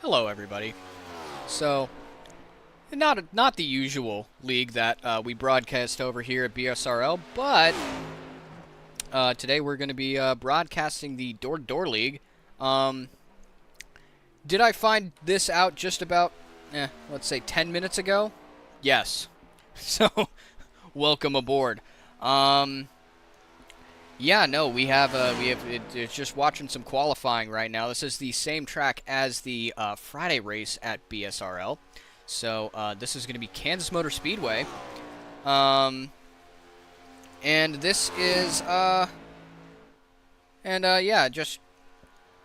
Hello, everybody. So, not the usual league that we broadcast over here at BSRL, but today we're going to be broadcasting the Door-to-Door League. Did I find this out just about, let's say 10 minutes ago? Yes. So, welcome aboard. Yeah, no, it's just watching some qualifying right now. This is the same track as the Friday race at BSRL. So, this is going to be Kansas Motor Speedway. And this is, yeah, just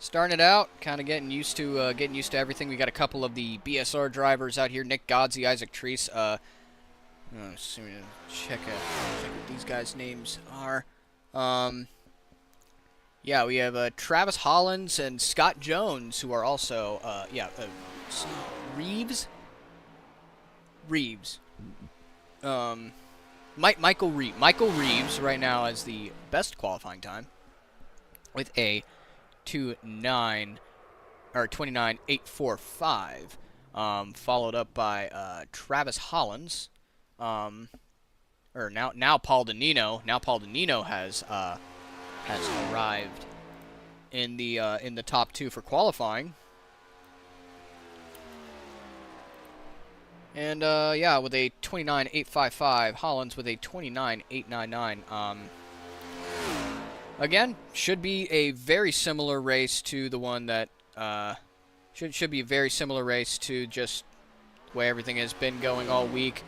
starting it out, kind of getting used to everything. We got a couple of the BSR drivers out here, Nick Godsey, Isaac Treese, check what these guys' names are. Yeah, we have Travis Hollins and Scott Jones, who are also, Reeves. Michael Reeves right now has the best qualifying time with a 29.845, followed up by Travis Hollins, now Paul Danino. Now Paul Danino has arrived in the top two for qualifying. And yeah, with a 29.855, Hollins with a 29.899. Again, should be a very similar race to the one that should be a very similar race to just the way everything has been going all week.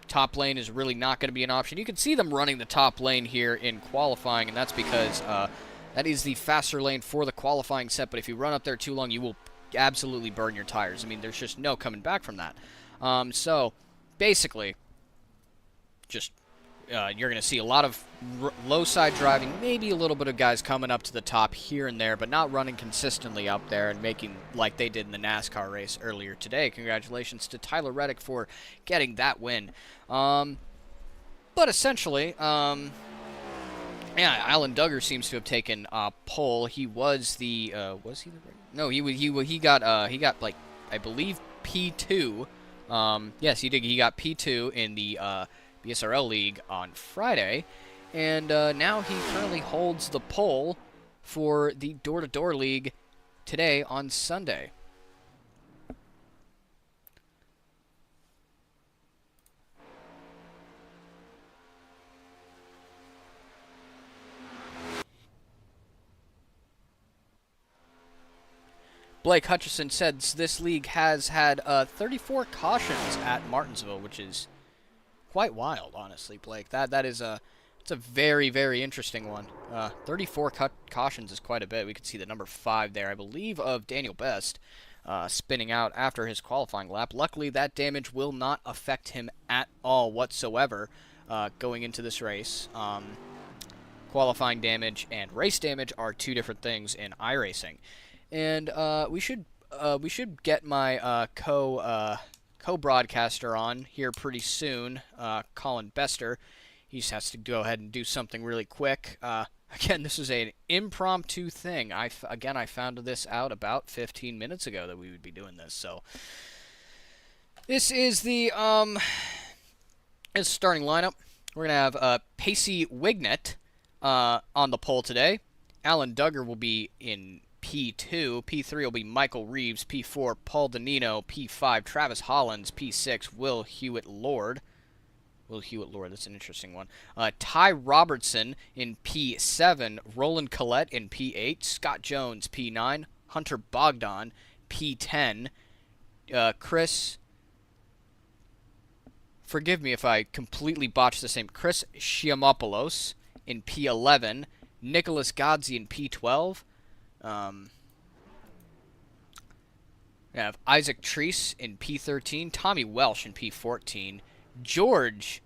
Top lane is really not going to be an option. You can see them running the top lane here in qualifying, and that's because that is the faster lane for the qualifying set. But if you run up there too long, you will absolutely burn your tires. I mean, there's just no coming back from that. So, basically, just you're going to see a lot of low side driving, maybe a little bit of guys coming up to the top here and there, but not running consistently up there and making like they did in the NASCAR race earlier today. Congratulations to Tyler Reddick for getting that win. But essentially, yeah, Alan Duggar seems to have taken pole. He was the was he the no he got like I believe P2. Yes, he did. He got P2 in the BSRL League on Friday, and now he currently holds the pole for the Door-to-Door League today on Sunday. Blake Hutchison says this league has had 34 cautions at Martinsville, which is quite wild, honestly, Blake. It's a very, very interesting one. 34 cautions is quite a bit. We could see the number 5 there, I believe, of Daniel Best spinning out after his qualifying lap. Luckily, that damage will not affect him at all whatsoever going into this race. Qualifying damage and race damage are two different things in iRacing. And we should get my co-broadcaster on here pretty soon, Colin Bester. He just has to go ahead and do something really quick. Again, this is an impromptu thing. I found this out about 15 minutes ago that we would be doing this. So this is the starting lineup. We're gonna have Pacey Wignet on the pole today. Alan Duggar will be in P2, P3 will be Michael Reeves, P4 Paul Danino, P5 Travis Hollins, P6 Will Hewitt-Lord. Will Hewitt-Lord, that's an interesting one. Ty Robertson in P7, Roland Collette in P8, Scott Jones P9, Hunter Bogdan P10, Chris, forgive me if I completely botched this name, Chris Chiamopoulos in P11, Nicholas Godsey in P12. We have Isaac Treese in P13, Tommy Welsh in P14, George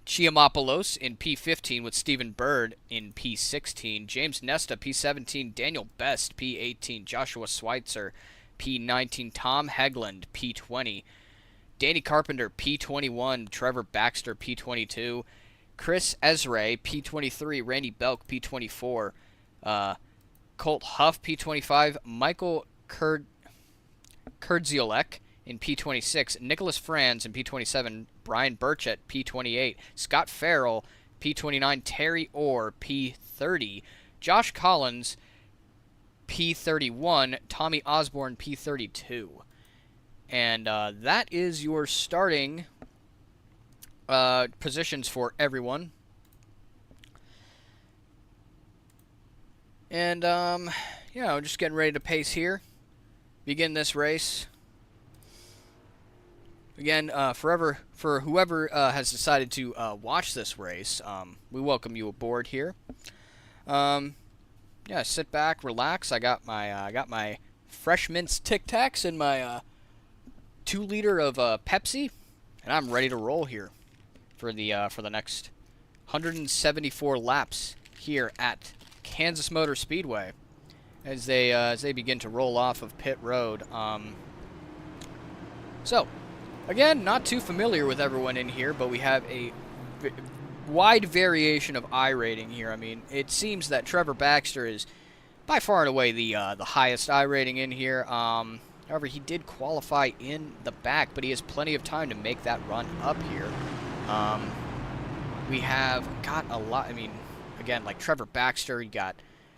Chiamopoulos in P15 with Stephen Bird in P16, James Nesta P17, Daniel Best P18, Joshua Schweitzer P19, Tom Hegland P20, Danny Carpenter P21, Trevor Baxter P22, Chris Ezray, P23, Randy Belk, P24, Colt Huff, P25. Michael Kurdzielek in P26. Nicholas Franz in P27. Brian Burchett, P28. Scott Farrell, P29. Terry Orr, P30. Josh Collins, P31. Tommy Osborne, P32. And that is your starting positions for everyone. And, yeah, we're just getting ready to pace here. Begin this race. Again, for whoever has decided to watch this race, we welcome you aboard here. Yeah, sit back, relax. I got my Fresh Mints Tic Tacs and my 2-liter of Pepsi, and I'm ready to roll here for the next 174 laps here at Kansas Motor Speedway as they begin to roll off of pit road. So, again, not too familiar with everyone in here, but we have a wide variation of I rating here. I mean, it seems that Trevor Baxter is by far and away the highest I rating in here. However, he did qualify in the back, but he has plenty of time to make that run up here. We have got a lot. I mean, again, like Trevor Baxter, you got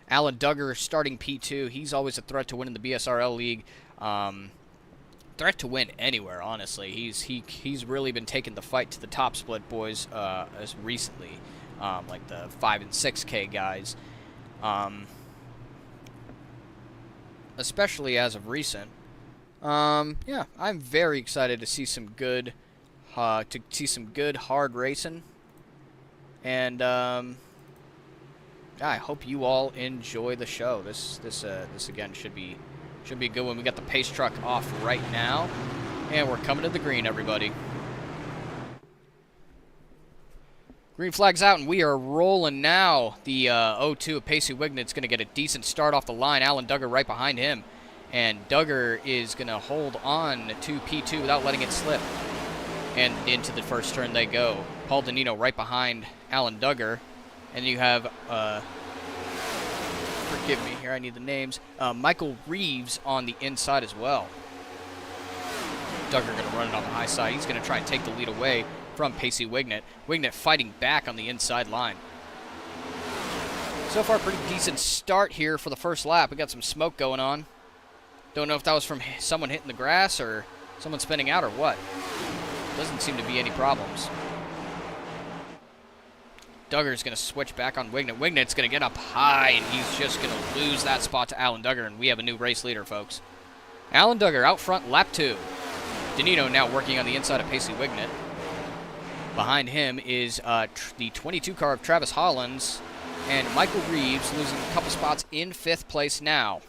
Alan Duggar starting P2. He's always a threat to win in the BSRL League. Threat to win anywhere, honestly. He's really been taking the fight to the top split boys as recently, like the 5 and 6K guys, especially as of recent. Yeah, I'm very excited to see some good, hard racing, and I hope you all enjoy the show. This again should be a good one. We got the pace truck off right now, and we're coming to the green, everybody. Green flag's out, and we are rolling now. The 02 of Pacey Wignet's going to get a decent start off the line. Alan Duggar right behind him. And Duggar is going to hold on to P2 without letting it slip. And into the first turn they go. Paul Danino right behind Alan Duggar. And you have, forgive me here, I need the names, Michael Reeves on the inside as well. Duggar going to run it on the high side. He's going to try and take the lead away from Pacey Wignet. Wignet fighting back on the inside line. So far, pretty decent start here for the first lap. We got some smoke going on. Don't know if that was from someone hitting the grass or someone spinning out or what. Doesn't seem to be any problems. Duggar's going to switch back on Wignet. Wignet's going to get up high, and he's just going to lose that spot to Alan Duggar, and we have a new race leader, folks. Alan Duggar out front, lap 2. Danino now working on the inside of Pacey Wignet. Behind him is the 22 car of Travis Hollins, and Michael Reeves losing a couple spots in 5th place now.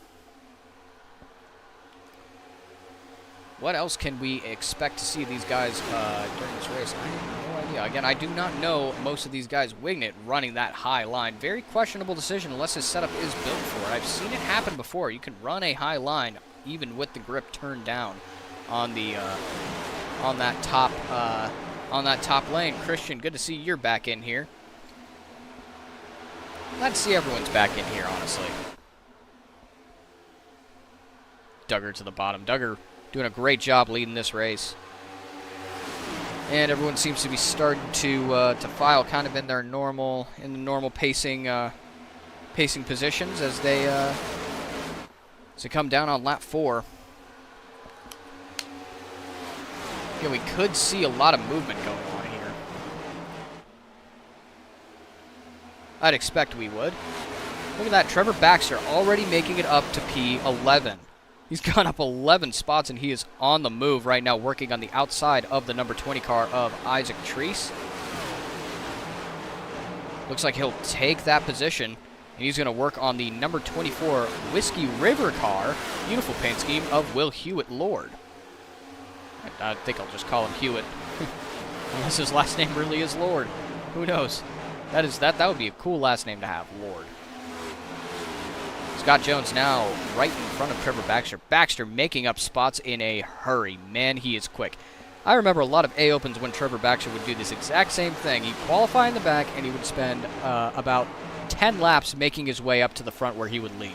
What else can we expect to see these guys during this race? I have no idea. Again, I do not know most of these guys. Wignet running that high line. Very questionable decision unless his setup is built for it. I've seen it happen before. You can run a high line even with the grip turned down on the on that top lane. Christian, good to see you're back in here. Glad to see everyone's back in here, honestly. Duggar to the bottom. Duggar doing a great job leading this race. And everyone seems to be starting to file kind of in their normal pacing positions as they come down on lap 4. Yeah, we could see a lot of movement going on here. I'd expect we would. Look at that, Trevor Baxter already making it up to P11. He's gone up 11 spots, and he is on the move right now, working on the outside of the number 20 car of Isaac Treese. Looks like he'll take that position, and he's going to work on the number 24 Whiskey River car, beautiful paint scheme, of Will Hewitt Lord. I think I'll just call him Hewitt, unless his last name really is Lord. Who knows? That would be a cool last name to have, Lord. Scott Jones now right in front of Trevor Baxter. Baxter making up spots in a hurry. Man, he is quick. I remember a lot of A-Opens when Trevor Baxter would do this exact same thing. He'd qualify in the back, and he would spend about 10 laps making his way up to the front where he would lead.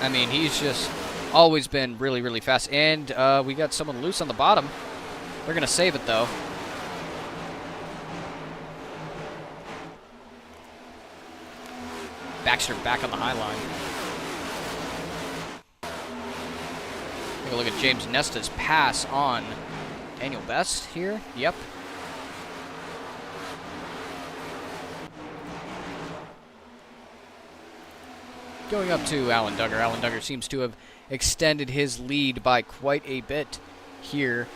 I mean, he's just always been really, really fast. And we got someone loose on the bottom. They're going to save it, though. Baxter back on the high line. Take a look at James Nesta's pass on Daniel Best here. Yep. Going up to Alan Duggar. Alan Duggar seems to have extended his lead by quite a bit here.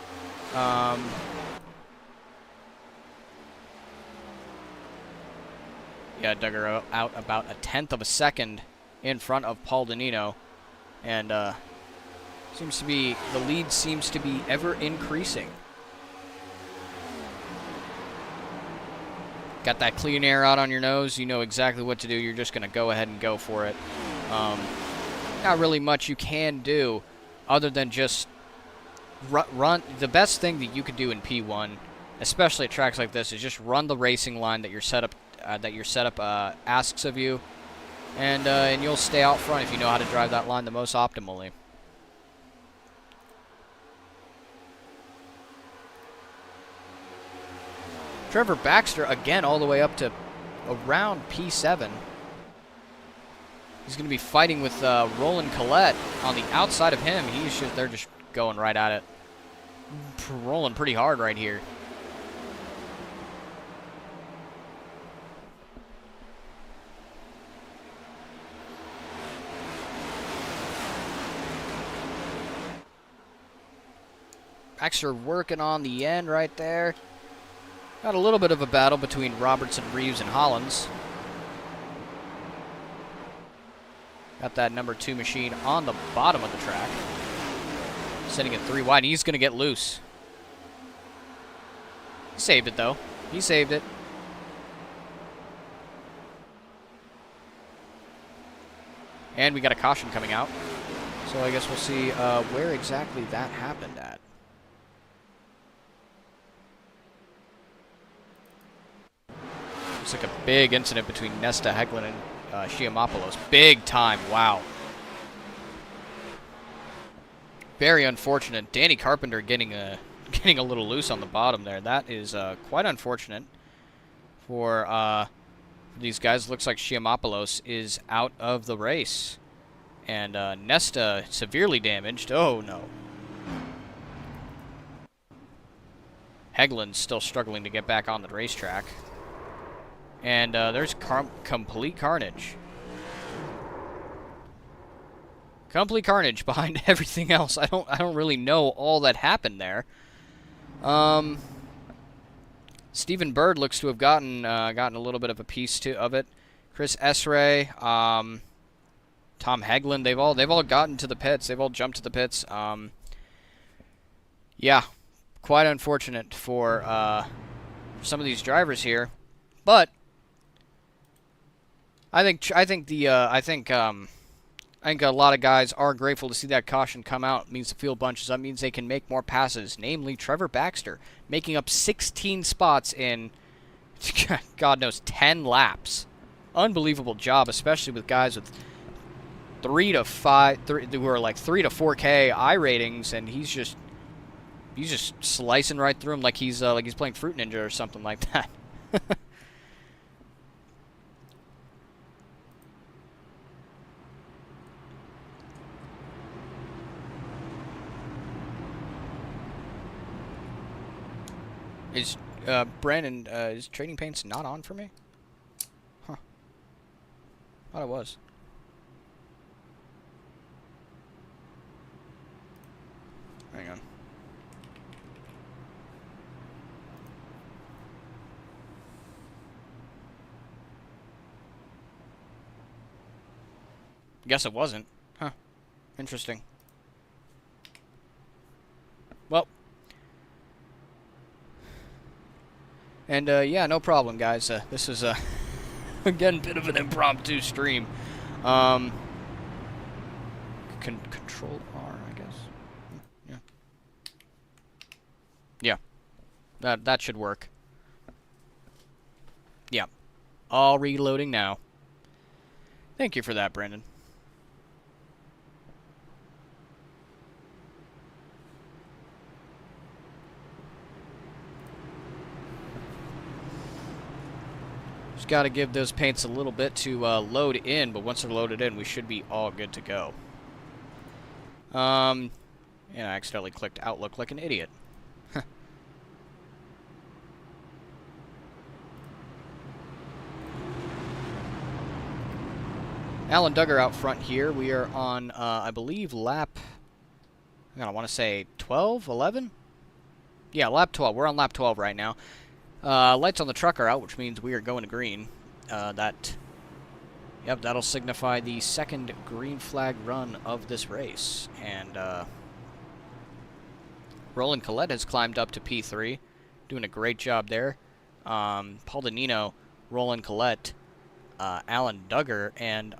Yeah, Duggar out about a 1/10 of a second in front of Paul Danino. And seems to be, the lead seems to be ever increasing. Got that clean air out on your nose, you know exactly what to do. You're just going to go ahead and go for it. Not really much you can do other than just run. The best thing that you could do in P1, especially at tracks like this, is just run the racing line that your setup asks of you, and you'll stay out front if you know how to drive that line the most optimally. Trevor Baxter, again, all the way up to around P7. He's going to be fighting with Roland Collette on the outside of him. They're just going right at it. Rolling pretty hard right here. Baxter working on the end right there. Got a little bit of a battle between Robertson, Reeves, and Hollins. Got that number 2 machine on the bottom of the track. Sitting at 3 wide. He's going to get loose. He saved it, though. He saved it. And we got a caution coming out. So I guess we'll see where exactly that happened at. Looks like a big incident between Nesta, Hegland, and Chiamopoulos. Big time, wow. Very unfortunate. Danny Carpenter getting a little loose on the bottom there. That is quite unfortunate for these guys. Looks like Chiamopoulos is out of the race. And Nesta severely damaged. Oh, no. Hegland's still struggling to get back on the racetrack. And there's complete carnage. Complete carnage behind everything else. I don't really know all that happened there. Stephen Bird looks to have gotten a little bit of a piece of it. Chris Esray, Tom Hegland, they've all gotten to the pits. They've all jumped to the pits. Yeah, quite unfortunate for some of these drivers here, but I think a lot of guys are grateful to see that caution come out. It means the field bunches up. It means they can make more passes, namely Trevor Baxter, making up 16 spots in, God knows, 10 laps. Unbelievable job, especially with guys with 3 to 4K I ratings, and he's just slicing right through them like he's playing Fruit Ninja or something like that. Is Brandon, is Trading Paints not on for me? Huh. Thought it was. Hang on. Guess it wasn't. Huh. Interesting. Well. And, yeah, no problem, guys. This is, again, a bit of an impromptu stream. Control R, I guess. Yeah. Yeah. That should work. Yeah. All reloading now. Thank you for that, Brandon. Just got to give those paints a little bit to load in, but once they're loaded in, we should be all good to go. And I accidentally clicked Outlook like an idiot. Alan Duggar out front here. We are on, I believe, lap... I want to say 12, 11? Yeah, lap 12. We're on lap 12 right now. Lights on the truck are out, which means we are going to green. Yep, that'll signify the second green flag run of this race. And Roland Collette has climbed up to P3, doing a great job there. Paul Denino, Roland Collette, Alan Duggar, and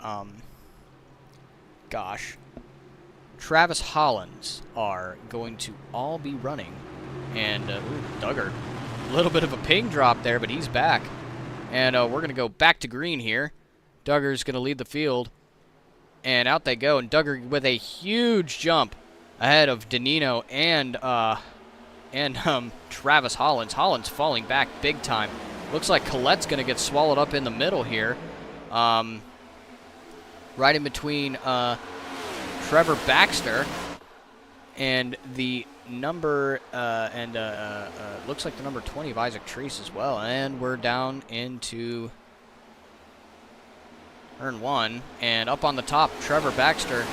Travis Hollins are going to all be running. And Duggar, a little bit of a ping drop there, but he's back. And we're going to go back to green here. Duggar's going to lead the field. And out they go. And Duggar with a huge jump ahead of Denino and Travis Hollins. Hollins falling back big time. Looks like Collette's going to get swallowed up in the middle here. Right in between Trevor Baxter and the number, looks like the number 20 of Isaac Treese as well. And we're down into turn 1. And up on the top, Trevor Baxter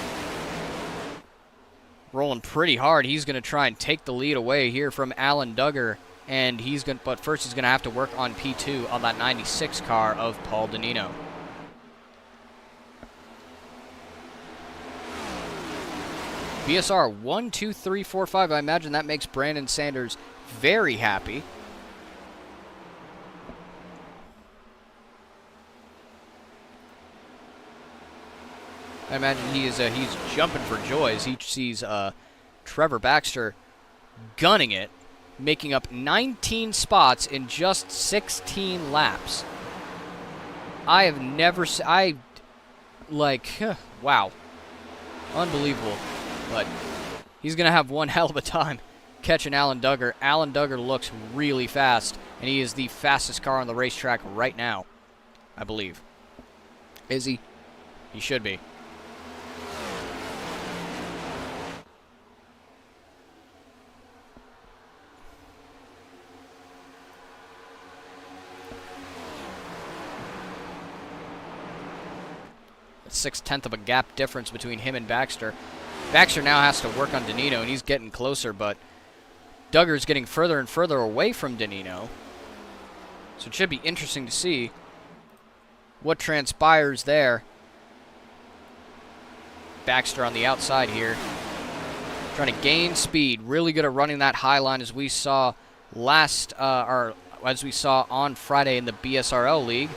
rolling pretty hard. He's going to try and take the lead away here from Alan Duggar. And but first he's going to have to work on P2 on that 96 car of Paul Denino. BSR 1, 2, 3, 4, 5. I imagine that makes Brandon Sanders very happy. I imagine he's jumping for joy as he sees Trevor Baxter gunning it, making up 19 spots in just 16 laps. I have never wow. Unbelievable. But he's going to have one hell of a time catching Alan Duggar. Alan Duggar looks really fast, and he is the fastest car on the racetrack right now, I believe. Is he? He should be. A 6/10 of a gap difference between him and Baxter. Baxter now has to work on Denino, and he's getting closer, but Duggar's getting further and further away from Denino. So it should be interesting to see what transpires there. Baxter on the outside here, trying to gain speed. Really good at running that high line, as we saw as we saw on Friday in the BSRL League.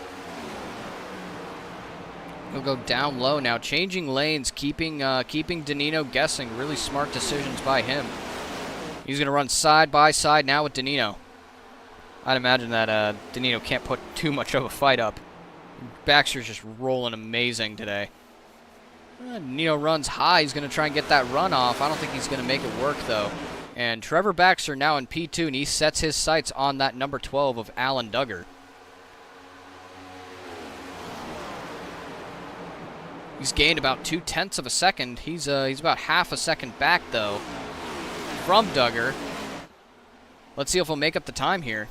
He'll go down low now, changing lanes, keeping Denino guessing. Really smart decisions by him. He's going to run side by side now with Denino. I'd imagine that Denino can't put too much of a fight up. Baxter's just rolling amazing today. Denino runs high. He's going to try and get that run off. I don't think he's going to make it work, though. And Trevor Baxter now in P2, and he sets his sights on that number 12 of Alan Duggar. He's gained about 0.2 of a second. He's about half a second back, though, from Duggar. Let's see if he'll make up the time here.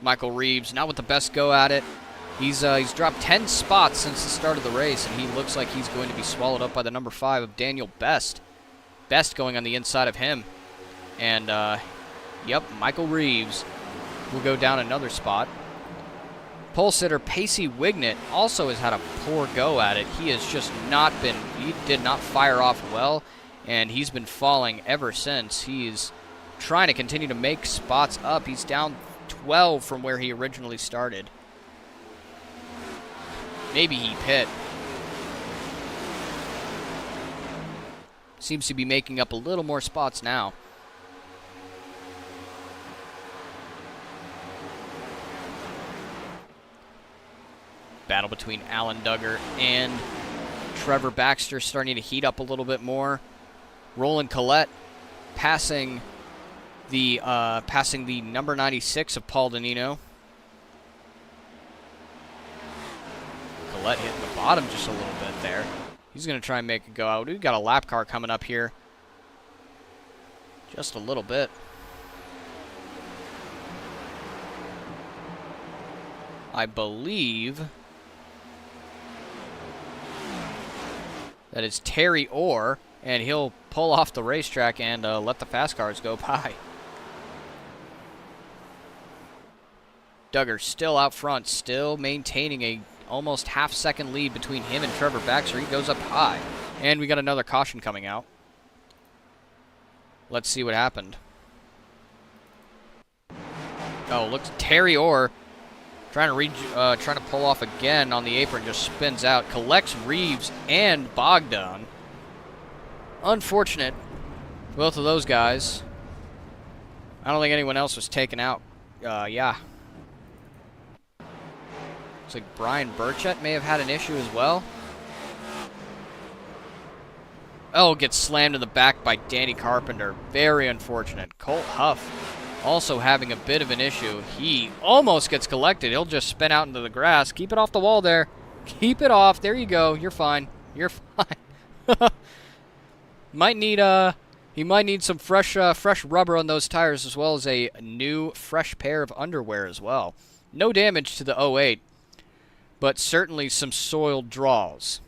Michael Reeves, not with the best go at it. He's dropped 10 spots since the start of the race, and he looks like he's going to be swallowed up by the number 5 of Daniel Best. Best going on the inside of him. And, yep, Michael Reeves will go down another spot. Pole sitter Pacey Wignett also has had a poor go at it. He has just not been, he did not fire off well, and he's been falling ever since. He's trying to continue to make spots up. He's down 12 from where he originally started. Maybe he pit. Seems to be making up a little more spots now. Battle between Alan Duggar and Trevor Baxter starting to heat up a little bit more. Roland Collette passing the number 96 of Paul Danino. Collette hitting the bottom just a little bit there. He's going to try and make it go out. We've got a lap car coming up here. Just a little bit. I believe that is Terry Orr, and he'll pull off the racetrack and let the fast cars go by. Duggar still out front, still maintaining a almost half-second lead between him and Trevor Baxter. He goes up high. And we got another caution coming out. Let's see what happened. Oh, look, Terry Orr trying to pull off again on the apron, just spins out. Collects Reeves and Bogdan. Unfortunate, both of those guys. I don't think anyone else was taken out. Yeah. Looks like Brian Burchett may have had an issue as well. Oh, gets slammed in the back by Danny Carpenter. Very unfortunate. Colt Huff also having a bit of an issue. He almost gets collected. He'll just spin out into the grass. Keep it off the wall there. Keep it off. There you go. You're fine. You're fine. He might need some fresh rubber on those tires, as well as a new fresh pair of underwear as well. No damage to the 08, but certainly some soiled draws.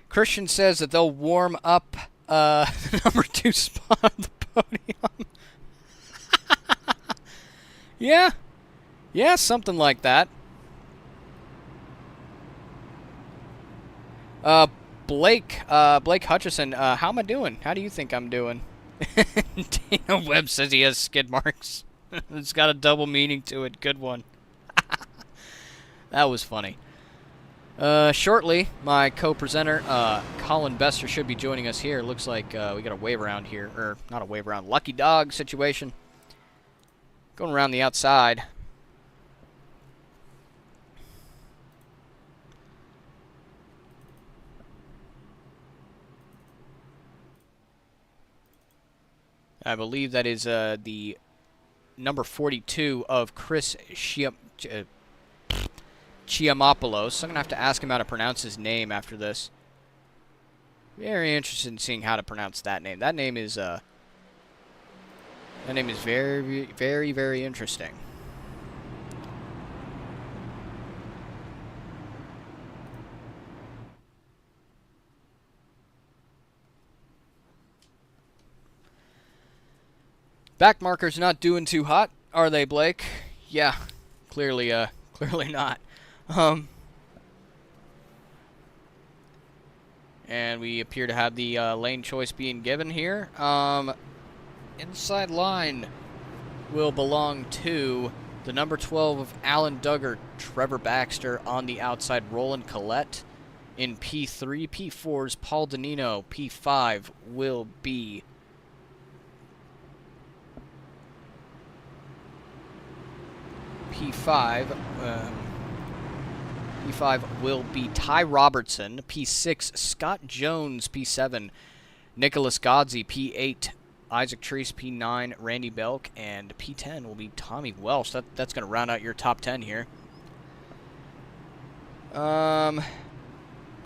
Christian says that they'll warm up the number 2 spot on the podium. Yeah, something like that. Blake Hutchison, how am I doing? How do you think I'm doing? Dana Webb says he has skid marks. It's got a double meaning to it. Good one. That was funny. Shortly, my co-presenter, Colin Bester, should be joining us here. Looks like we got a wave around here. Or, not a wave around, lucky dog situation. Going around the outside. I believe that is the number 42 of Chris Chiamopoulos. I'm going to have to ask him how to pronounce his name after this. Very interested in seeing how to pronounce that name. That name is very, very, very interesting. Back markers not doing too hot, are they, Blake? Yeah, clearly not. And we appear to have the lane choice being given here. Inside line will belong to the number 12 of Alan Duggar, Trevor Baxter on the outside, Roland Collette in P3. P4's Paul Danino. P5 will be P5 will be Ty Robertson. P6, Scott Jones. P7, Nicholas Godsey. P8, Isaac Treese. P9, Randy Belk. And P10 will be Tommy Welsh. That's going to round out your top 10 here.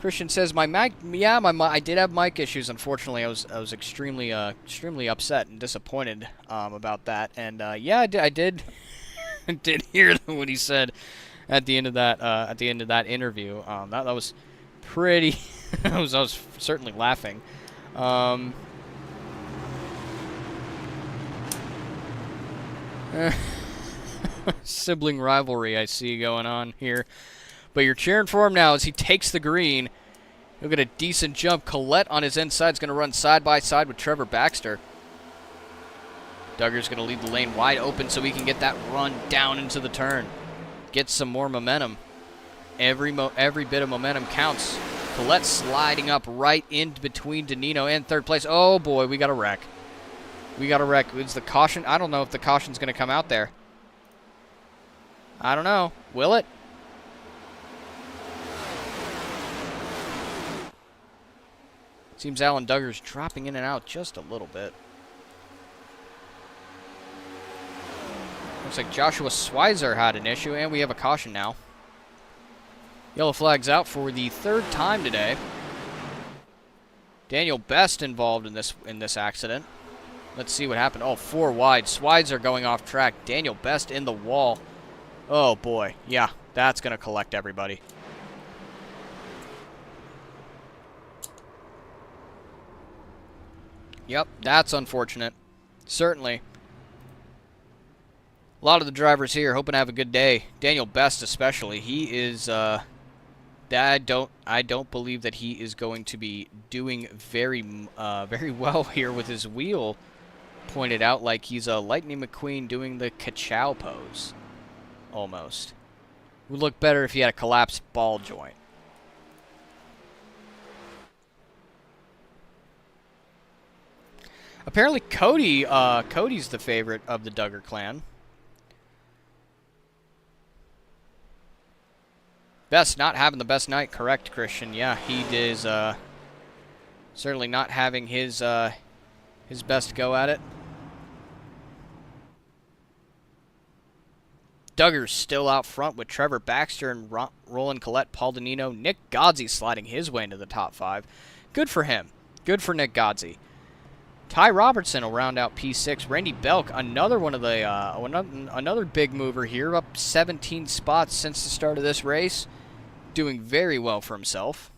Christian says, I did have mic issues, unfortunately. I was extremely upset and disappointed about that. And yeah, I did did hear what he said at the end of that interview. That was pretty. I was certainly laughing. Sibling rivalry I see going on here, but you're cheering for him now as he takes the green. He'll get a decent jump. Collette on his inside is going to run side by side with Trevor Baxter. Duggar's going to leave the lane wide open so he can get that run down into the turn. Get some more momentum. Every bit of momentum counts. Colette sliding up right in between Danino and third place. Oh, boy, we got a wreck. We got a wreck. Is the caution? I don't know if the caution's going to come out there. I don't know. Will it? Seems Alan Duggar's dropping in and out just a little bit. Looks like Joshua Schweizer had an issue, and we have a caution now. Yellow flag's out for the third time today. Daniel Best involved in this accident. Let's see what happened. Oh, 4 wide. Schweizer going off track. Daniel Best in the wall. Oh, boy. Yeah, that's going to collect everybody. Yep, that's unfortunate. Certainly. A lot of the drivers here hoping to have a good day. Daniel Best especially. He is, I don't believe that he is going to be doing very well here with his wheel pointed out like he's a Lightning McQueen doing the ka-chow pose. Almost. Would look better if he had a collapsed ball joint. Apparently Cody's the favorite of the Duggar clan. Best not having the best night, correct, Christian? Yeah, he is certainly not having his best go at it. Duggar's still out front with Trevor Baxter and Roland Collette, Paul Danino. Nick Godsey sliding his way into the top 5. Good for him. Good for Nick Godsey. Ty Robertson will round out P6. Randy Belk, another one of the another big mover here, up 17 spots since the start of this race, doing very well for himself.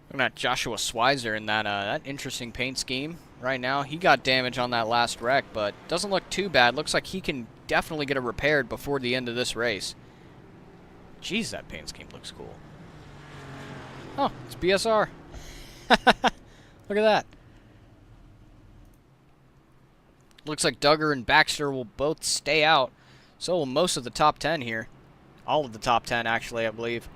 Looking at Joshua Schweizer in that interesting paint scheme right now. He got damage on that last wreck, but doesn't look too bad. Looks like he can definitely get it repaired before the end of this race. Jeez, that paint scheme looks cool. Oh, it's BSR. Look at that. Looks like Duggar and Baxter will both stay out. So will most of the top 10 here. All of the top 10, actually, I believe.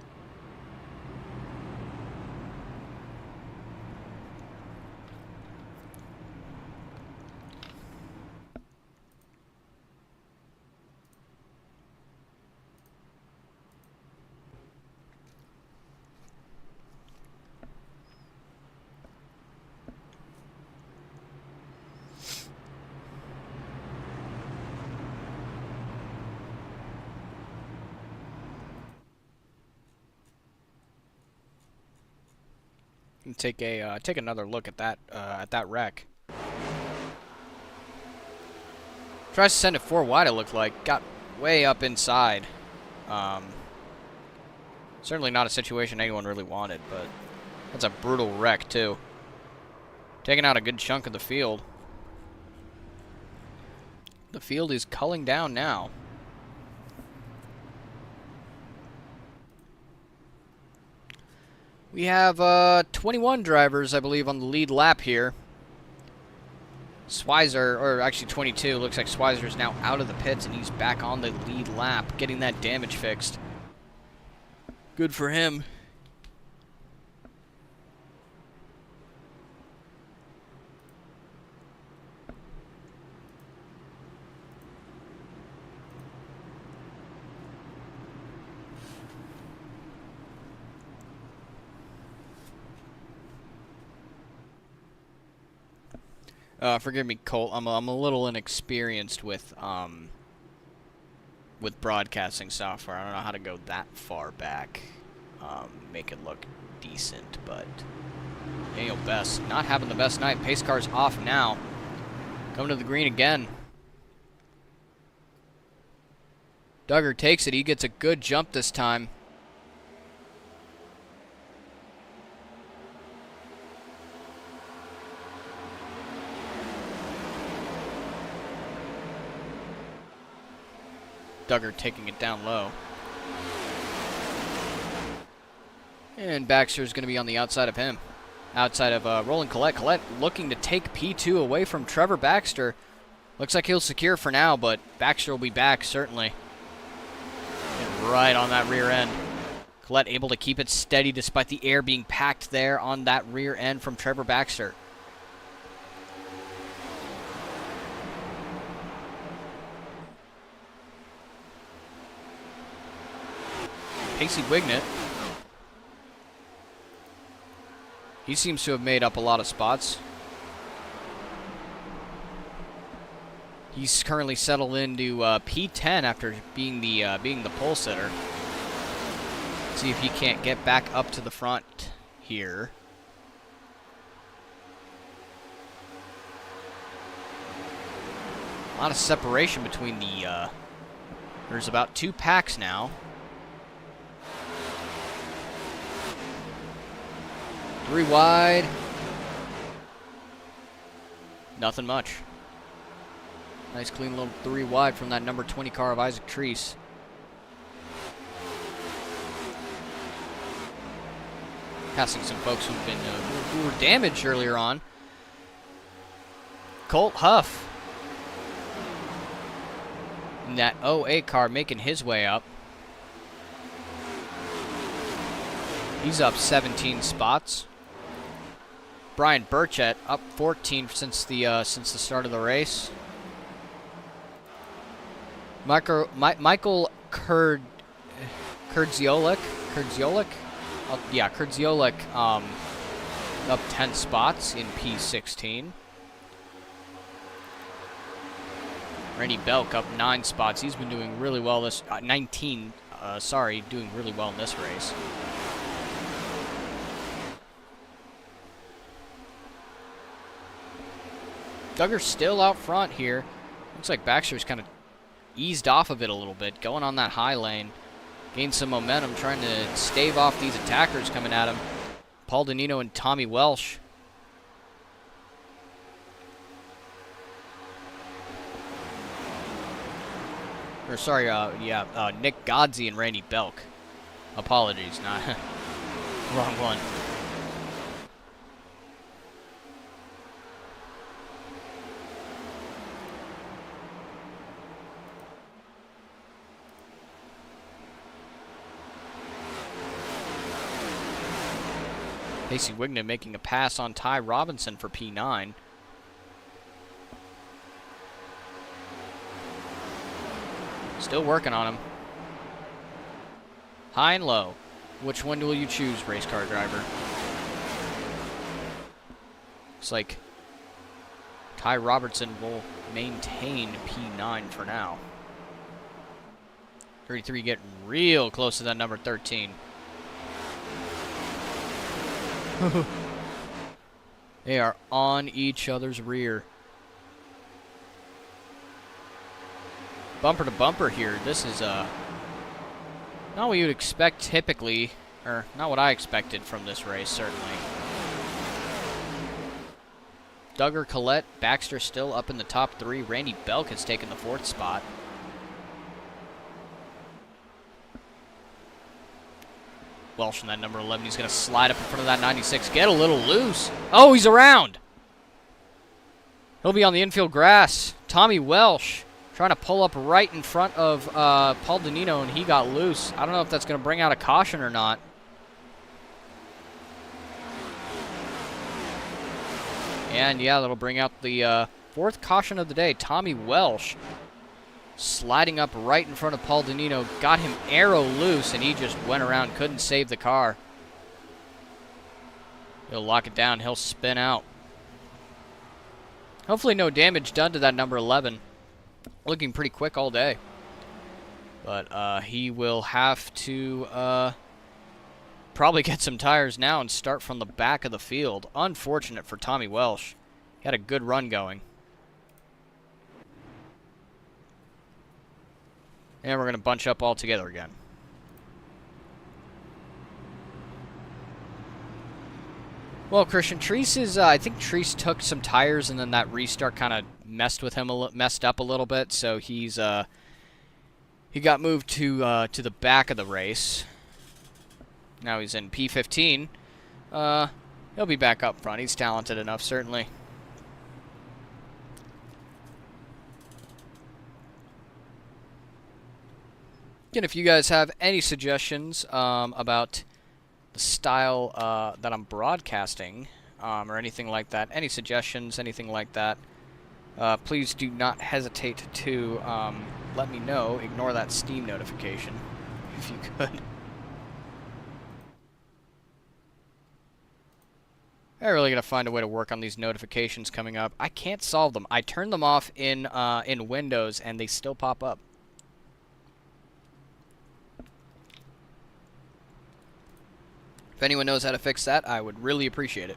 Take another look at that wreck. Tries to send it 4 wide. It looked like got way up inside. Certainly not a situation anyone really wanted, but that's a brutal wreck too. Taking out a good chunk of the field. The field is culling down now. We have 21 drivers, I believe, on the lead lap here. Schweizer, or actually 22, looks like Schweizer's now out of the pits and he's back on the lead lap, getting that damage fixed. Good for him. Forgive me, Colt. I'm a little inexperienced with broadcasting software. I don't know how to go that far back, make it look decent. But Daniel Best not having the best night. Pace car's off now. Coming to the green again. Duggar takes it. He gets a good jump this time. Duggar taking it down low. And Baxter's going to be on the outside of him. Outside of Roland Collette. Collette looking to take P2 away from Trevor Baxter. Looks like he'll secure for now, but Baxter will be back, certainly. And right on that rear end. Collette able to keep it steady despite the air being packed there on that rear end from Trevor Baxter. Pacey Wignett. He seems to have made up a lot of spots. He's currently settled into P10 after being the pole sitter. See if he can't get back up to the front here. A lot of separation between the. There's about 2 packs now. 3 wide. Nothing much. Nice clean little 3 wide from that number 20 car of Isaac Treese. Passing some folks who've been who were damaged earlier on. Colt Huff in that 08 car making his way up. He's up 17 spots. Brian Burchett up 14 since the start of the race. Michael Kurdziolek. Kurdziolek up 10 spots in P16. Randy Belk up 9 spots. He's been doing really well this 19. Doing really well in this race. Duggar's still out front here. Looks like Baxter's kind of eased off of it a little bit, going on that high lane. Gained some momentum, trying to stave off these attackers coming at him. Paul Denino and Tommy Welsh. Nick Godsey and Randy Belk. Apologies, not wrong one. Pacey Wignett making a pass on Ty Robinson for P9. Still working on him. High and low. Which one will you choose, race car driver? Looks like Ty Robertson will maintain P9 for now. 33 getting real close to that number 13. They are on each other's rear. Bumper to bumper here. This is not what you'd expect typically, or not what I expected from this race, certainly. Duggar, Collette, Baxter still up in the top 3. Randy Belk has taken the 4th spot. Welsh in that number 11. He's going to slide up in front of that 96. Get a little loose. Oh, he's around. He'll be on the infield grass. Tommy Welsh trying to pull up right in front of Paul Denino, and he got loose. I don't know if that's going to bring out a caution or not. And, yeah, that'll bring out the 4th caution of the day. Tommy Welsh sliding up right in front of Paul Denino, got him arrow loose, and he just went around, couldn't save the car. He'll lock it down, he'll spin out. Hopefully no damage done to that number 11. Looking pretty quick all day. But he will have to probably get some tires now and start from the back of the field. Unfortunate for Tommy Welsh. He had a good run going. And we're going to bunch up all together again. Well, Christian, Treese is, I think Treese took some tires and then that restart kind of messed up a little bit, so he got moved to the back of the race. Now he's in P15. He'll be back up front. He's talented enough, certainly. Again, if you guys have any suggestions about the style that I'm broadcasting or anything like that, any suggestions, anything like that, please do not hesitate to let me know. Ignore that Steam notification, if you could. I'm really gonna find a way to work on these notifications coming up. I can't solve them. I turn them off in Windows, and they still pop up. If anyone knows how to fix that, I would really appreciate it.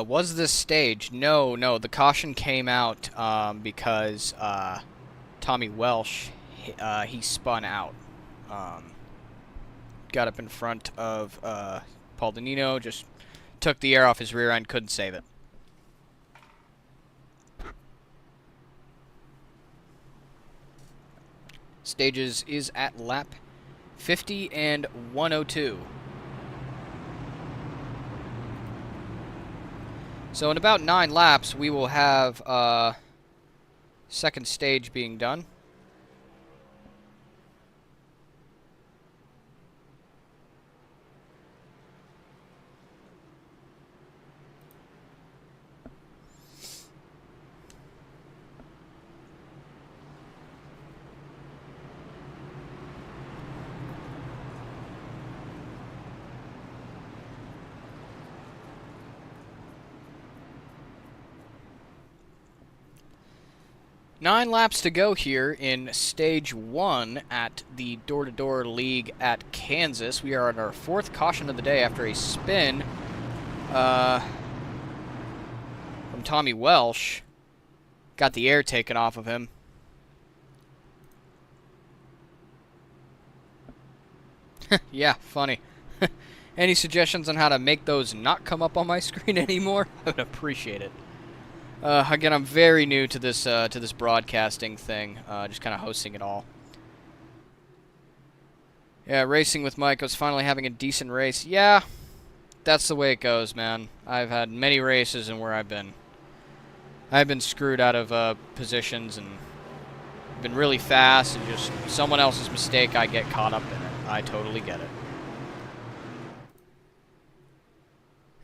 Was this stage? No. The caution came out because Tommy Welsh, he spun out. Got up in front of Paul Danino, just took the air off his rear end, couldn't save it. Stages is at lap 50 and 102. So in about 9 laps, we will have second stage being done. Nine laps to go here in Stage 1 at the Door-to-Door League at Kansas. We are at our 4th caution of the day after a spin from Tommy Welsh. Got the air taken off of him. Yeah, funny. Any suggestions on how to make those not come up on my screen anymore? I would appreciate it. Again, I'm very new to this broadcasting thing, just kind of hosting it all. Yeah, racing with Mike. I was finally having a decent race. Yeah, that's the way it goes, man. I've had many races and where I've been screwed out of positions and been really fast and just someone else's mistake, I get caught up in it. I totally get it.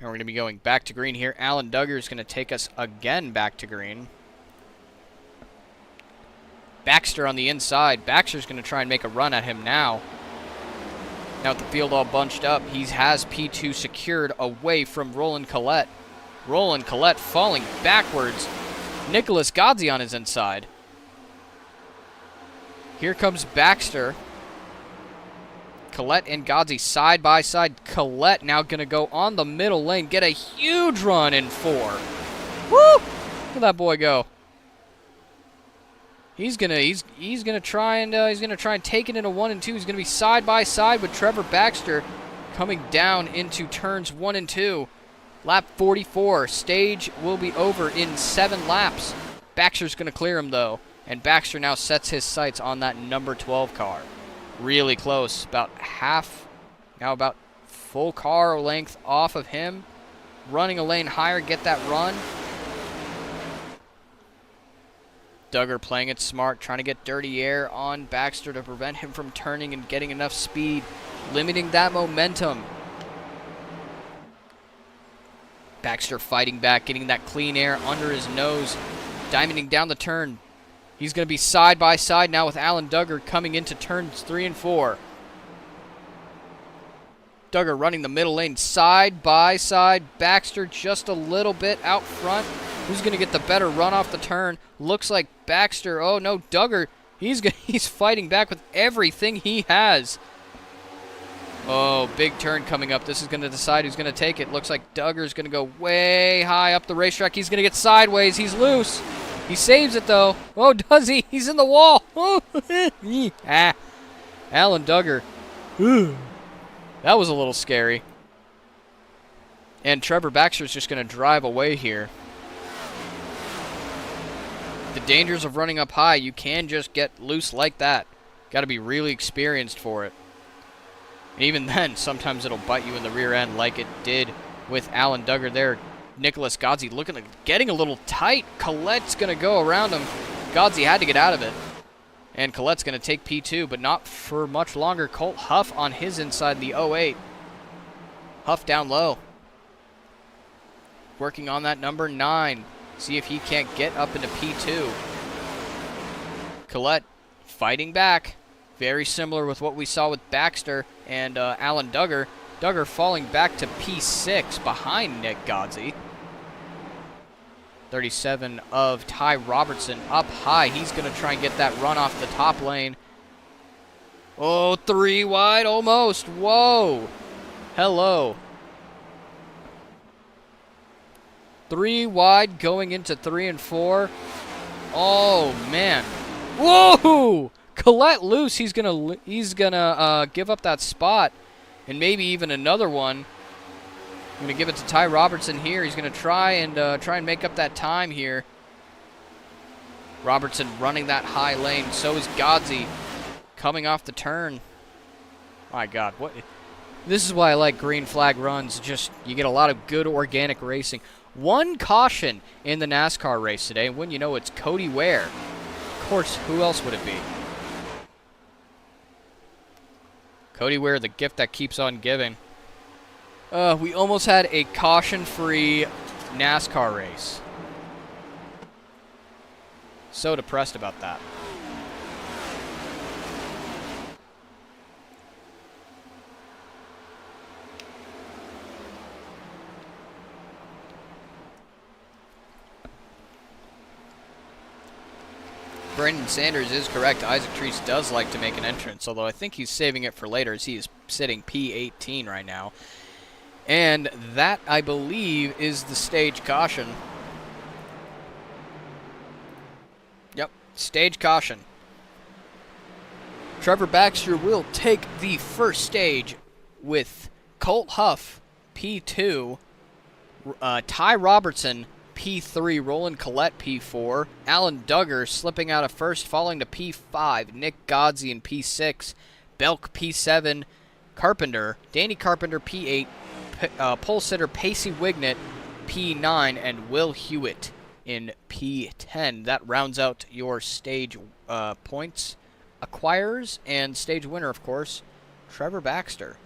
And we're going to be going back to green here. Alan Duggar is going to take us again back to green. Baxter on the inside. Baxter's going to try and make a run at him now. Now with the field all bunched up, he has P2 secured away from Roland Collette. Roland Collette falling backwards. Nicholas Gozzi on his inside. Here comes Baxter. Collette and Gozzi side by side. Collette now going to go on the middle lane, get a huge run in 4. Woo! Look at that boy go. He's gonna try and take it into 1 and 2. He's gonna be side by side with Trevor Baxter, coming down into turns 1 and 2. Lap 44. Stage will be over in 7 laps. Baxter's gonna clear him though, and Baxter now sets his sights on that number 12 car. Really close, about half, now about full car length off of him. Running a lane higher, get that run. Duggar playing it smart, trying to get dirty air on Baxter to prevent him from turning and getting enough speed, limiting that momentum. Baxter fighting back, getting that clean air under his nose, diamonding down the turn. He's going to be side by side now with Alan Duggar coming into turns 3 and 4. Duggar running the middle lane side by side. Baxter just a little bit out front. Who's going to get the better run off the turn? Looks like Baxter. Oh no, Duggar. He's fighting back with everything he has. Oh, big turn coming up. This is going to decide who's going to take it. Looks like Duggar's going to go way high up the racetrack. He's going to get sideways. He's loose. He saves it, though. Oh, does he? He's in the wall. Alan Duggar. That was a little scary. And Trevor Baxter's just going to drive away here. The dangers of running up high, you can just get loose like that. Got to be really experienced for it. And even then, sometimes it'll bite you in the rear end like it did with Alan Duggar there. Nicholas Godsey getting a little tight. Colette's going to go around him. Godsey had to get out of it. And Colette's going to take P2, but not for much longer. Colt Huff on his inside, the 08. Huff down low. Working on that number 9. See if he can't get up into P2. Colette fighting back. Very similar with what we saw with Baxter and Alan Duggar. Duggar falling back to P6 behind Nick Godsey. 37 of Ty Robertson up high. He's going to try and get that run off the top lane. Oh, 3 wide almost. Whoa. Hello. 3 wide going into 3 and 4. Oh, man. Whoa! Colette loose. He's gonna give up that spot, and maybe even another one. I'm gonna give it to Ty Robertson here. He's gonna try and make up that time here. Robertson running that high lane. So is Godsey coming off the turn. My God, what? This is why I like green flag runs. Just you get a lot of good organic racing. One caution in the NASCAR race today, and when you know it's Cody Ware. Of course, who else would it be? Cody Ware, the gift that keeps on giving. We almost had a caution-free NASCAR race. So depressed about that. Brandon Sanders is correct. Isaac Treese does like to make an entrance, although I think he's saving it for later as he is sitting P18 right now. And that, I believe, is the stage caution. Yep, stage caution. Trevor Baxter will take the first stage with Colt Huff, P2, Ty Robertson, P3, Roland Collette, P4, Alan Duggar slipping out of first, falling to P5, Nick Godsey in P6, Belk P7, Carpenter, Danny Carpenter P8, pole sitter Pacey Wignett P9, and Will Hewitt in P10. That rounds out your stage points acquirers, and stage winner, of course, Trevor Baxter.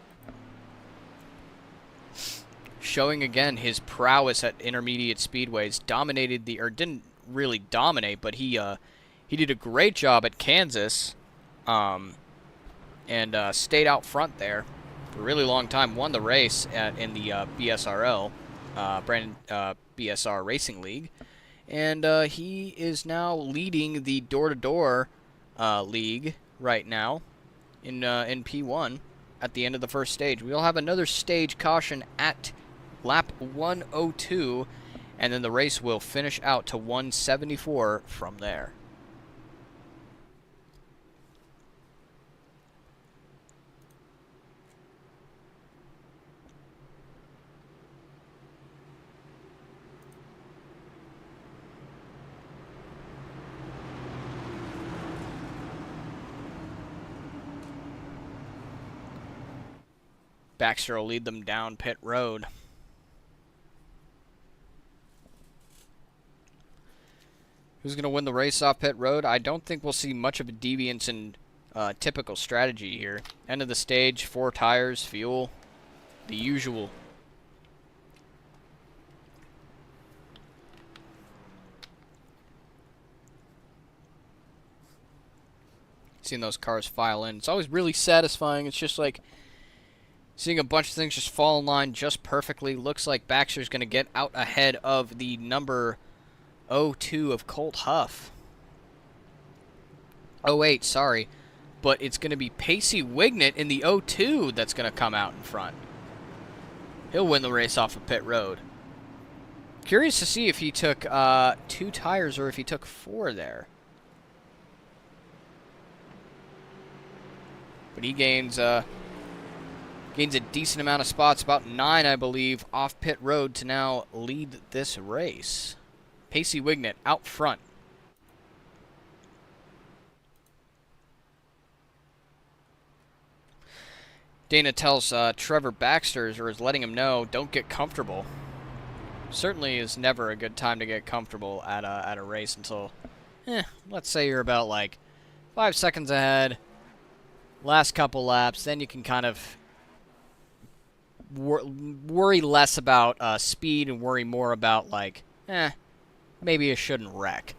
Showing again his prowess at intermediate speedways. Dominated the, or didn't really dominate, but he did a great job at Kansas, and stayed out front there for a really long time. Won the race in the BSRL, BSR Racing League, and he is now leading the door-to-door league right now in P1 at the end of the first stage. We'll have another stage caution at lap 102, and then the race will finish out to 174 from there. Baxter will lead them down pit road. Who's going to win the race off pit road? I don't think we'll see much of a deviance in typical strategy here. End of the stage, 4 tires, fuel, the usual. seeing those cars file in. It's always really satisfying. It's just like seeing a bunch of things just fall in line just perfectly. Looks like Baxter's going to get out ahead of the number 02 of Colt Huff. 08, sorry. But it's going to be Pacey Wignet in the 02 that's going to come out in front. He'll win the race off of pit road. Curious to see if he took 2 tires or if he took 4 there. But he gains a decent amount of spots, about 9, I believe, off pit road to now lead this race. Pacey Wignet out front. Dana tells Trevor Baxter, or is letting him know, don't get comfortable. Certainly is never a good time to get comfortable at a race until, let's say you're about like 5 seconds ahead, last couple laps, then you can kind of worry less about speed and worry more about like, maybe you shouldn't wreck.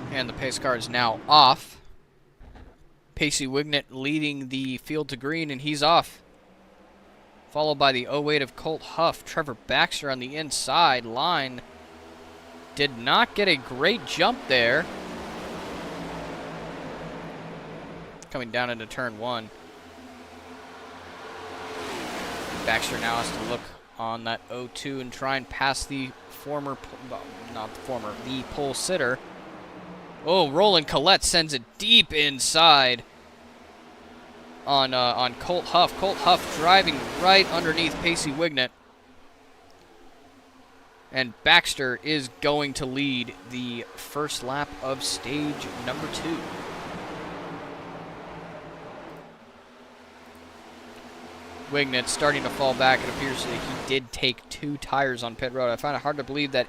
And the pace car is now off. Pacey Wignet leading the field to green, and he's off. Followed by the 08 of Colt Huff. Trevor Baxter on the inside line. Did not get a great jump there. Coming down into turn 1. Baxter now has to look on that 02 and try and pass the the pole sitter. Oh, Roland Collette sends it deep inside on Colt Huff. Colt Huff driving right underneath Pacey Wignet. And Baxter is going to lead the first lap of stage number 2. Wignet starting to fall back. It appears that he did take 2 tires on pit road. I find it hard to believe that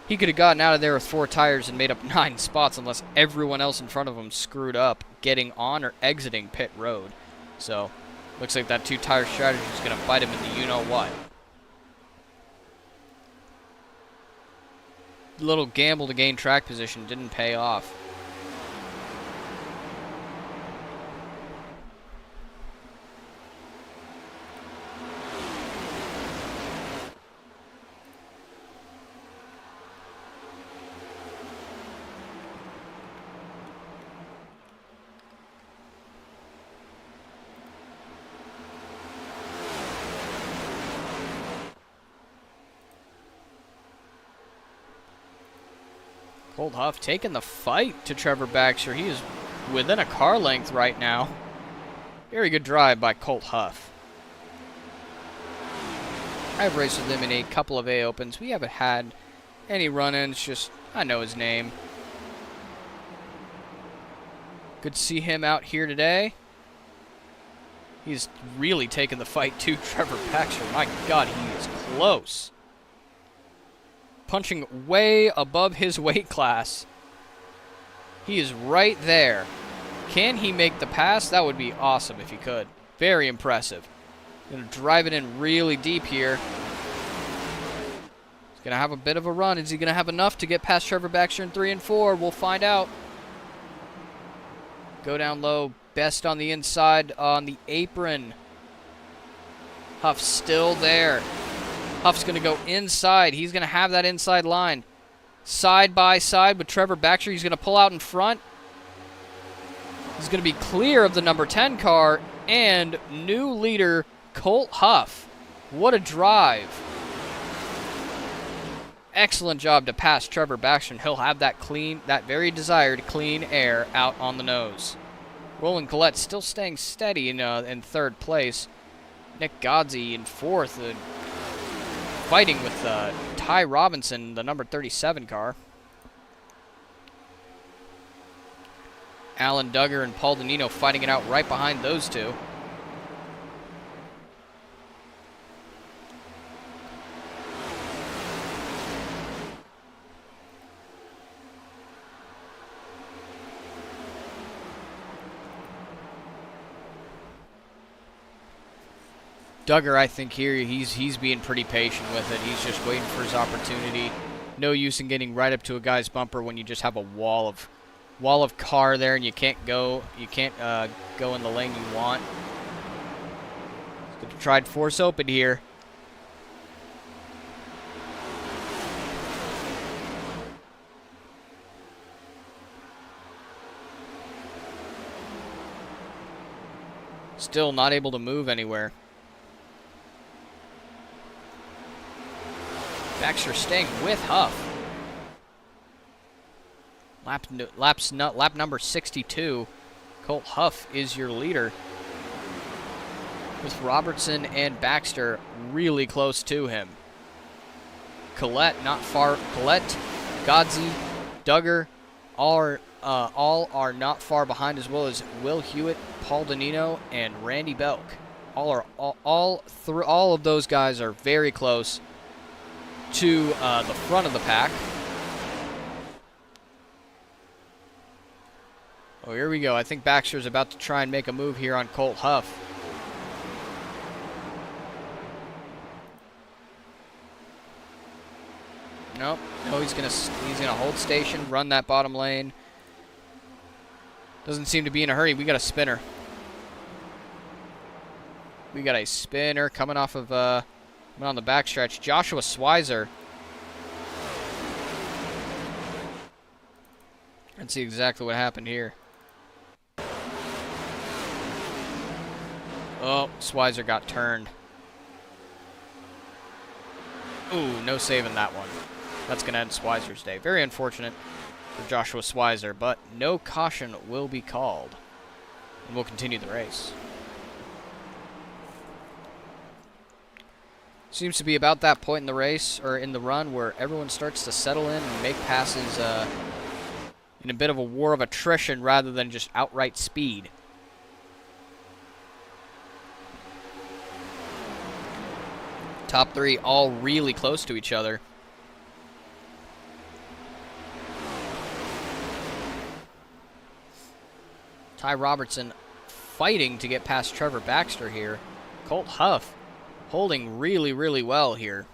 he could have gotten out of there with 4 tires and made up 9 spots unless everyone else in front of him screwed up getting on or exiting pit road. So, looks like that 2-tire strategy is going to bite him in the you-know-what. Little gamble to gain track position didn't pay off. Colt Huff taking the fight to Trevor Baxter. He is within a car length right now. Very good drive by Colt Huff. I've raced with him in a couple of A-Opens. We haven't had any run-ins, just I know his name. Good to see him out here today. He's really taken the fight to Trevor Baxter. My God, he is close. Punching way above his weight class. He is right there. Can he make the pass? That would be awesome if he could. Very impressive. Gonna drive it in really deep here. He's gonna have a bit of a run. Is he gonna have enough to get past Trevor Baxter in 3 and 4? We'll find out. Go down low. Best on the inside on the apron. Huff still there. Huff's going to go inside. He's going to have that inside line. Side by side with Trevor Baxter. He's going to pull out in front. He's going to be clear of the number 10 car. And new leader, Colt Huff. What a drive. Excellent job to pass Trevor Baxter. And he'll have that clean, that very desired clean air out on the nose. Roland Collette still staying steady in third place. Nick Godsey in fourth, fighting with Ty Robinson, the number 37 car. Alan Duggar and Paul Danino fighting it out right behind those two. Duggar, I think here, he's being pretty patient with it. He's just waiting for his opportunity. No use in getting right up to a guy's bumper when you just have a wall of car there and you can't go go in the lane you want. He's gonna try to force open here. Still not able to move anywhere. Baxter staying with Huff. Lap number 62. Colt Huff is your leader, with Robertson and Baxter really close to him. Collette not far. Collette, Godsey, Duggar, all are not far behind, as well as Will Hewitt, Paul Danino, and Randy Belk. All of those guys are very close to the front of the pack. Oh, here we go. I think Baxter's about to try and make a move here on Colt Huff. Nope. No, he's gonna hold station, run that bottom lane. Doesn't seem to be in a hurry. We got a spinner. We got a spinner coming off of on the backstretch. Joshua Schweizer. Let's see exactly what happened here. Oh, Schweizer got turned. Ooh, no saving that one. That's going to end Schweizer's day. Very unfortunate for Joshua Schweizer, but no caution will be called. And we'll continue the race. Seems to be about that point in the race, or in the run, where everyone starts to settle in and make passes in a bit of a war of attrition rather than just outright speed. Top three all really close to each other. Ty Robertson fighting to get past Trevor Baxter here. Colt Huff holding really, really well here.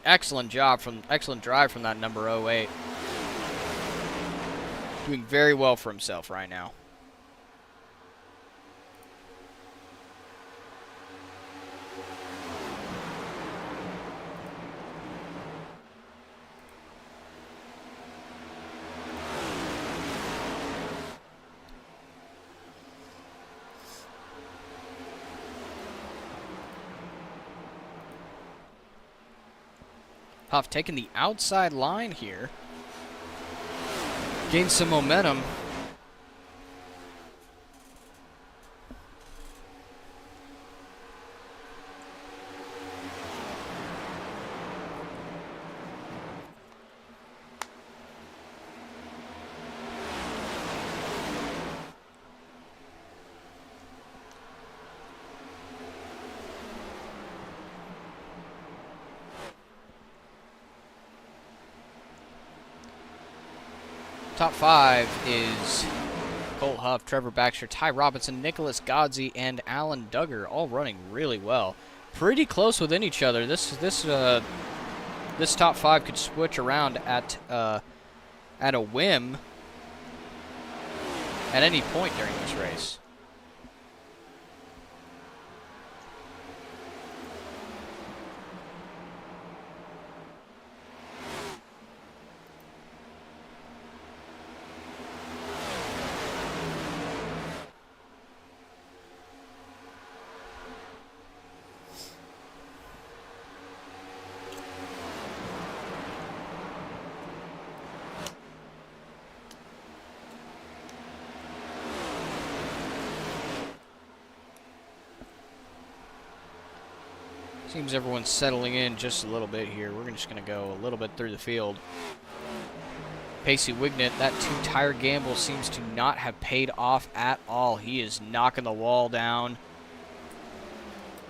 Excellent drive from that number 08. Doing very well for himself right now. Huff taking the outside line here. Gain some momentum. Top five is Colt Huff, Trevor Baxter, Ty Robinson, Nicholas Godsey, and Alan Duggar, all running really well. Pretty close within each other. This top five could switch around at a whim at any point during this race. Seems everyone's settling in just a little bit here. We're just going to go a little bit through the field. Pacey Wignett, that two-tire gamble seems to not have paid off at all. He is knocking the wall down.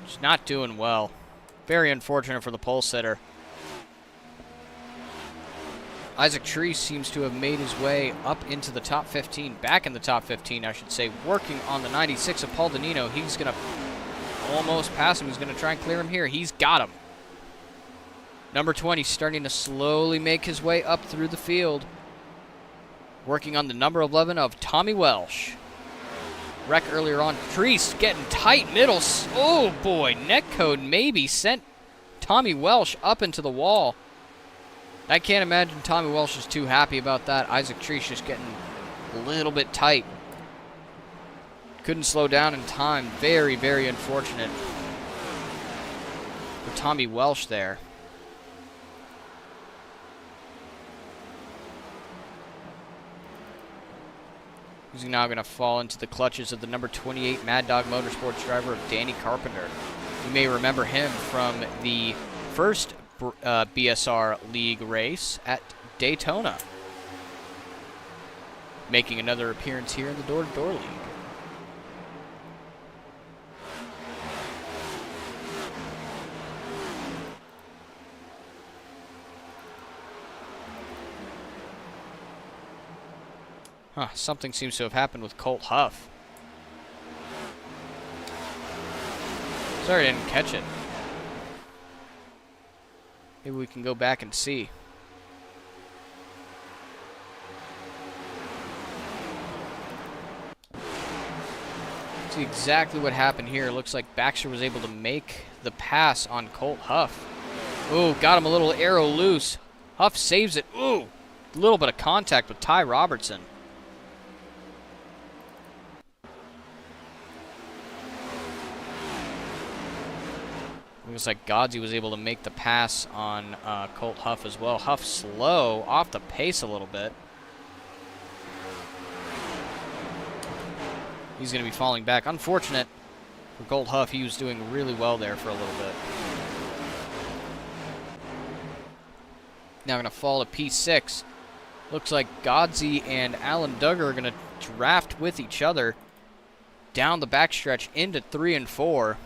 Just not doing well. Very unfortunate for the pole sitter. Isaac Treese seems to have made his way up into the top 15, back in the top 15, I should say, working on the 96 of Paul Danino. He's going to almost pass him. He's going to try and clear him here. He's got him. Number 20 starting to slowly make his way up through the field. Working on the number 11 of Tommy Welsh. Wreck earlier on. Treese getting tight middle. Oh boy, netcode maybe sent Tommy Welsh up into the wall. I can't imagine Tommy Welsh is too happy about that. Isaac Treese just getting a little bit tight. Couldn't slow down in time. Very, very unfortunate for Tommy Welsh there. He's now going to fall into the clutches of the number 28 Mad Dog Motorsports driver of Danny Carpenter. You may remember him from the first BSR League race at Daytona. Making another appearance here in the Door-to-Door League. Huh, something seems to have happened with Colt Huff. Sorry I didn't catch it. Maybe we can go back and see. See exactly what happened here. It looks like Baxter was able to make the pass on Colt Huff. Ooh, got him a little arrow loose. Huff saves it. Ooh, a little bit of contact with Ty Robertson. Looks like Godsey was able to make the pass on Colt Huff as well. Huff slow, off the pace a little bit. He's going to be falling back. Unfortunate for Colt Huff. He was doing really well there for a little bit. Now going to fall to P6. Looks like Godsey and Alan Duggar are going to draft with each other down the backstretch into 3 and 4.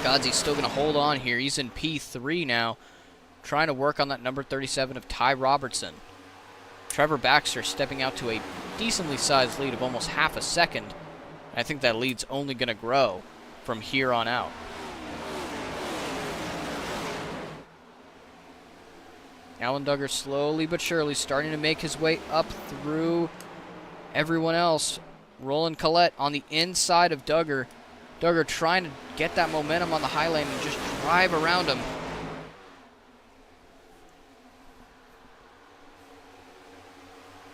Godsey's still going to hold on here. He's in P3 now, trying to work on that number 37 of Ty Robertson. Trevor Baxter stepping out to a decently sized lead of almost half a second. I think that lead's only going to grow from here on out. Alan Duggar slowly but surely starting to make his way up through everyone else. Roland Collette on the inside of Duggar. Duggar trying to get that momentum on the high lane and just drive around him.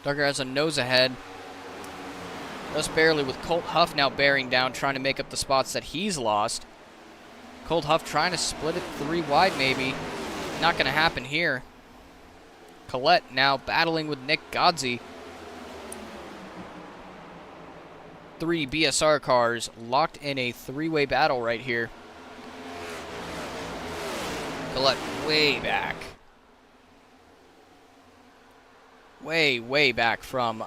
Duggar has a nose ahead. Just barely, with Colt Huff now bearing down, trying to make up the spots that he's lost. Colt Huff trying to split it 3 wide maybe. Not going to happen here. Collette now battling with Nick Godsey. 3 BSR cars locked in a 3-way battle right here. Collette way back. Way back from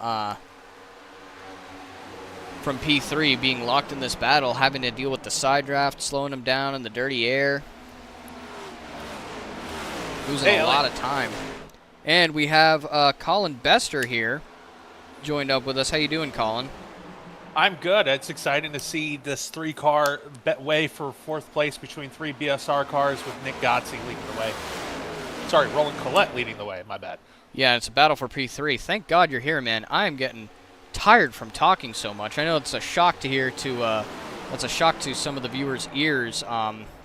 P3, being locked in this battle, having to deal with the side draft, slowing him down in the dirty air. Losing a lot of time. And we have Colin Bester here joined up with us. How you doing, Colin? I'm good. It's exciting to see this 3-car way for 4th place between 3 BSR cars with Nick Godsey leading the way. Sorry, Roland Collette leading the way. My bad. Yeah, it's a battle for P3. Thank God you're here, man. I am getting tired from talking so much. I know it's a shock to hear that's a shock to some of the viewers' ears,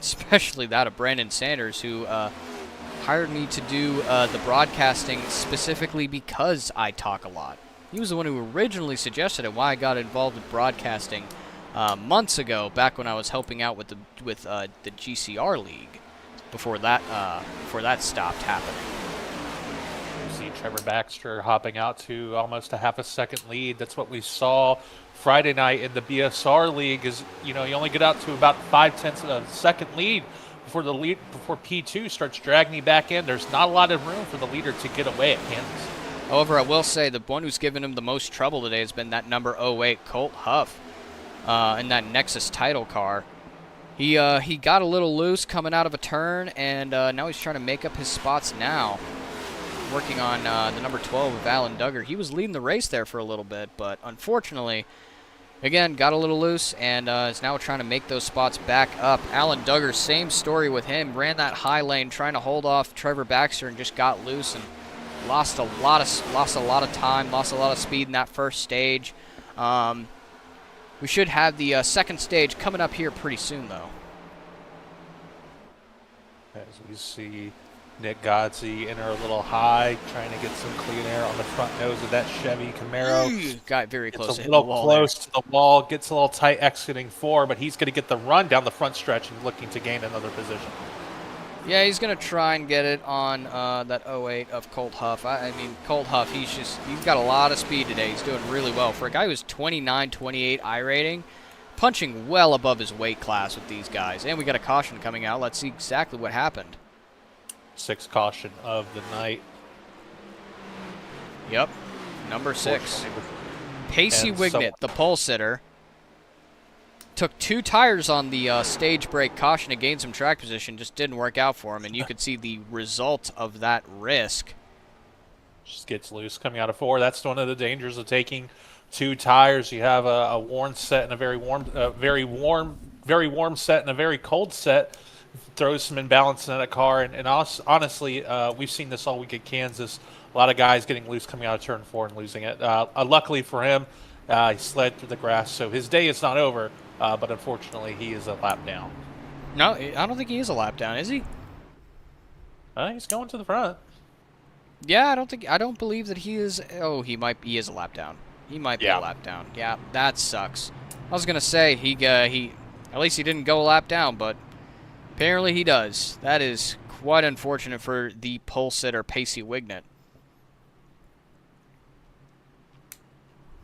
especially that of Brandon Sanders, who hired me to do the broadcasting specifically because I talk a lot. He was the one who originally suggested it, why I got involved with broadcasting months ago, back when I was helping out with the GCR League, before that stopped happening. See Trevor Baxter hopping out to almost a half a second lead. That's what we saw Friday night in the BSR League. Is you only get out to about 5/10 of a second lead before P2 starts dragging you back in. There's not a lot of room for the leader to get away at Kansas. However, I will say the one who's given him the most trouble today has been that number 08 Colt Huff in that Nexus title car. He got a little loose coming out of a turn, and now he's trying to make up his spots now. Working on the number 12 of Alan Duggar. He was leading the race there for a little bit, but unfortunately, again, got a little loose and is now trying to make those spots back up. Alan Duggar, same story with him. Ran that high lane trying to hold off Trevor Baxter and just got loose and lost a lot of time, lost a lot of speed in that first stage. We should have the second stage coming up here pretty soon, though. As we see Nick Godsey enter a little high, trying to get some clean air on the front nose of that Chevy Camaro. Got very close to hitting the wall. wall. Close to the wall, gets a little tight exiting 4, but he's going to get the run down the front stretch and looking to gain another position. Yeah, he's going to try and get it on that 08 of Colt Huff. I mean, Colt Huff, he's got a lot of speed today. He's doing really well. For a guy who's 29-28 I rating, punching well above his weight class with these guys. And we got a caution coming out. Let's see exactly what happened. 6th caution of the night. Yep, number 6. Pacey Wignett, the pole sitter, took 2 tires on the stage break caution to gain some track position. Just didn't work out for him, and you could see the result of that risk. Just gets loose coming out of 4. That's one of the dangers of taking 2 tires. You have a warm set and a very warm set and a very cold set. Throws some imbalance in that car, and honestly, we've seen this all week at Kansas. A lot of guys getting loose coming out of turn 4 and losing it. Luckily for him, he slid through the grass, so his day is not over, but unfortunately, he is a lap down. No, I don't think he is a lap down, is he? He's going to the front. Yeah, I don't believe that he is. Oh, he is a lap down. He might be a lap down. Yeah, that sucks. I was gonna say he at least he didn't go a lap down, but apparently he does. That is quite unfortunate for the pole sitter Pacey Wignett.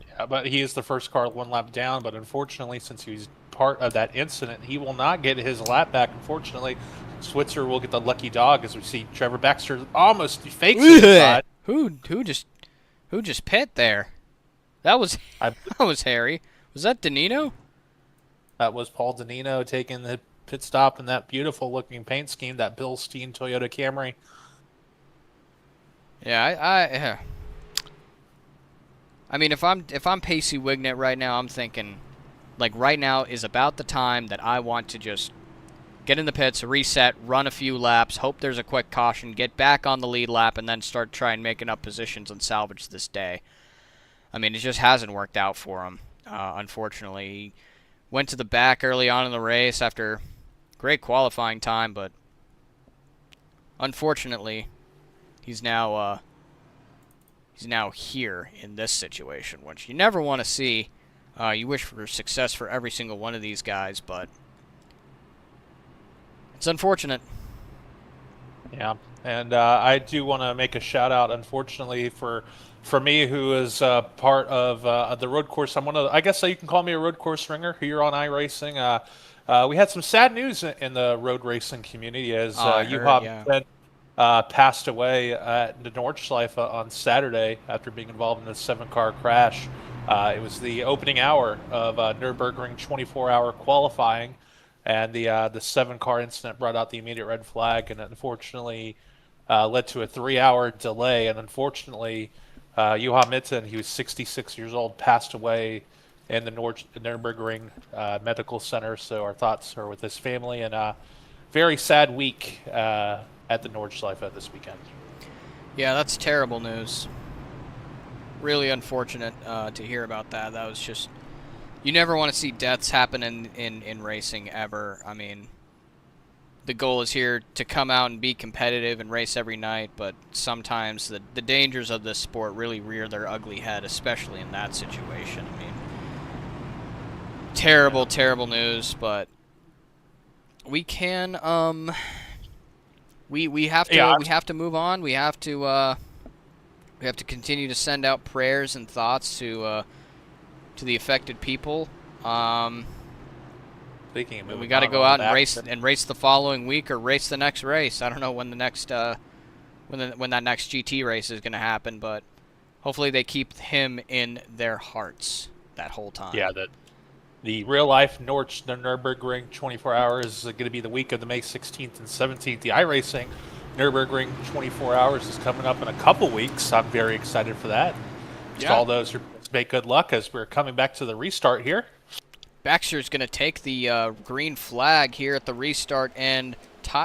Yeah, but he is the first car 1 lap down, but unfortunately, since he's part of that incident, he will not get his lap back. Unfortunately, Switzer will get the lucky dog as we see Trevor Baxter almost fakes it. Who just pit there? That was that was hairy. Was that Danino? That was Paul Danino taking the pit stop in that beautiful looking paint scheme, that Bill Steen Toyota Camry. Yeah, I mean, if I'm Pacey Wignett right now, I'm thinking, like, right now is about the time that I want to just get in the pits, reset, run a few laps, hope there's a quick caution, get back on the lead lap, and then start trying making up positions and salvage this day. I mean, it just hasn't worked out for him, unfortunately. He went to the back early on in the race after great qualifying time, but unfortunately, he's now here in this situation, which you never want to see. You wish for success for every single one of these guys, but it's unfortunate. Yeah, and I do want to make a shout out, unfortunately, for me, who is part of the road course. I guess you can call me a road course ringer here on iRacing. We had some sad news in the road racing community as Juha passed away at the Nordschleife on Saturday after being involved in a 7-car crash. It was the opening hour of Nürburgring 24-hour qualifying, and the 7-car incident brought out the immediate red flag, and unfortunately led to a 3-hour delay. And unfortunately, Juha Mitten, he was 66 years old, passed away in the Nürburgring Medical Center. So our thoughts are with his family, and a very sad week at the Nordschleife this weekend. Yeah, that's terrible news. Really unfortunate to hear about that. That was just... You never want to see deaths happen in racing ever. I mean, the goal is here to come out and be competitive and race every night, but sometimes the dangers of this sport really rear their ugly head, especially in that situation. I mean, terrible, terrible news, but we can we have to move on. We have to We have to continue to send out prayers and thoughts to the affected people. Speaking of moving We got to on, go rolling out and back, race the following week or race the next race. I don't know when the next when that next GT race is going to happen, but hopefully they keep him in their hearts that whole time. Yeah, the real life the Nürburgring 24 hours is going to be the week of the May 16th and 17th. The iRacing Nürburgring 24 hours is coming up in a couple weeks. I'm very excited for that. To all those who participate, good luck as we're coming back to the restart here. Baxter's going to take the green flag here at the restart, and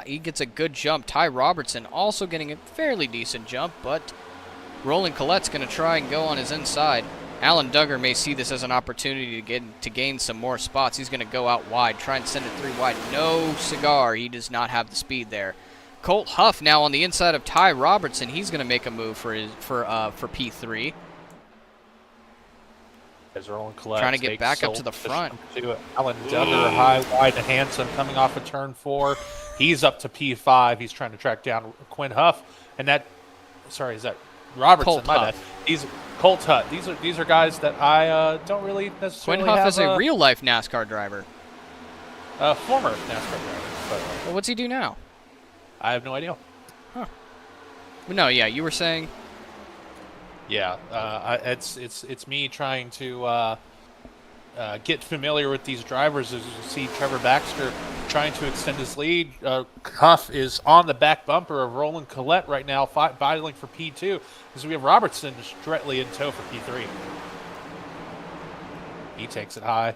he gets a good jump. Ty Robertson also getting a fairly decent jump, but Roland Collette's going to try and go on his inside. Alan Duggar may see this as an opportunity to gain some more spots. He's going to go out wide, try and send it 3 wide. No cigar. He does not have the speed there. Colt Huff now on the inside of Ty Robertson. He's going to make a move for P3. As Roland Collette Trying to get back up to the front. To Alan Duggar, high, wide, and handsome, coming off of turn 4. He's up to P5. He's trying to track down Quinn Huff, and that. Sorry, is that Robertson? Colt My Huff. bad. Colt Huff. These are guys that I don't really necessarily. Quinn Huff have is a real life NASCAR driver. Former NASCAR driver. But Well, what's he do now? I have no idea. No, yeah, you were saying. Yeah, it's me trying to get familiar with these drivers. As you see, Trevor Baxter trying to extend his lead. Huff is on the back bumper of Roland Collette right now, battling for P2. As we have Robertson just directly in tow for P3. He takes it high.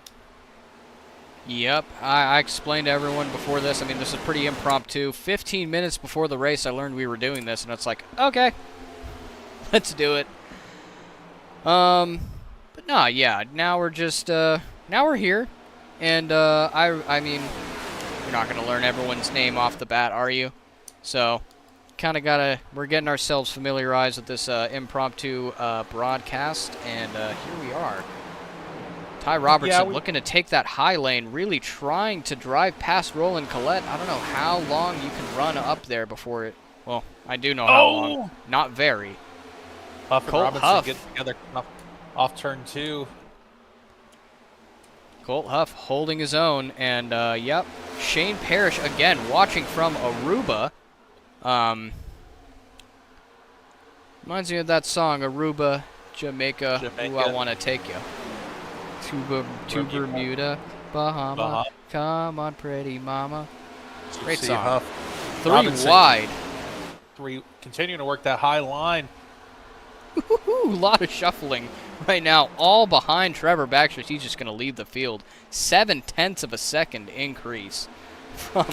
Yep, I explained to everyone before this. I mean, this is pretty impromptu. 15 minutes before the race, I learned we were doing this, and it's like, okay, let's do it. But no, yeah, now we're just, now we're here, and, I mean, you're not going to learn everyone's name off the bat, are you? So, kind of we're getting ourselves familiarized with this, impromptu, broadcast, and, here we are. Ty Robertson looking to take that high lane, really trying to drive past Roland Collette. I don't know how long you can run up there before it. Well, I do know how long. Not very. Huff and Colt Robinson Huff. get together off turn 2. Colt Huff holding his own, and yep, Shane Parrish again watching from Aruba. Reminds me of that song, Aruba, Jamaica. Ooh, I want to take you. To Bermuda, Bahama. Come on, pretty mama. Great song. Huff. 3 Robinson. wide. 3, continuing to work that high line. A lot of shuffling right now, all behind Trevor Baxter. He's just going to leave the field. 0.7 of a second increase from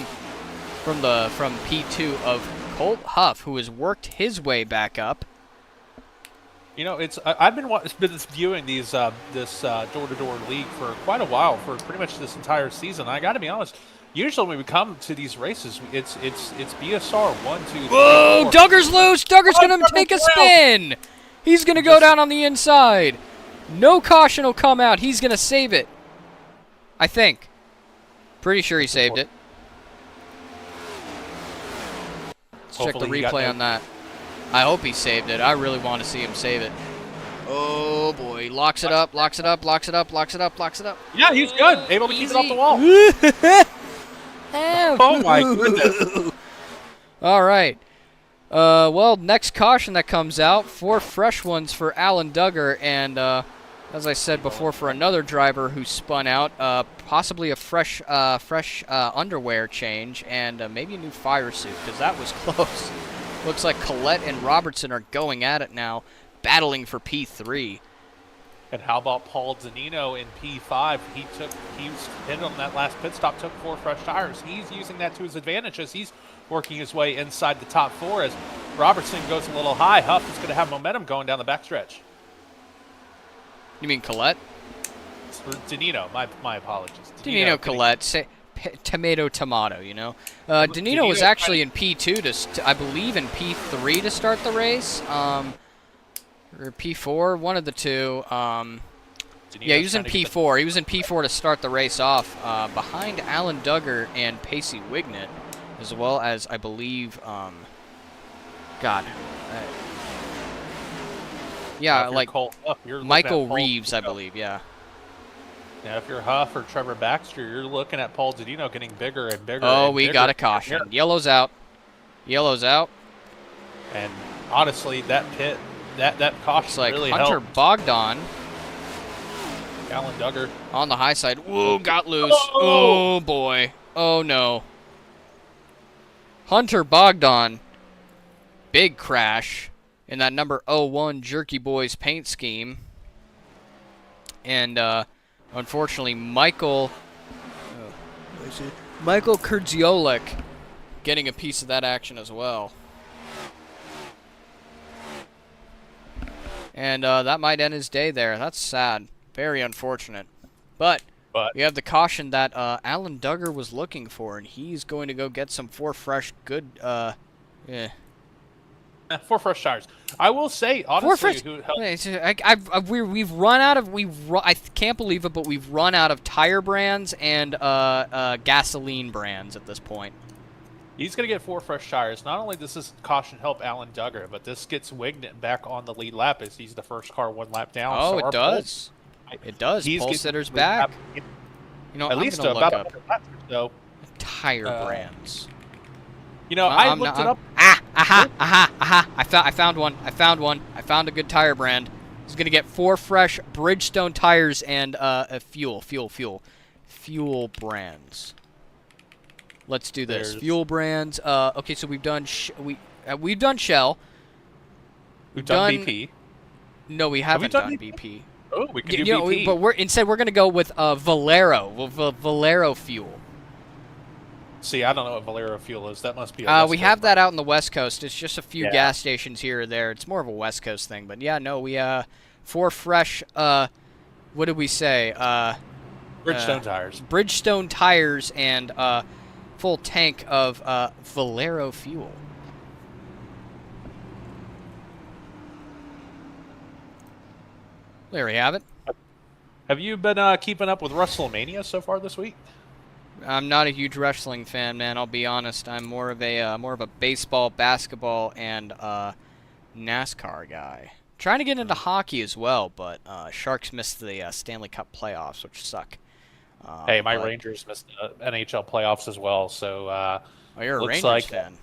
P2 of Colt Huff, who has worked his way back up. You know, I've been viewing this door-to-door league for quite a while, for pretty much this entire season. I got to be honest. Usually when we come to these races, it's BSR 1, 2, 3. Whoa! 4. Duggar's loose. Duggar's going to take a spin. He's going to go down on the inside. No caution will come out. He's going to save it. I think. Pretty sure he saved it. Let's check the replay on that. I hope he saved it. I really want to see him save it. Oh, boy. Locks it up, locks it up, locks it up, locks it up, locks it up. Yeah, he's good. Able to keep it off the wall. Oh, my goodness. All right. Well, next caution that comes out, 4 fresh ones for Alan Duggar, and as I said before, for another driver who spun out, possibly a fresh underwear change and maybe a new fire suit, because that was close. Looks like Collette and Robertson are going at it now, battling for P3. And how about Paul Zanino in P5? He was hit on that last pit stop, took 4 fresh tires. He's using that to his advantage as he's working his way inside the top 4 as Robertson goes a little high. Huff is going to have momentum going down the backstretch. You mean Collette? Danino, my apologies. Danino Collette, tomato, you know. Danino was actually in P2 I believe in P3 to start the race. Or P4, one of the two. Yeah, he was in P4. He was in P4 to start the race off, behind Alan Duggar and Pacey Wignett, as well as, I believe, God. Yeah, if you're like Cole Huff, you're looking Michael at Paul Reeves, I Dino. believe. Yeah. Now, if you're Huff or Trevor Baxter, you're looking at Paul Dino getting bigger and bigger Oh, and we bigger. got a caution. Yellow's out. Yellow's out. And honestly, that pit, that caution Looks like really Hunter helped. Bogdan Alan Duggar. on the high side. Whoa, got loose. Oh! Oh, boy. Oh, no. Hunter Bogdan. Big crash in that number 01 Jerky Boys paint scheme. And, unfortunately, Michael Kurdziolek getting a piece of that action as well. And that might end his day there. That's sad. Very unfortunate. But we have the caution that Alan Duggar was looking for, and he's going to go get some 4 fresh good, 4 fresh tires. I will say, honestly, who helped. we've run out of I can't believe it, but we've run out of tire brands and gasoline brands at this point. He's going to get 4 fresh tires. Not only does this caution help Alan Duggar, but this gets Wignet back on the lead lap as he's the first car 1 lap down. Oh, so it does. It does. Pole sitter's back. You know, at least about 100 laps or so. Tire brands. You know, I looked it up. I found one. I found a good tire brand. He's gonna get 4 fresh Bridgestone tires and fuel brands. Let's do this. Fuel brands. Okay, so we've done we've done Shell. We've done BP. No, we haven't done BP. Oh, we can do BP. But we're gonna go with Valero. Valero fuel. See, I don't know what Valero fuel is. That must be. A we have that out in the West Coast. It's just a few gas stations here or there. It's more of a West Coast thing. But yeah, no, we 4 fresh. What did we say? Bridgestone tires. Bridgestone tires and full tank of Valero fuel. There we have it. Have you been keeping up with WrestleMania so far this week? I'm not a huge wrestling fan, man. I'll be honest. I'm more of a baseball, basketball, and NASCAR guy. Trying to get into hockey as well, but Sharks missed the Stanley Cup playoffs, which suck. Hey, my Rangers missed the NHL playoffs as well, so oh, you're a Rangers fan.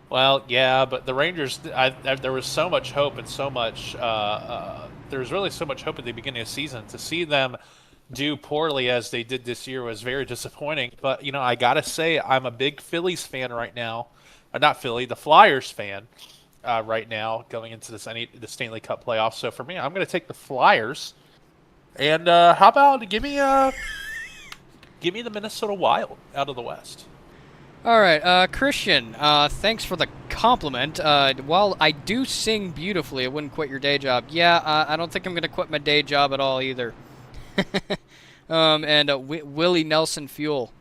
Well, yeah, but the Rangers, there was so much hope and so much. There was really so much hope at the beginning of the season. To see them do poorly as they did this year was very disappointing. But you know, I gotta say, I'm a big Phillies fan right now. Not Philly, the Flyers fan right now, going into the Stanley Cup playoffs. So for me, I'm going to take the Flyers. And how about give me the Minnesota Wild out of the West. All right, Christian, thanks for the compliment. While I do sing beautifully, I wouldn't quit your day job. Yeah, I don't think I'm going to quit my day job at all either. Willie Nelson Fuel.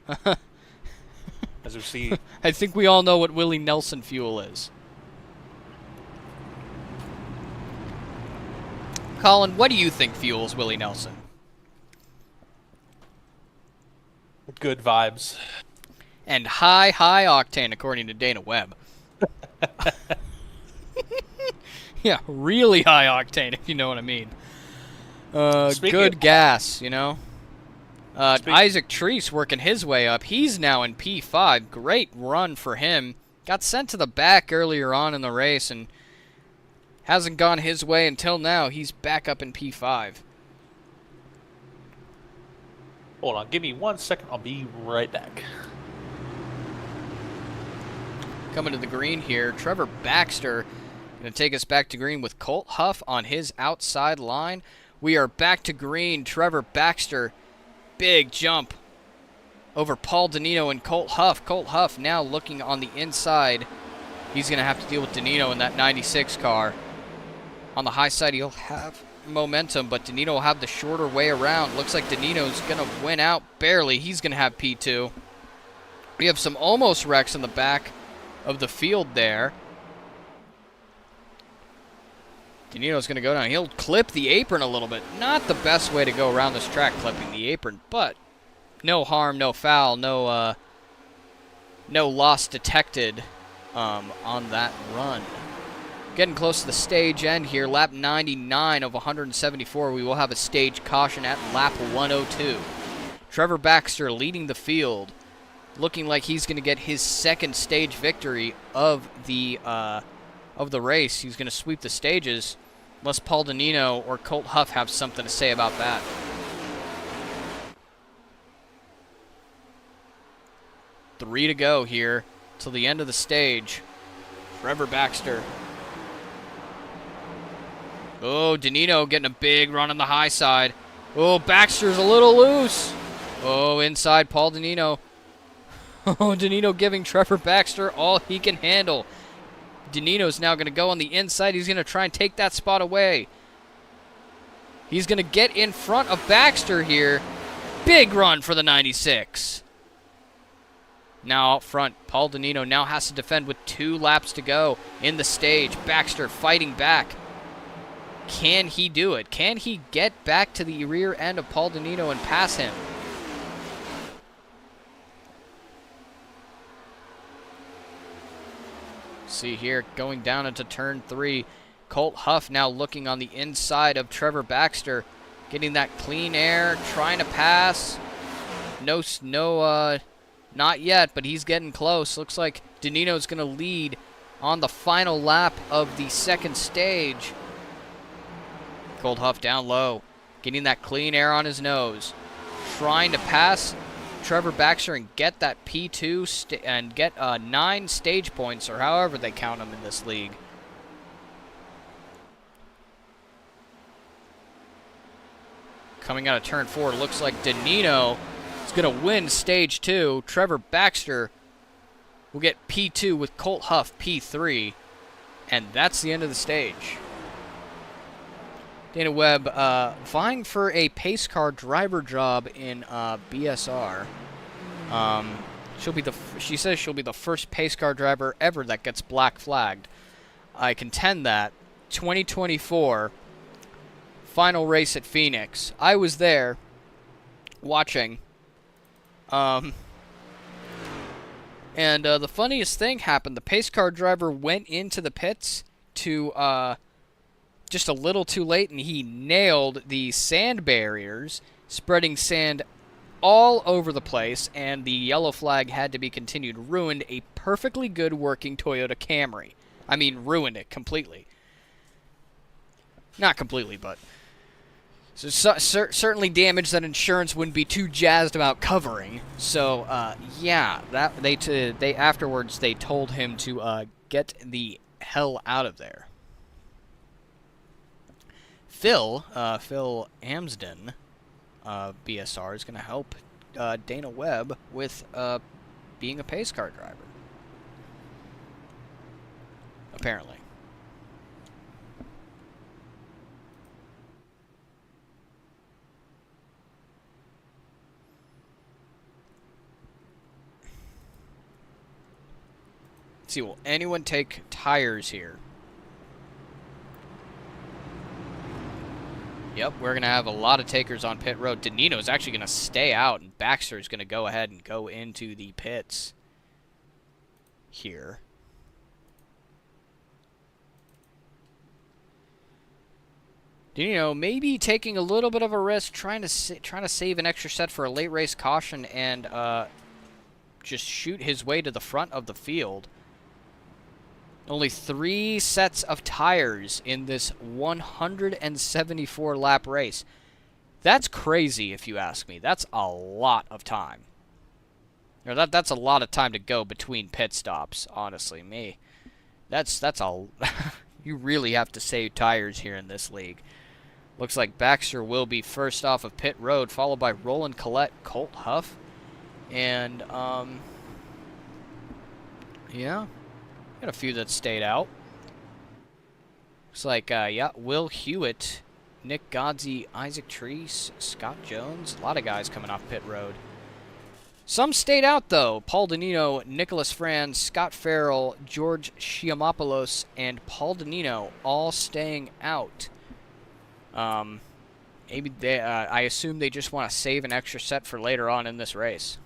As we see. I think we all know what Willie Nelson Fuel is. Colin, what do you think fuels Willie Nelson? Good vibes. And high octane, according to Dana Webb. Yeah, really high octane, if you know what I mean. Good gas, you know. Isaac Treese working his way up. He's now in P5. Great run for him. Got sent to the back earlier on in the race and hasn't gone his way until now. He's back up in P5. Hold on, give me 1 second. I'll be right back. Coming to the green here, Trevor Baxter going to take us back to green with Colt Huff on his outside line. We are back to green. Trevor Baxter, big jump over Paul Danino and Colt Huff. Colt Huff now looking on the inside. He's going to have to deal with Danino in that 96 car. On the high side, he'll have momentum, but Danino will have the shorter way around. Looks like Danino's going to win out barely. He's going to have P2. We have some almost wrecks in the back of the field there. Danino's going to go down. He'll clip the apron a little bit. Not the best way to go around this track, clipping the apron, but no harm, no foul, no loss detected on that run. Getting close to the stage end here. Lap 99 of 174. We will have a stage caution at lap 102. Trevor Baxter leading the field. Looking like he's going to get his second stage victory of the race. He's going to sweep the stages. Unless Paul Denino or Colt Huff have something to say about that. Three to go here till the end of the stage. Trevor Baxter. Oh, Denino getting a big run on the high side. Oh, Baxter's a little loose. Oh, inside Paul Denino. Oh, Denino giving Trevor Baxter all he can handle. Denino's now going to go on the inside. He's going to try and take that spot away. He's going to get in front of Baxter here. Big run for the 96. Now out front, Paul Denino now has to defend with 2 laps to go in the stage. Baxter fighting back. Can he do it? Can he get back to the rear end of Paul Denino and pass him? See here, going down into turn 3. Colt Huff now looking on the inside of Trevor Baxter. Getting that clean air, trying to pass. Not yet, but he's getting close. Looks like Denino's going to lead on the final lap of the second stage. Colt Huff down low, getting that clean air on his nose. Trying to pass Trevor Baxter and get that P2 and get 9 stage points, or however they count them in this league. Coming out of turn 4, looks like Denino is going to win stage 2. Trevor Baxter will get P2 with Colt Huff P3. And that's the end of the stage. Dana Webb vying for a pace car driver job in BSR. She says she'll be the first pace car driver ever that gets black flagged. I contend that 2024 final race at Phoenix. I was there watching. And the funniest thing happened. The pace car driver went into the pits to just a little too late, and he nailed the sand barriers, spreading sand all over the place, and the yellow flag had to be continued. Ruined a perfectly good working Toyota Camry. I mean, ruined it completely. Not completely, but certainly damage that insurance wouldn't be too jazzed about covering. So, yeah, that they afterwards they told him to get the hell out of there. Phil Amsden, BSR, is going to help Dana Webb with being a pace car driver. Apparently. Let's see, will anyone take tires here? Yep, we're going to have a lot of takers on pit road. Denino's actually going to stay out, and Baxter's going to go ahead and go into the pits here. Denino maybe taking a little bit of a risk, trying to save an extra set for a late race caution and just shoot his way to the front of the field. Only 3 sets of tires in this 174-lap race. That's crazy, if you ask me. That's a lot of time. Or that's a lot of time to go between pit stops, honestly. That's a... You really have to save tires here in this league. Looks like Baxter will be first off of pit road, followed by Roland Collette, Colt Huff. And, yeah. Got a few that stayed out. Looks like, yeah, Will Hewitt, Nick Godsey, Isaac Treese, Scott Jones. A lot of guys coming off pit road. Some stayed out, though. Paul Denino, Nicholas Franz, Scott Farrell, George Chiamopoulos, and Paul Denino all staying out. Maybe they, I assume they just want to save an extra set for later on in this race.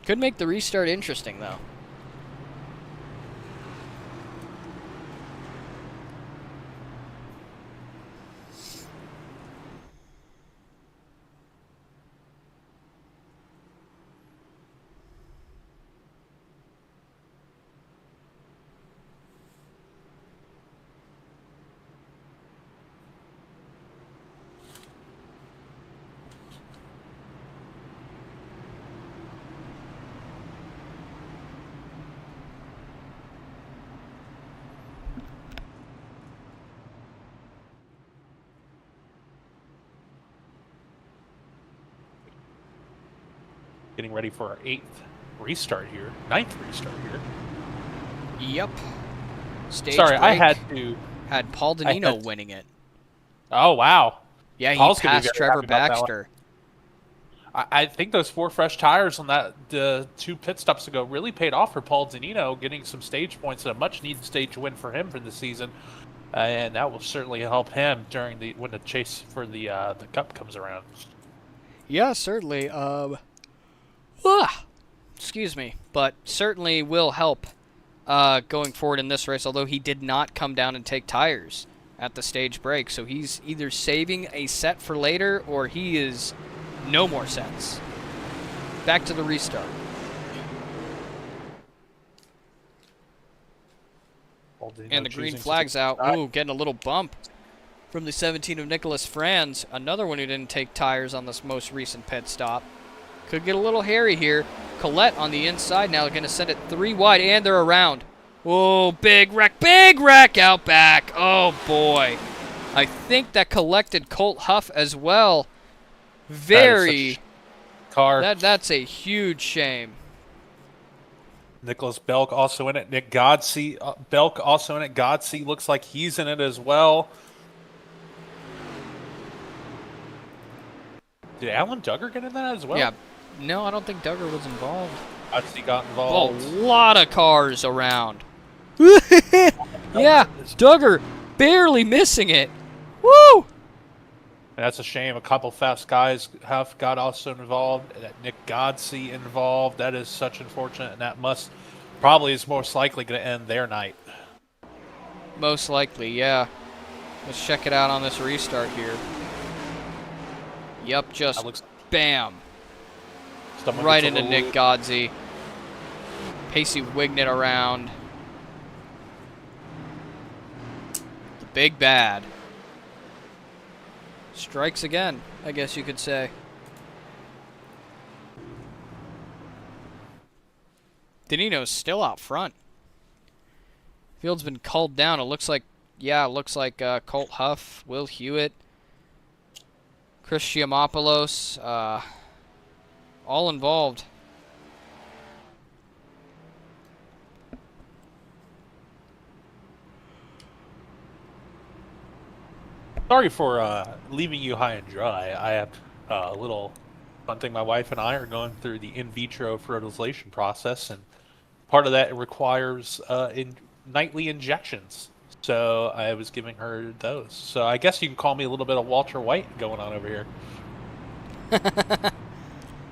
Could make the restart interesting, though. getting ready for our 8th restart here, 9th restart here. Yep. Stage Sorry, I break had Paul Danino winning it. Oh, wow. Yeah, he Paul's gonna be passed very Trevor happy about that one. Baxter. I think those 4 fresh tires on the 2 pit stops ago really paid off for Paul Danino, getting some stage points and a much-needed stage win for him for the season, and that will certainly help him during when the chase for the Cup comes around. Yeah, certainly. Excuse me, but certainly will help going forward in this race. Although he did not come down and take tires at the stage break, so he's either saving a set for later or he is. No more sets. Back to the restart. And the green flag's out. Ooh, getting a little bump from the 17 of Nicholas Franz. Another one who didn't take tires on this most recent pit stop. Could get a little hairy here. Colette on the inside now, going to send it 3 wide, and they're around. Oh, big wreck out back. Oh, boy. I think that collected Colt Huff as well. Very car. That's a huge shame. Nicholas Belk also in it. Nick Godsey, Belk also in it. Godsey looks like he's in it as well. Did Alan Duggar get in that as well? Yeah. No, I don't think Duggar was involved. Godsey got involved. A lot of cars around. Yeah, Duggar barely missing it. Woo! And that's a shame. A couple fast guys have got also involved. Nick Godsey involved. That is such unfortunate, and that probably is most likely going to end their night. Most likely, yeah. Let's check it out on this restart here. Yep, just bam. Right into Nick Godsey. Pacey Wignet around. The big bad. Strikes again, I guess you could say. Danino's still out front. Field's been culled down. It looks like Colt Huff, Will Hewitt, Chris Chiamopoulos, all involved. Sorry for leaving you high and dry. I have a little fun thing. My wife and I are going through the in vitro fertilization process, and part of that requires nightly injections. So I was giving her those. So I guess you can call me a little bit of Walter White going on over here.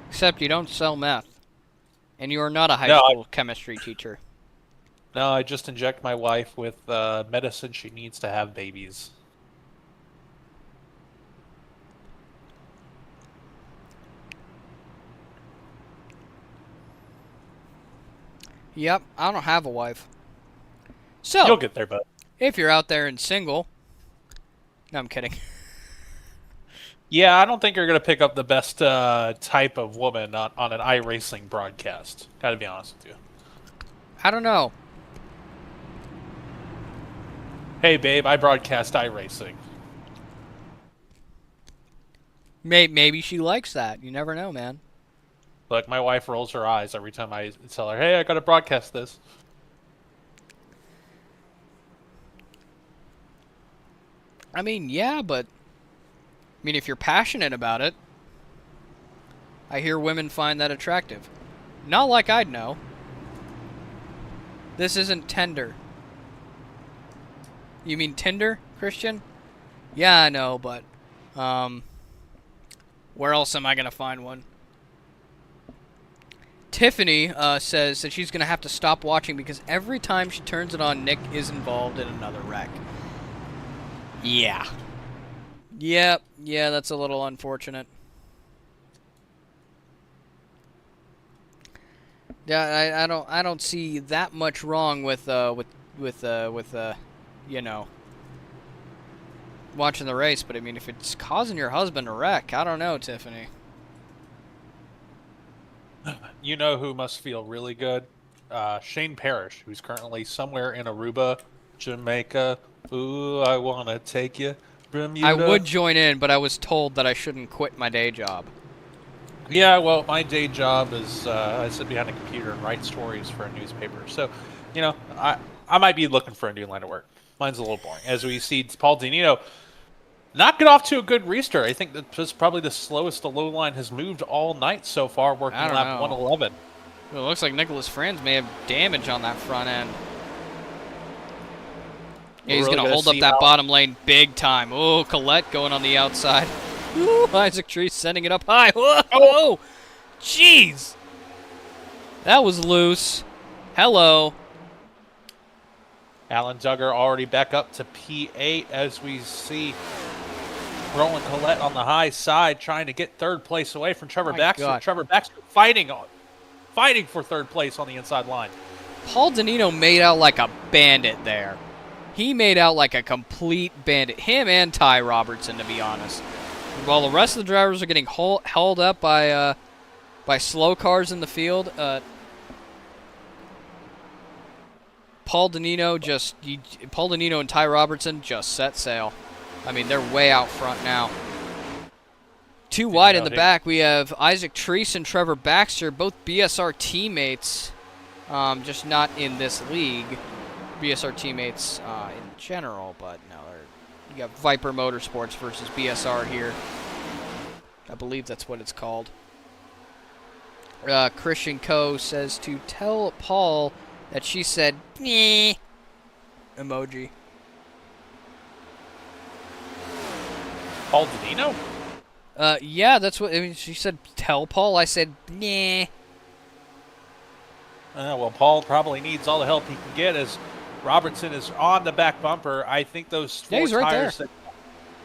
Except you don't sell meth. And you are not a high school chemistry teacher. No, I just inject my wife with medicine she needs to have babies. Yep, I don't have a wife. So you'll get there, bud. If you're out there and single, no, I'm kidding. Yeah, I don't think you're gonna pick up the best type of woman on an iRacing broadcast. Gotta be honest with you. I don't know. Hey, babe, I broadcast iRacing. Maybe she likes that. You never know, man. Look, my wife rolls her eyes every time I tell her, hey, I gotta broadcast this. I mean, yeah, but if you're passionate about it, I hear women find that attractive. Not like I'd know. This isn't Tinder. You mean Tinder, Christian? Yeah, I know, but where else am I gonna find one? Tiffany says that she's going to have to stop watching because every time she turns it on, Nick is involved in another wreck. Yeah. Yeah, that's a little unfortunate. Yeah, I don't see that much wrong with you know, watching the race, but I mean, if it's causing your husband a wreck, I don't know, Tiffany. You know who must feel really good? Shane Parrish, who's currently somewhere in Aruba, Jamaica. Ooh, I want to take you, Bermuda. I would join in, but I was told that I shouldn't quit my day job. Yeah, well, my day job is I sit behind a computer and write stories for a newspaper. So, I might be looking for a new line of work. Mine's a little boring. As we see Paul Dinino not get off to a good restart. I think that was probably the slowest the low line has moved all night so far, working I don't lap know. 111. Well, it looks like Nicholas Franz may have damage on that front end. Yeah, he's We're really going to gonna hold up see that how- bottom lane big time. Oh, Collette going on the outside. Ooh, Isaac Treese sending it up high. Whoa! Jeez! That was loose. Hello. Alan Duggar already back up to P8 as we see Roland Collette on the high side trying to get third place away from Trevor My Baxter. God. Trevor Baxter fighting for third place on the inside line. Paul Dinino made out like a bandit there. He made out like a complete bandit. Him and Ty Robertson, to be honest. While the rest of the drivers are getting held up by slow cars in the field, Paul Dinino and Ty Robertson just set sail. I mean, they're way out front now. Too wide in the back, we have Isaac Treese and Trevor Baxter, both BSR teammates, just not in this league. BSR teammates in general, but no, you got Viper Motorsports versus BSR here. I believe that's what it's called. Christian Coe says to tell Paul that she said, "Meh," emoji. Paul Dinino? Yeah, that's what, I mean, she said, tell Paul. I said, nah. Well, Paul probably needs all the help he can get as Robertson is on the back bumper. I think those four he's right tires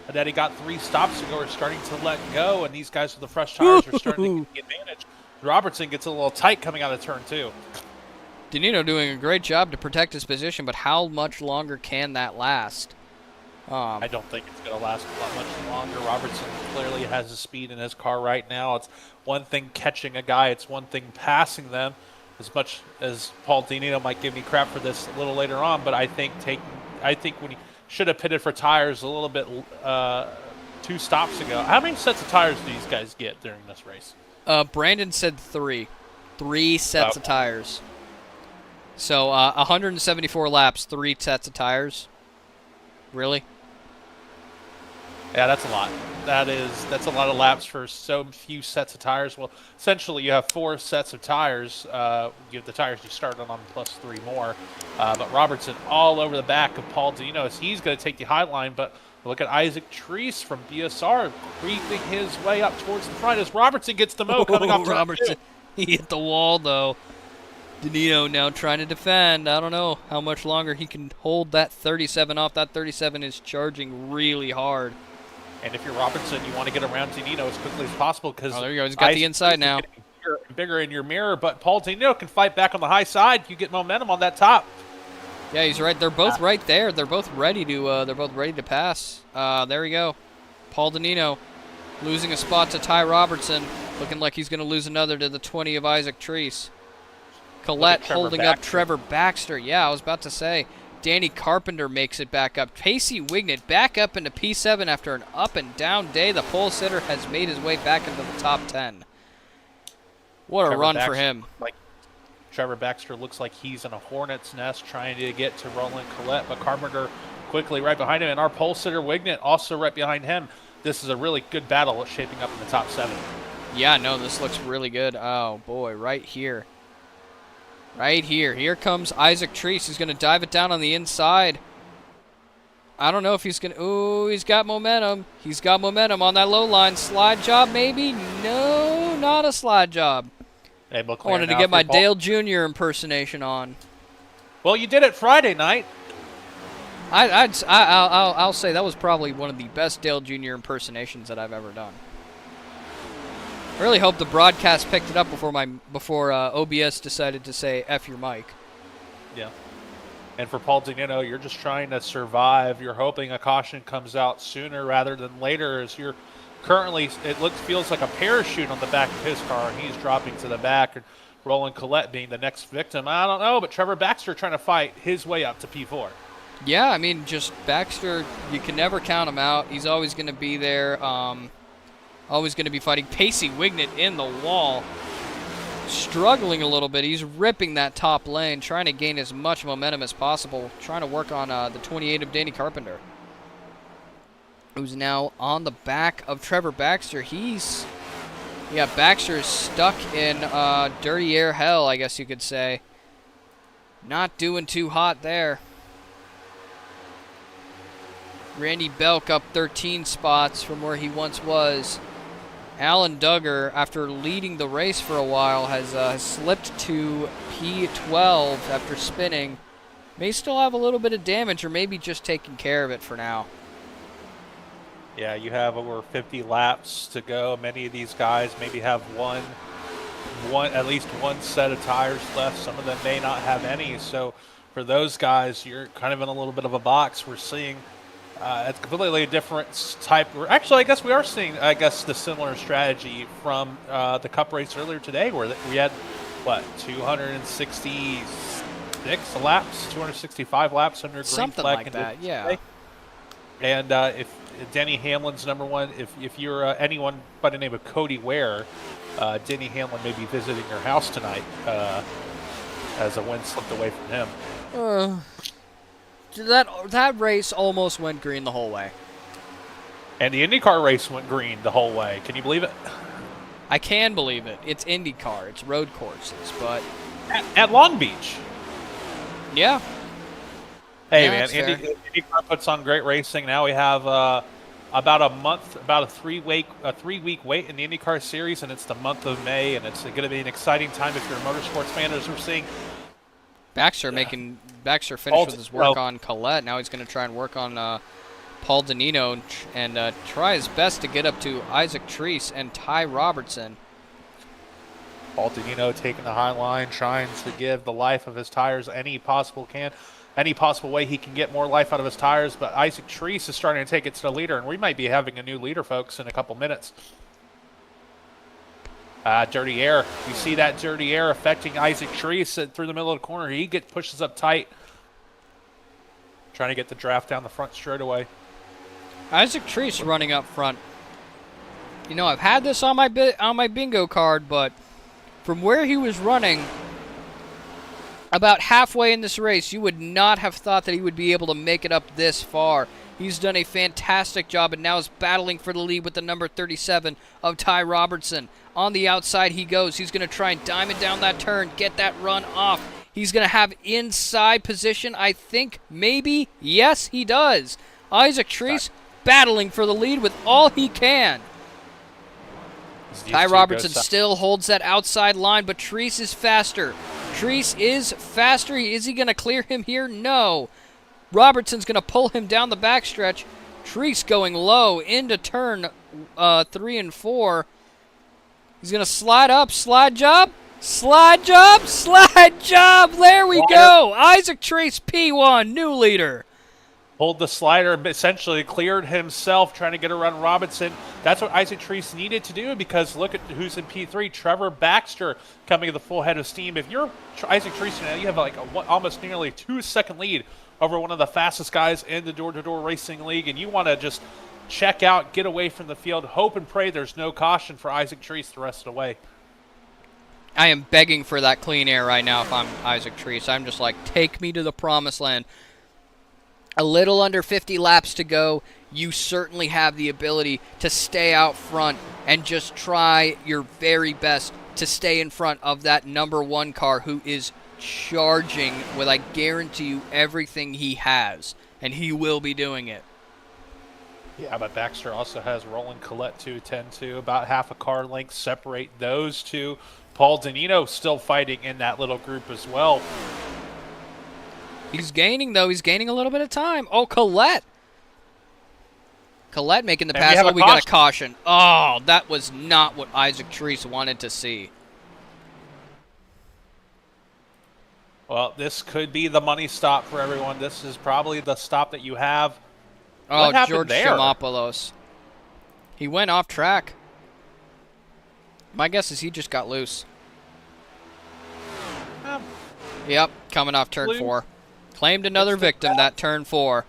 that he got 3 stops ago are starting to let go, and these guys with the fresh tires are starting to get the advantage. Robertson gets a little tight coming out of turn 2. Dinino doing a great job to protect his position, but how much longer can that last? I don't think it's going to last a lot much longer. Robertson clearly has the speed in his car right now. It's one thing catching a guy. It's one thing passing them. As much as Paul Dinino might give me crap for this a little later on, but I think when he should have pitted for tires a little bit 2 stops ago. How many sets of tires do these guys get during this race? Brandon said 3. 3 sets of tires. So 174 laps, 3 sets of tires. Really? Yeah, that's a lot. That's a lot of laps for so few sets of tires. Well, essentially you have 4 sets of tires. You have the tires you started on plus 3 more. But Robertson all over the back of Paul Dinino as he's going to take the high line. But look at Isaac Treese from BSR creeping his way up towards the front as Robertson gets the mo coming off. Robertson, he hit the wall though. Dinino now trying to defend. I don't know how much longer he can hold that 37 off. That 37 is charging really hard. And if you're Robertson, you want to get around Dinino as quickly as possible because there you go. He's got the inside now. Bigger and bigger in your mirror, but Paul Dinino can fight back on the high side. You get momentum on that top. Yeah, he's right. They're both right there. They're both ready to pass. There we go. Paul Dinino losing a spot to Ty Robertson, looking like he's going to lose another to the 20 of Isaac Treese. Collette holding up Trevor Baxter. Yeah, I was about to say. Danny Carpenter makes it back up. Pacey Wignet back up into P7 after an up and down day. The pole sitter has made his way back into the top 10. What a run for him. Trevor Baxter looks like he's in a hornet's nest trying to get to Roland Collette, but Carpenter quickly right behind him, and our pole sitter Wignet also right behind him. This is a really good battle shaping up in the top 7. Yeah, no, this looks really good. Oh, boy, right here. Right here. Here comes Isaac Treese. He's going to dive it down on the inside. I don't know if he's going to... Ooh, he's got momentum. He's got momentum on that low line. Slide job, maybe? No, not a slide job. Hey, I wanted to get my Dale Jr. impersonation on. Well, you did it Friday night. I'll say that was probably one of the best Dale Jr. impersonations that I've ever done. I really hope the broadcast picked it up before OBS decided to say F your mic. Yeah. And for Paul Dinino, you're just trying to survive. You're hoping a caution comes out sooner rather than later as you're currently, feels like a parachute on the back of his car, and he's dropping to the back, and Roland Collette being the next victim. I don't know, but Trevor Baxter trying to fight his way up to P4. Yeah, I mean, just Baxter, you can never count him out. He's always going to be there. Always going to be fighting. Pacey Wignet in the wall. Struggling a little bit. He's ripping that top lane, trying to gain as much momentum as possible, trying to work on the 28 of Danny Carpenter, who's now on the back of Trevor Baxter. Baxter is stuck in dirty air hell, I guess you could say. Not doing too hot there. Randy Belk up 13 spots from where he once was. Alan Duggar, after leading the race for a while, has slipped to P12 after spinning. May still have a little bit of damage, or maybe just taking care of it for now. Yeah, you have over 50 laps to go. Many of these guys maybe have at least one set of tires left. Some of them may not have any. So for those guys, you're kind of in a little bit of a box. We're seeing it's completely different type. Actually, I guess we are seeing, the similar strategy from the Cup race earlier today, where we had, 266 laps, 265 laps under green something flag like that, yeah. today. And if Denny Hamlin's number one, if you're anyone by the name of Cody Ware, Denny Hamlin may be visiting your house tonight as a win slipped away from him. That race almost went green the whole way. And the IndyCar race went green the whole way. Can you believe it? I can believe it. It's IndyCar. It's road courses, but... At Long Beach. Yeah. Hey, yeah, man, IndyCar puts on great racing. Now we have about a 3 week wait in the IndyCar series, and it's the month of May, and it's going to be an exciting time if you're a motorsports fan, as we're seeing. Baxter finished with his work on Colette. Now he's going to try and work on Paul Danino and try his best to get up to Isaac Treese and Ty Robertson. Paul Danino taking the high line, trying to give the life of his tires any possible way he can get more life out of his tires. But Isaac Treese is starting to take it to the leader, and we might be having a new leader, folks, in a couple minutes. Dirty air. You see that dirty air affecting Isaac Treese through the middle of the corner. He pushes up tight, trying to get the draft down the front straight away. Isaac Treese running up front. You know, I've had this on my bingo card, but from where he was running, about halfway in this race, you would not have thought that he would be able to make it up this far. He's done a fantastic job and now is battling for the lead with the number 37 of Ty Robertson. On the outside he goes. He's going to try and diamond down that turn, get that run off. He's going to have inside position, I think, maybe. Yes, he does. Isaac Treese battling for the lead with all he can. Ty Robertson still holds that outside line, but Treese is faster. Treese is faster. Is he going to clear him here? No. Robertson's going to pull him down the backstretch. Treese going low into turn 3 and 4. He's going to slide up, slide job. There we go. Isaac Treese, P1, new leader. Pulled the slider, essentially cleared himself, trying to get around Robinson. That's what Isaac Treese needed to do, because look at who's in P3. Trevor Baxter coming to the full head of steam. If you're Isaac Treese now, you have almost nearly 2-second lead over one of the fastest guys in the door-to-door racing league, and you want to just check out, get away from the field, hope and pray there's no caution for Isaac Treese the rest of the way. I am begging for that clean air right now if I'm Isaac Treese. I'm just like, take me to the promised land. A little under 50 laps to go. You certainly have the ability to stay out front and just try your very best to stay in front of that number 1 car who is charging with, I guarantee you, everything he has. And he will be doing it. Yeah, but Baxter also has Roland Collette 2-10-2. About half a car length separate those two. Paul Danino still fighting in that little group as well. He's gaining, though. He's gaining a little bit of time. Oh, Collette. Collette making the pass. Oh, we got a caution. Oh, that was not what Isaac Treese wanted to see. Well, this could be the money stop for everyone. This is probably the stop that you have. Oh, George Shamopoulos. He went off track. My guess is he just got loose. Yep, coming off turn 4. Claimed another victim, that turn 4.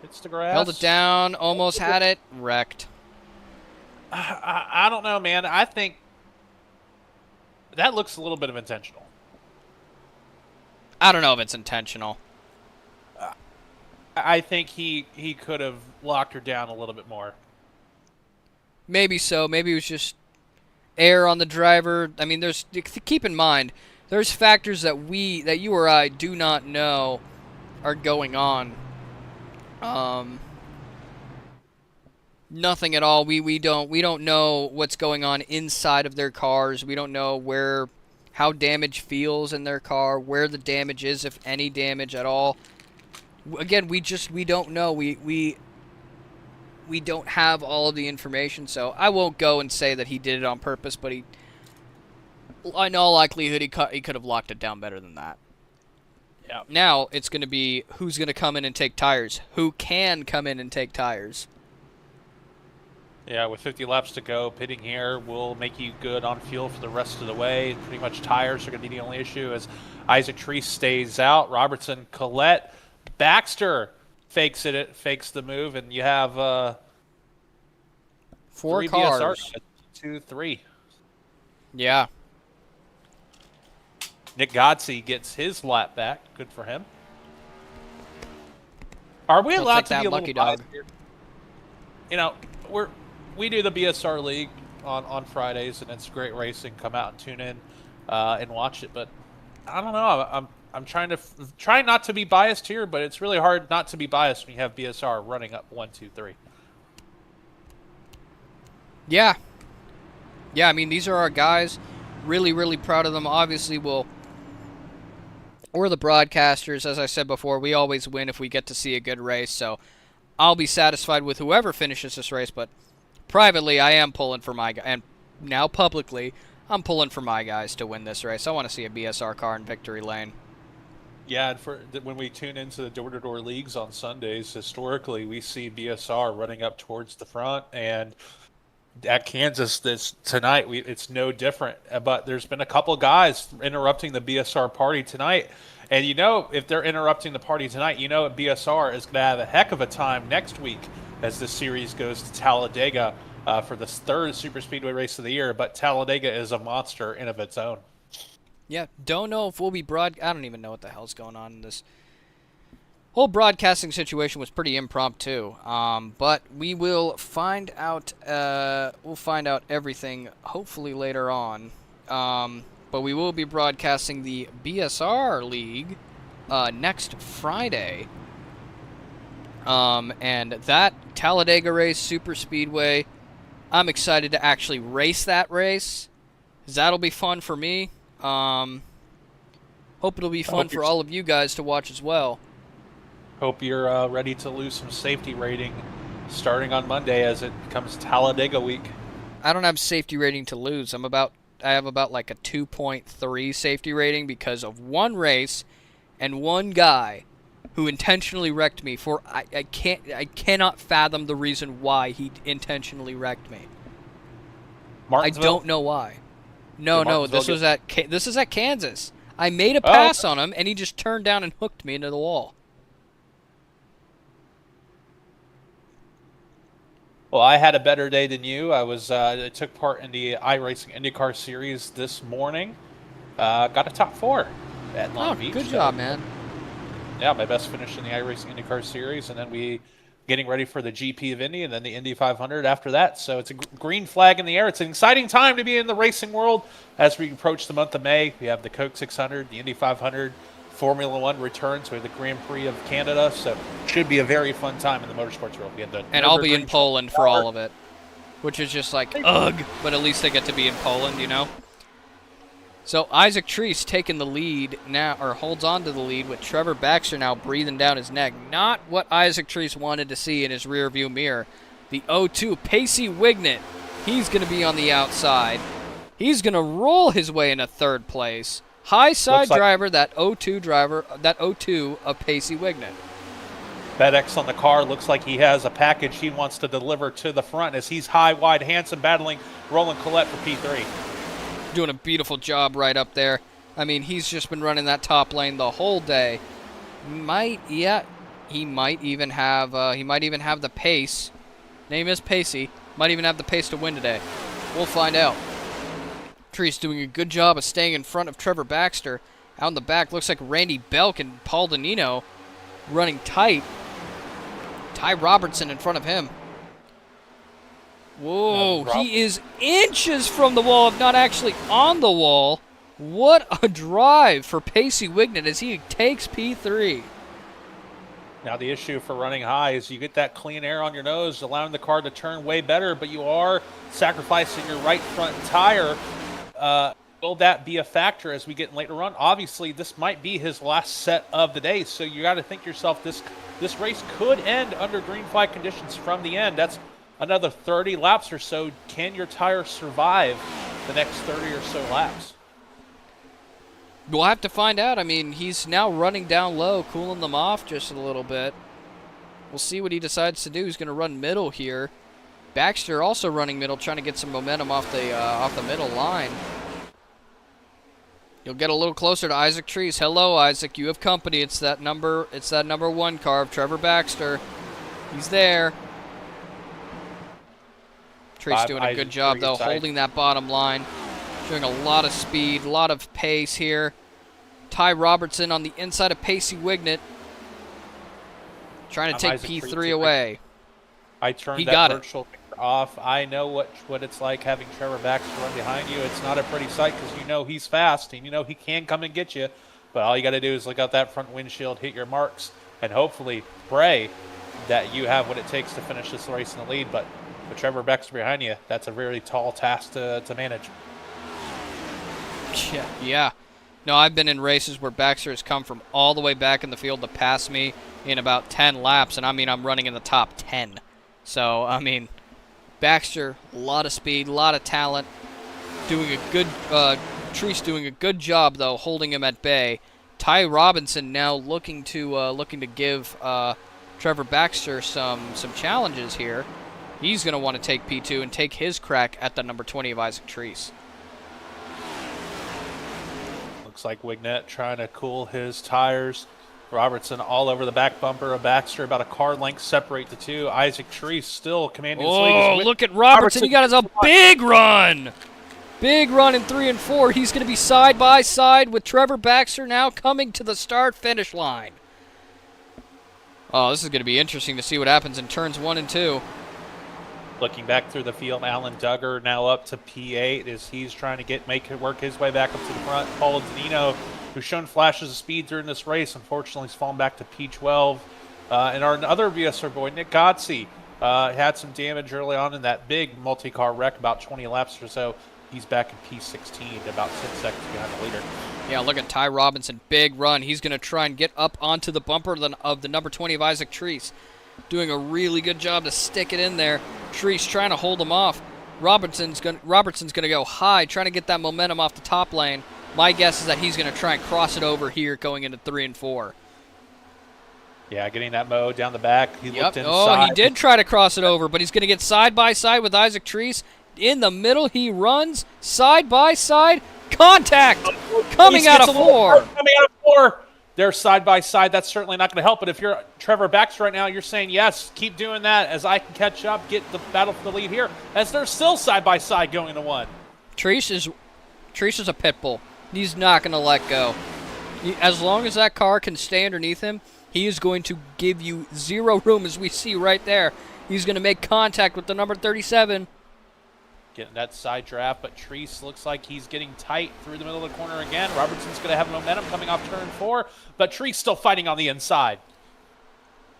It's the grass. Held it down, almost had it, wrecked. I don't know, man. I think that looks a little bit of intentional. I don't know if it's intentional. I think he could have locked her down a little bit more. Maybe so. Maybe it was just air on the driver. I mean, keep in mind, there's factors that you or I do not know are going on. Nothing at all. We don't know what's going on inside of their cars. We don't know how damage feels in their car, where the damage is, if any damage at all. Again, we don't know. We don't have all of the information, so I won't go and say that he did it on purpose, but in all likelihood, he could have locked it down better than that. Yeah. Now, it's going to be who's going to come in and take tires. Who can come in and take tires. Yeah, with 50 laps to go, pitting here will make you good on fuel for the rest of the way. Pretty much tires are going to be the only issue as Isaac Treese stays out. Robertson, Collette, Baxter fakes the move, and you have 4 3 cars. BSR, 2, 3. Yeah. Nick Godsey gets his lap back. Good for him. Are we allowed to be a lucky little dog? biased here? You know, we do the BSR League on Fridays, and it's great racing. Come out and tune in and watch it. But I don't know. I'm trying not to be biased here, but it's really hard not to be biased when you have BSR running up 1, 2, 3. Yeah. Yeah, I mean, these are our guys. Really, really proud of them. Obviously, we're the broadcasters. As I said before, we always win if we get to see a good race. So I'll be satisfied with whoever finishes this race. But privately, I am pulling for my guy. And now publicly, I'm pulling for my guys to win this race. I want to see a BSR car in victory lane. Yeah, and when we tune into the door-to-door leagues on Sundays, historically, we see BSR running up towards the front, and at Kansas tonight, it's no different. But there's been a couple guys interrupting the BSR party tonight, and if they're interrupting the party tonight, BSR is going to have a heck of a time next week as the series goes to Talladega for the 3rd Superspeedway race of the year. But Talladega is a monster in of its own. Yeah, don't know if we'll be I don't even know what the hell's going on in this whole broadcasting situation. Was pretty impromptu. But we will find out. We'll find out everything hopefully later on. But we will be broadcasting the BSR League next Friday. And that Talladega race, Super Speedway, I'm excited to actually race that race. 'Cause that'll be fun for me. Hope it'll be fun for all of you guys to watch as well. Hope you're ready to lose some safety rating starting on Monday as it becomes Talladega week. I don't have safety rating to lose. I have about like a 2.3 safety rating because of one race and one guy who intentionally wrecked me. I cannot fathom the reason why he intentionally wrecked me. I don't know why. No, this is at Kansas. I made a pass on him, and he just turned down and hooked me into the wall. Well, I had a better day than you. I took part in the iRacing IndyCar Series this morning. Got a top 4 at Long Beach. Good job, man. Yeah, my best finish in the iRacing IndyCar Series, and then we getting ready for the GP of Indy and then the Indy 500 after that. So it's a green flag in the air. It's an exciting time to be in the racing world as we approach the month of May. We have the Coke 600, the Indy 500, Formula One returns. We have the Grand Prix of Canada. So it should be a very fun time in the motorsports world. And I'll be in Poland for all of it, which is just like, ugh, but at least I get to be in Poland, So Isaac Treese taking the lead now, or holds on to the lead with Trevor Baxter now breathing down his neck. Not what Isaac Treese wanted to see in his rearview mirror. The 0-2, Pacey Wignet, he's going to be on the outside. He's going to roll his way into 3rd place. High side driver, that 0-2 of Pacey Wignet. FedEx on the car looks like he has a package he wants to deliver to the front as he's high, wide, handsome, battling Roland Collette for P3. Doing a beautiful job right up there. I mean, he's just been running that top lane the whole day. He might even have the pace. Name is Pacey. Might even have the pace to win today. We'll find out. Treese doing a good job of staying in front of Trevor Baxter. Out in the back, looks like Randy Belk and Paul Donino running tight. Ty Robertson in front of him. Whoa, he is inches from the wall, if not actually on the wall. What a drive for Pacey Wignet as he takes P3. Now the issue for running high is you get that clean air on your nose, allowing the car to turn way better, but you are sacrificing your right front tire. Will that be a factor as we get in later run? Obviously, this might be his last set of the day, so you got to think to yourself, this race could end under green flag conditions from the end. That's another 30 laps or so. Can your tire survive the next 30 or so laps? We'll have to find out. I mean, he's now running down low, cooling them off just a little bit. We'll see what he decides to do. He's going to run middle here. Baxter also running middle, trying to get some momentum off the middle line. You'll get a little closer to Isaac Treese. Hello, Isaac. You have company. It's that number 1 car of Trevor Baxter. He's there. Treese doing a good job, though, holding that bottom line. Showing a lot of speed, a lot of pace here. Ty Robertson on the inside of Pacey Wignet. Trying to take P3 away. I turned that virtual off. I know what it's like having Trevor Baxter run behind you. It's not a pretty sight because you know he's fast and you know he can come and get you. But all you got to do is look out that front windshield, hit your marks, and hopefully pray that you have what it takes to finish this race in the lead. But with Trevor Baxter behind you, that's a very tall task to manage. Yeah. No, I've been in races where Baxter has come from all the way back in the field to pass me in about 10 laps, and I mean I'm running in the top 10. So, I mean, Baxter, a lot of speed, a lot of talent, doing a good, Treese doing a good job, though, holding him at bay. Ty Robinson now looking to give Trevor Baxter some challenges here. He's going to want to take P2 and take his crack at the number 20 of Isaac Treese. Looks like Wignet trying to cool his tires. Robertson all over the back bumper of Baxter, about a car length separate the two. Isaac Treese still commanding his lead. Oh, look at Robertson. He got us a big run. Big run in 3 and 4. He's going to be side by side with Trevor Baxter now coming to the start-finish line. Oh, this is going to be interesting to see what happens in turns 1 and 2. Looking back through the field, Alan Duggar now up to P8 as he's trying to make it work his way back up to the front. Paul Donino, who's shown flashes of speed during this race, unfortunately has fallen back to P12. And our other VSR boy, Nick Godsey, had some damage early on in that big multi-car wreck, about 20 laps or so. He's back in P16, about 10 seconds behind the leader. Yeah, look at Ty Robinson, big run. He's going to try and get up onto the bumper of the number 20 of Isaac Treese. Doing a really good job to stick it in there. Treese trying to hold him off. Robertson's going to go high, trying to get that momentum off the top lane. My guess is that he's going to try and cross it over here going into 3 and 4. Yeah, getting that mode down the back. He looked inside. Oh, he did try to cross it over, but he's going to get side by side with Isaac Treese. In the middle, he runs side by side. Contact coming out of 4. Coming out of 4. They're side by side. That's certainly not going to help. But if you're Trevor Baxter right now, you're saying, yes, keep doing that as I can catch up, get the battle for the lead here, as they're still side by side going into 1. Treese is a pit bull. He's not going to let go. As long as that car can stay underneath him, he is going to give you zero room, as we see right there. He's going to make contact with the number 37. Getting that side draft, but Treese looks like he's getting tight through the middle of the corner again. Robertson's going to have momentum coming off turn 4, but Treese still fighting on the inside.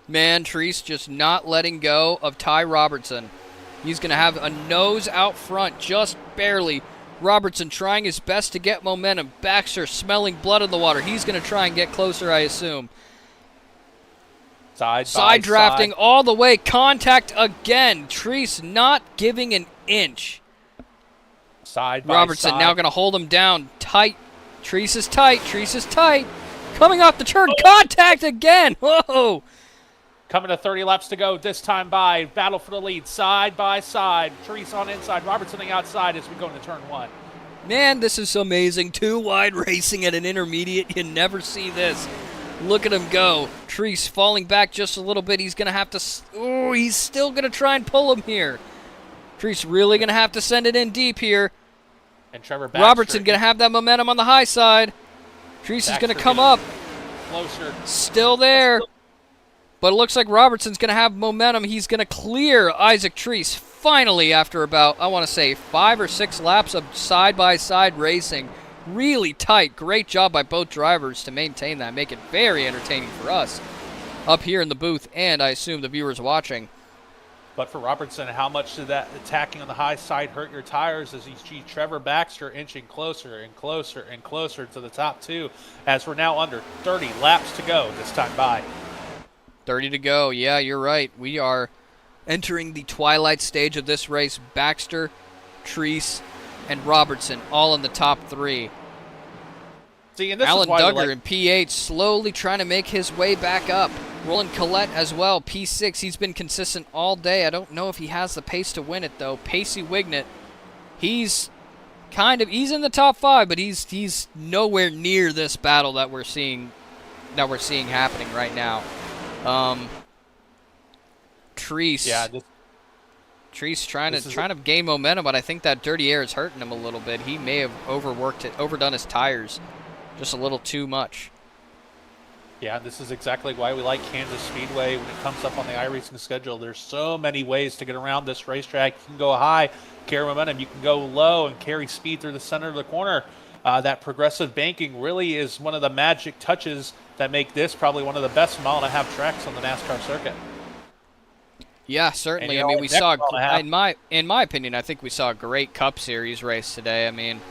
Man, Treese just not letting go of Ty Robertson. He's going to have a nose out front, just barely. Robertson trying his best to get momentum. Baxter smelling blood in the water. He's going to try and get closer, I assume. Side drafting all the way. Contact again. Treese not giving an inch. Robertson now going to hold him down tight. Treese is tight. Treese is tight. Coming off the turn. Contact again. Whoa. Coming to 30 laps to go. This time by. Battle for the lead. Side by side. Treese on inside. Robertson on the outside as we go into turn 1. Man, this is amazing. 2 wide racing at an intermediate. You never see this. Look at him go. Treese falling back just a little bit. He's going to have to... Oh, he's still going to try and pull him here. Treese really going to have to send it in deep here. And Trevor Baxter, Robertson going to have that momentum on the high side. Treese is going to come up. Closer. Still there. But it looks like Robertson's going to have momentum. He's going to clear Isaac Treese finally after about, I want to say, 5 or 6 laps of side-by-side racing. Really tight. Great job by both drivers to maintain that, make it very entertaining for us up here in the booth, and I assume the viewers watching. But for Robertson, how much did that attacking on the high side hurt your tires as you see Trevor Baxter inching closer and closer and closer to the top 2 as we're now under 30 laps to go this time by. 30 to go. Yeah, you're right. We are entering the twilight stage of this race. Baxter, Treese, and Robertson all in the top 3. See, and this Alan is why Duggar in P8 slowly trying to make his way back up. Roland Collette as well, P6. He's been consistent all day. I don't know if he has the pace to win it, though. Pacey Wignett, he's in the top 5, but he's nowhere near this battle that we're seeing happening right now. Treese. Yeah, Treese trying to gain momentum, but I think that dirty air is hurting him a little bit. He may have overdone his tires just a little too much. Yeah, this is exactly why we like Kansas Speedway when it comes up on the iRacing schedule. There's so many ways to get around this racetrack. You can go high, carry momentum. You can go low and carry speed through the center of the corner. That progressive banking really is one of the magic touches that make this probably one of the best mile-and-a-half tracks on the NASCAR circuit. Yeah, certainly. And, I mean, we saw, in my opinion, I think we saw a great Cup Series race today. I mean,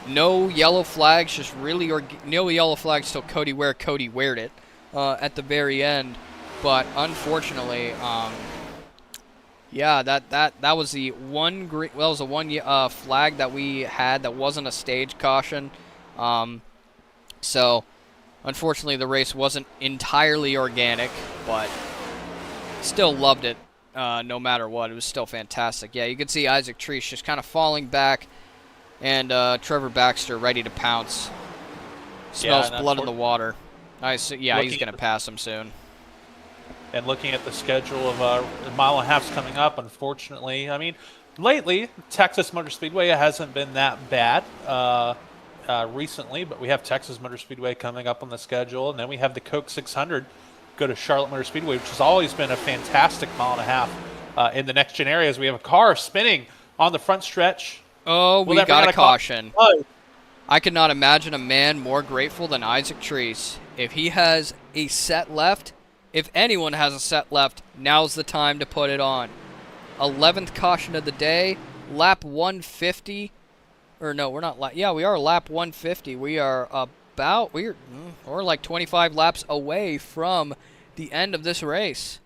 no yellow flags, just really, no yellow flags till Cody Ware. Cody Wared it at the very end, but unfortunately, yeah, that was the one green. Well, that was the one flag that we had that wasn't a stage caution. So, unfortunately, the race wasn't entirely organic, but still loved it. No matter what, it was still fantastic. Yeah, you can see Isaac Treese just kind of falling back, and Trevor Baxter ready to pounce. Smells blood in the water. He's going to pass him soon. And looking at the schedule of mile and a half's coming up, unfortunately, I mean, lately Texas Motor Speedway hasn't been that bad recently, but we have Texas Motor Speedway coming up on the schedule, and then we have the Coke 600 go to Charlotte Motor Speedway, which has always been a fantastic mile and a half in the next gen areas. We have a car spinning on the front stretch. Oh, we got a caution. I could not imagine a man more grateful than Isaac Treese. If he has a set left, if anyone has a set left, now's the time to put it on. 11th caution of the day, lap 150. Or no, we're not. Yeah, we are lap 150. We are we're like 25 laps away from the end of this race.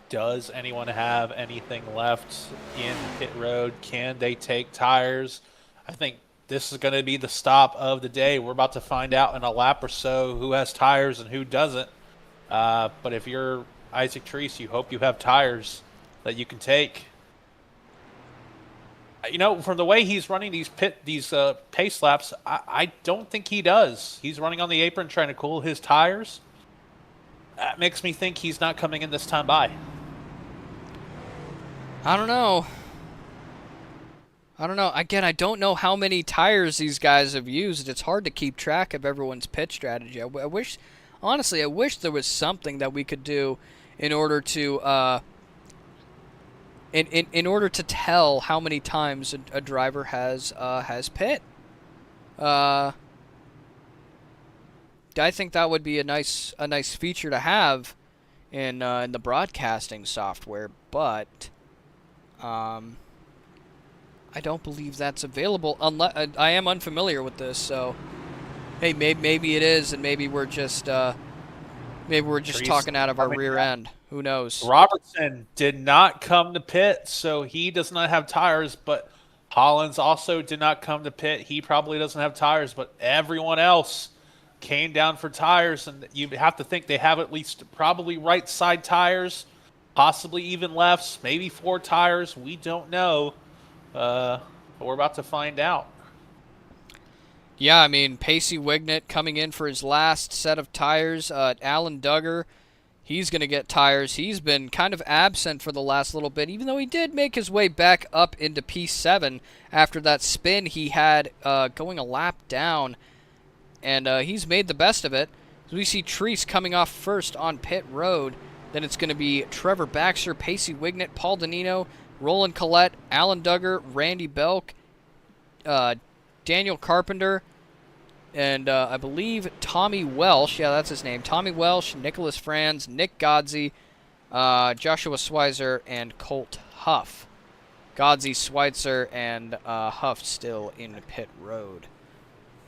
Does anyone have anything left in pit road? Can they take tires? I think this is going to be the stop of the day. We're about to find out in a lap or so who has tires and who doesn't. But if you're Isaac Treese, you hope you have tires that you can take. You know, from the way he's running these pace laps, I don't think he does. He's running on the apron trying to cool his tires. That makes me think he's not coming in this time by. I don't know. Again, I don't know how many tires these guys have used. It's hard to keep track of everyone's pit strategy. Honestly, I wish there was something that we could do in order to in order to tell how many times a driver has pit. I think that would be a nice feature to have in the broadcasting software, but I don't believe that's available. Unless I am unfamiliar with this, so hey, maybe it is, and maybe we're just talking out of our rear end. Who knows? Robertson did not come to pit, so he does not have tires, but Hollins also did not come to pit. He probably doesn't have tires, but everyone else came down for tires, and you have to think they have at least probably right side tires, possibly even lefts, maybe 4 tires. We don't know, but we're about to find out. Yeah, I mean, Pacey Wignett coming in for his last set of tires. Alan Duggar, He's going to get tires. He's been kind of absent for the last little bit, even though he did make his way back up into P7 after that spin he had going a lap down. And he's made the best of it. So we see Treese coming off first on pit road. Then it's going to be Trevor Baxter, Pacey Wignett, Paul Danino, Roland Collette, Alan Duggar, Randy Belk, Daniel Carpenter, and I believe Tommy Welsh. Yeah, that's his name. Tommy Welsh, Nicholas Franz, Nick Godsey, Joshua Schweitzer, and Colt Huff. Godsey, Schweitzer, and Huff still in pit road.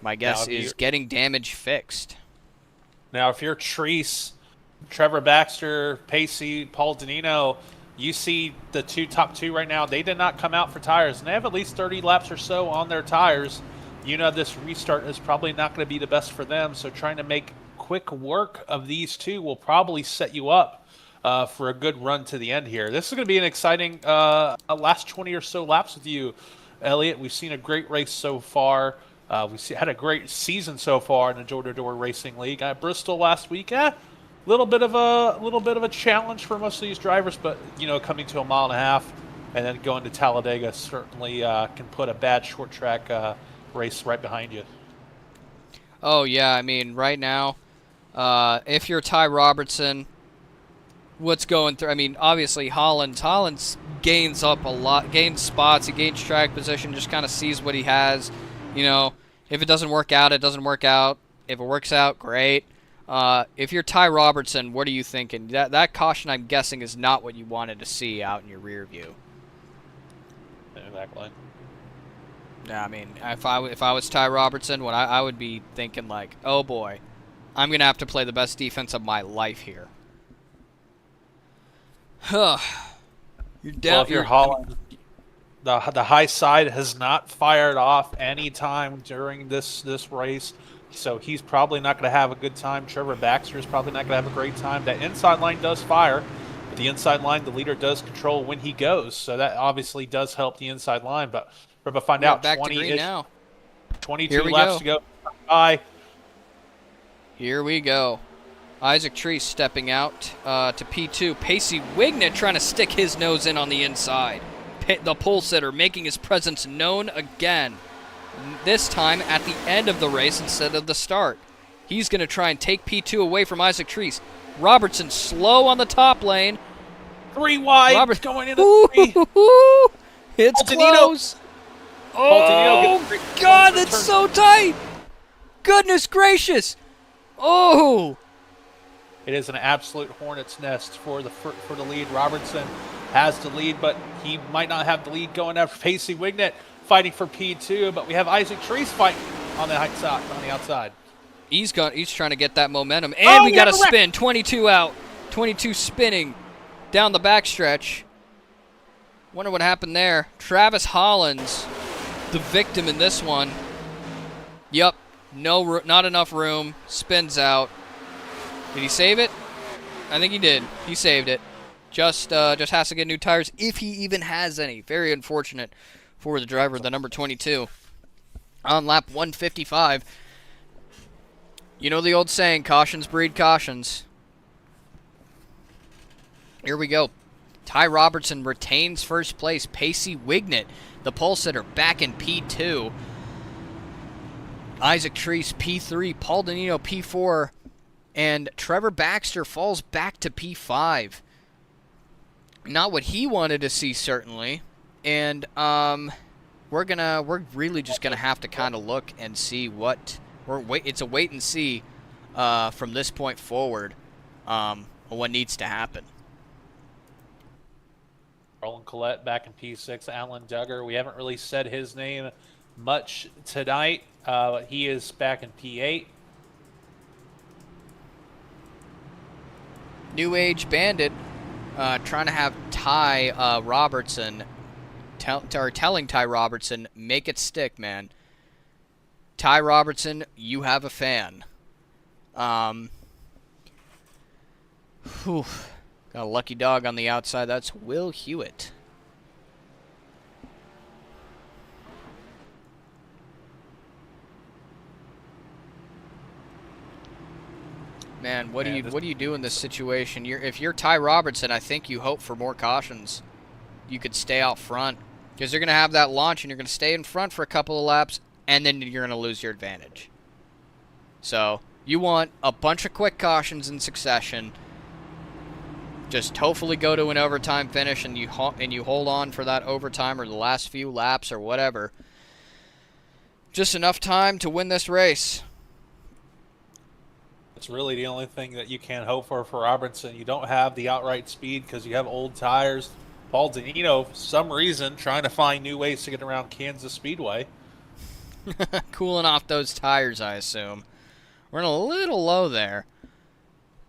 My guess is getting damage fixed. Now, if you're Treese, Trevor Baxter, Pacey, Paul Danino, you see the top two right now. They did not come out for tires, and they have at least 30 laps or so on their tires. You know this restart is probably not going to be the best for them, so trying to make quick work of these two will probably set you up for a good run to the end here. This is going to be an exciting last 20 or so laps with you, Elliot. We've seen a great race so far. We've had a great season so far in the Door-to-Door Racing League. At Bristol last week, little bit of a challenge for most of these drivers, but coming to a mile and a half and then going to Talladega certainly can put a bad short track race right behind you. Oh yeah, I mean right now, if you're Ty Robertson, what's going through? I mean, obviously Hollins gains up a lot, gains spots, he gains track position, just kind of sees what he has. If it doesn't work out, it doesn't work out. If it works out, great. If you're Ty Robertson, what are you thinking? That caution, I'm guessing, is not what you wanted to see out in your rear view. Exactly. Yeah, I mean, if I was Ty Robertson, what I would be thinking like, oh boy, I'm gonna have to play the best defense of my life here. Huh. You're down. Well, if you're Holland, the high side has not fired off any time during this race. So he's probably not going to have a good time. Trevor Baxter is probably not going to have a great time. That inside line does fire. But the inside line, the leader does control when he goes. So that obviously does help the inside line. But we're going to find out. Back to green now. 22 laps to go. Bye. Here we go. Isaac Treese stepping out to P2. Pacey Wignett trying to stick his nose in on the inside. The pole sitter making his presence known again. This time at the end of the race instead of the start. He's going to try and take P2 away from Isaac Treese. Robertson slow on the top lane. 3 wide. Going into 3. It's close. Oh, God, that's so tight. Goodness gracious. Oh. It is an absolute hornet's nest for the lead. Robertson has the lead, but he might not have the lead going after Pacey Wignett fighting for P2, but we have Isaac Treese fighting on the outside. He's trying to get that momentum, and we got a spin. 22 out, 22 spinning down the backstretch. Wonder what happened there. Travis Hollins, the victim in this one. Yep, not enough room. Spins out. Did he save it? I think he did. He saved it. Just has to get new tires if he even has any. Very unfortunate for the driver, the number 22. On lap 155. You know the old saying, cautions breed cautions. Here we go. Ty Robertson retains first place. Pacey Wignett, the pole sitter, back in P2. Isaac Treese, P3. Paul Danino, P4. And Trevor Baxter falls back to P5. Not what he wanted to see, certainly. And we're really just gonna have to kind of look and see what it's a wait and see from this point forward what needs to happen. Roland Collette back in P6. Alan Duggar, we haven't really said his name much tonight. He is back in P8. New Age Bandit trying to have Ty Robertson telling Ty Robertson, make it stick, man. Ty Robertson, you have a fan. Got a lucky dog on the outside. That's Will Hewitt. Man, what do you do in this situation? If you're Ty Robertson, I think you hope for more cautions. You could stay out front because you're going to have that launch and you're going to stay in front for a couple of laps, and then you're going to lose your advantage. So you want a bunch of quick cautions in succession. Just hopefully go to an overtime finish, and you hold on for that overtime or the last few laps or whatever. Just enough time to win this race. It's really the only thing that you can hope for Robertson. You don't have the outright speed because you have old tires. Paul Denino, for some reason, trying to find new ways to get around Kansas Speedway. Cooling off those tires, I assume. We're in a little low there.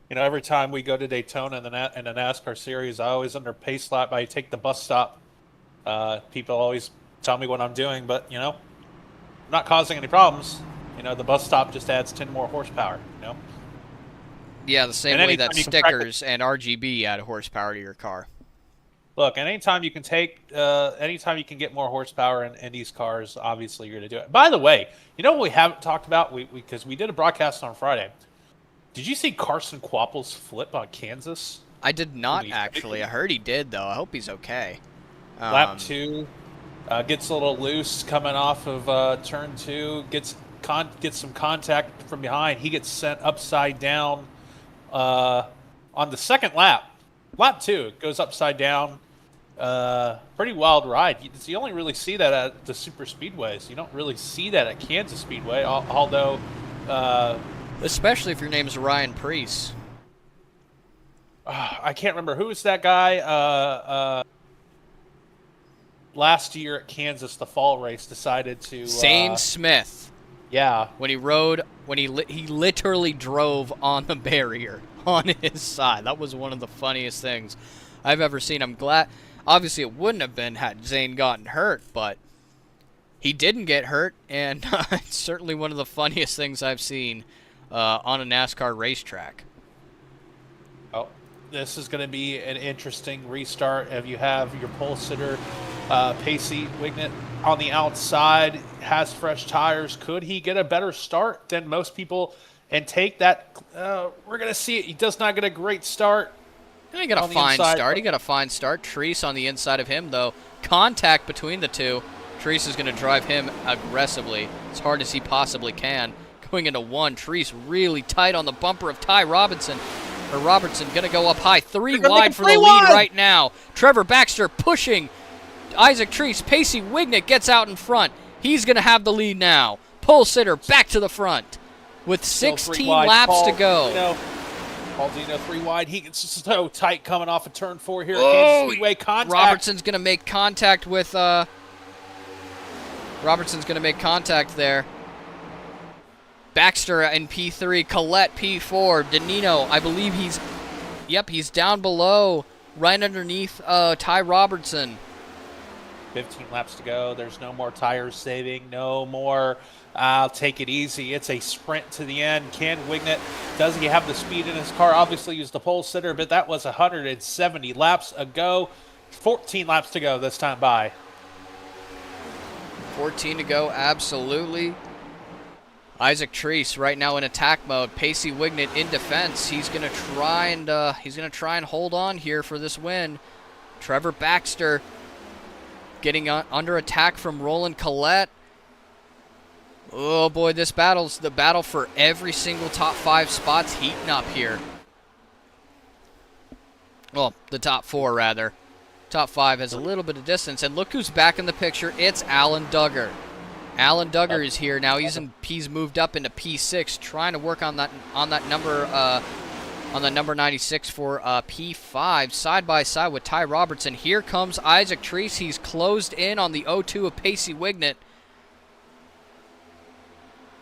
You know, every time we go to Daytona in the NASCAR series, I always under pace lap. I take the bus stop. People always tell me what I'm doing, but, you know, I'm not causing any problems. You know, the bus stop just adds 10 more horsepower, you know? Yeah, the same way that stickers and RGB add horsepower to your car. Look, anytime you can get more horsepower in these cars, obviously you're going to do it. By the way, you know what we haven't talked about? Because we did a broadcast on Friday. Did you see Carson Quapple's flip on Kansas? I did not, actually. I heard he did, though. I hope he's okay. Lap 2, gets a little loose coming off of turn 2, gets some contact from behind. He gets sent upside down on the second lap. Lap 2 goes upside down. Pretty wild ride. You only really see that at the super speedways. You don't really see that at Kansas Speedway, although... especially if your name is Ryan Preece. I can't remember. Who was that guy last year at Kansas, the fall race, decided to... Zane Smith. Yeah. When he literally drove on the barrier on his side. That was one of the funniest things I've ever seen. I'm glad. Obviously, it wouldn't have been had Zane gotten hurt, but he didn't get hurt, and it's certainly one of the funniest things I've seen on a NASCAR racetrack. Oh, this is going to be an interesting restart. If you have your pole sitter, Pacey Wignet, on the outside, has fresh tires. Could he get a better start than most people and take that? We're going to see it. He does not get a great start. He got a fine start. He got a fine start. Treese on the inside of him, though. Contact between the two. Treese is going to drive him aggressively, as hard as he possibly can. Going into 1, Treese really tight on the bumper of Ty Robinson. Robertson going to go up high. 3 wide for the lead right now. Trevor Baxter pushing Isaac Treese. Pacey Wignet gets out in front. He's going to have the lead now. Pole sitter back to the front with 16 laps to go. Paul Dino 3 wide. He gets so tight coming off of turn 4 here at Kansas Speedway. Contact. Robertson's going to make contact with... Robertson's going to make contact there. Baxter in P3, Collette P4, Danino, I believe he's down below, right underneath Ty Robertson. 15 laps to go. There's no more tires saving, no more I'll take it easy. It's a sprint to the end. Can Wignet, does he have the speed in his car? Obviously, he's the pole sitter, but that was 170 laps ago. 14 laps to go this time by. 14 to go, absolutely. Isaac Treese right now in attack mode. Pacey Wignet in defense. He's gonna try and hold on here for this win. Trevor Baxter getting under attack from Roland Collette. Oh boy, this battle's the battle for every single top 5 spots heating up here. Well, the top 4 rather. Top 5 has a little bit of distance, and look who's back in the picture. It's Alan Duggar. Alan Duggar is here now. He's moved up into P6, trying to work on that number 96 for P5, side by side with Ty Robertson. Here comes Isaac Treese. He's closed in on the 0-2 of Pacey Wignet.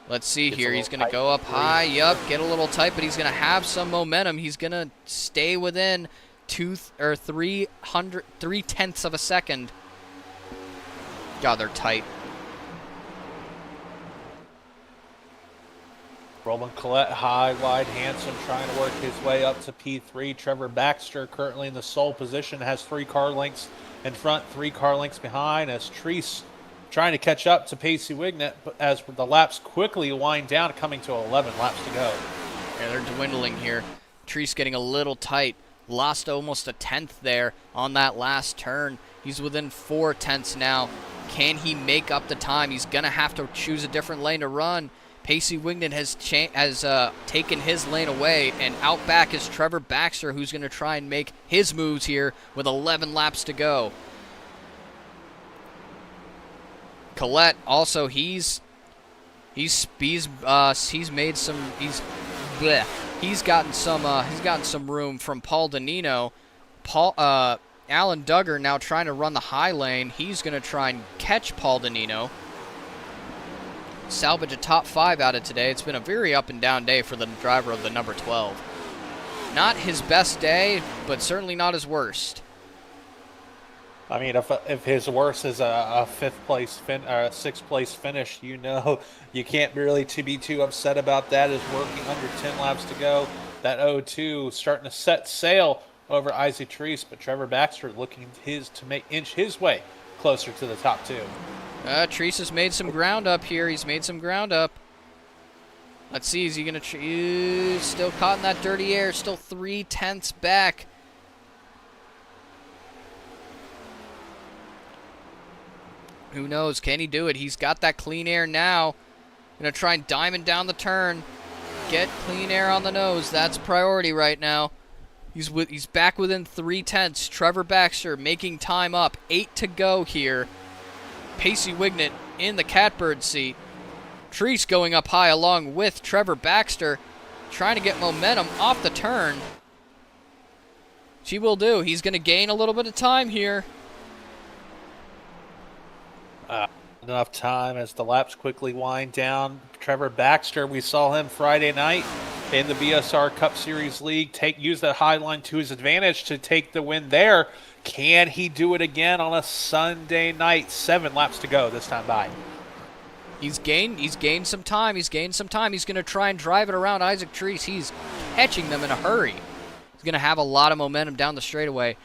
Let's see here. He's going to go up high. Yup, get a little tight, but he's going to have some momentum. He's going to stay within 0.3 of a second. God, they're tight. Roland Collette, high, wide, handsome, trying to work his way up to P3. Trevor Baxter currently in the sole position, has 3 car lengths in front, 3 car lengths behind, as Treese trying to catch up to Pacey Wignet, but as the laps quickly wind down, coming to 11 laps to go. Yeah, they're dwindling here. Treese getting a little tight. Lost almost a tenth there on that last turn. He's within 4 tenths now. Can he make up the time? He's going to have to choose a different lane to run. Pacey Wignet has taken his lane away, and out back is Trevor Baxter, who's going to try and make his moves here with 11 laps to go. Collette also, he's gotten some room from Paul Danino. Alan Duggar now trying to run the high lane. He's going to try and catch Paul Danino. Salvage a top 5 out of today. It's been a very up and down day for the driver of the number 12. Not his best day, but certainly not his worst. I mean, if his worst is a 6th place finish, you know you can't really be too upset about that. Is working under 10 laps to go. That 0-2 starting to set sail over Isaac Treese, but Trevor Baxter looking to inch his way closer to the top 2. Treese has made some ground up here. He's made some ground up. Let's see, is he going to... still caught in that dirty air. Still 3 tenths back. Who knows? Can he do it? He's got that clean air now. Going to try and diamond down the turn. Get clean air on the nose. That's priority right now. He's back within 3 tenths. Trevor Baxter making time up. 8 to go here. Pacey Wignet in the catbird seat. Treese going up high along with Trevor Baxter, trying to get momentum off the turn. She will do. He's going to gain a little bit of time here. Enough time as the laps quickly wind down. Trevor Baxter, we saw him Friday night in the BSR Cup Series League use that high line to his advantage to take the win there. Can he do it again on a Sunday night? 7 laps to go this time by. He's gained some time. He's going to try and drive it around Isaac Treese. He's catching them in a hurry. He's going to have a lot of momentum down the straightaway.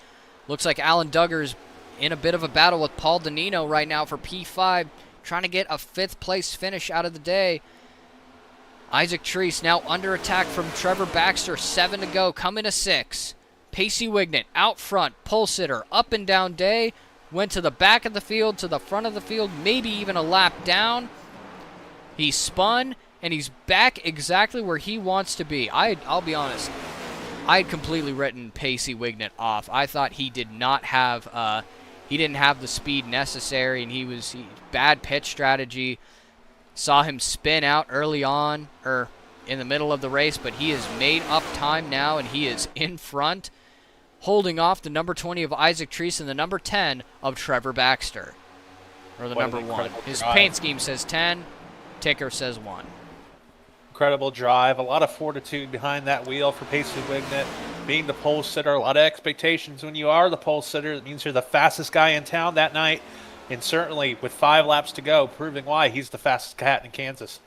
Looks like Alan Duggar's in a bit of a battle with Paul Danino right now for P5, trying to get a 5th place finish out of the day. Isaac Treese now under attack from Trevor Baxter. 7 to go, coming to 6. Pacey Wignet out front, pole sitter, up and down day. Went to the back of the field, to the front of the field, maybe even a lap down. He spun, and he's back exactly where he wants to be. I'll be honest, I had completely written Pacey Wignet off. I thought he didn't have the speed necessary, and bad pitch strategy. Saw him spin out early on, or in the middle of the race, but he has made up time now, and he is in front, holding off the number 20 of Isaac Treese and the number 10 of Trevor Baxter. Or the number 1. His paint scheme says 10, ticker says 1. Incredible drive, a lot of fortitude behind that wheel for Pacey Wignet. Being the pole sitter, a lot of expectations when you are the pole sitter. It means you're the fastest guy in town that night. And certainly with 5 laps to go, proving why he's the fastest cat in Kansas.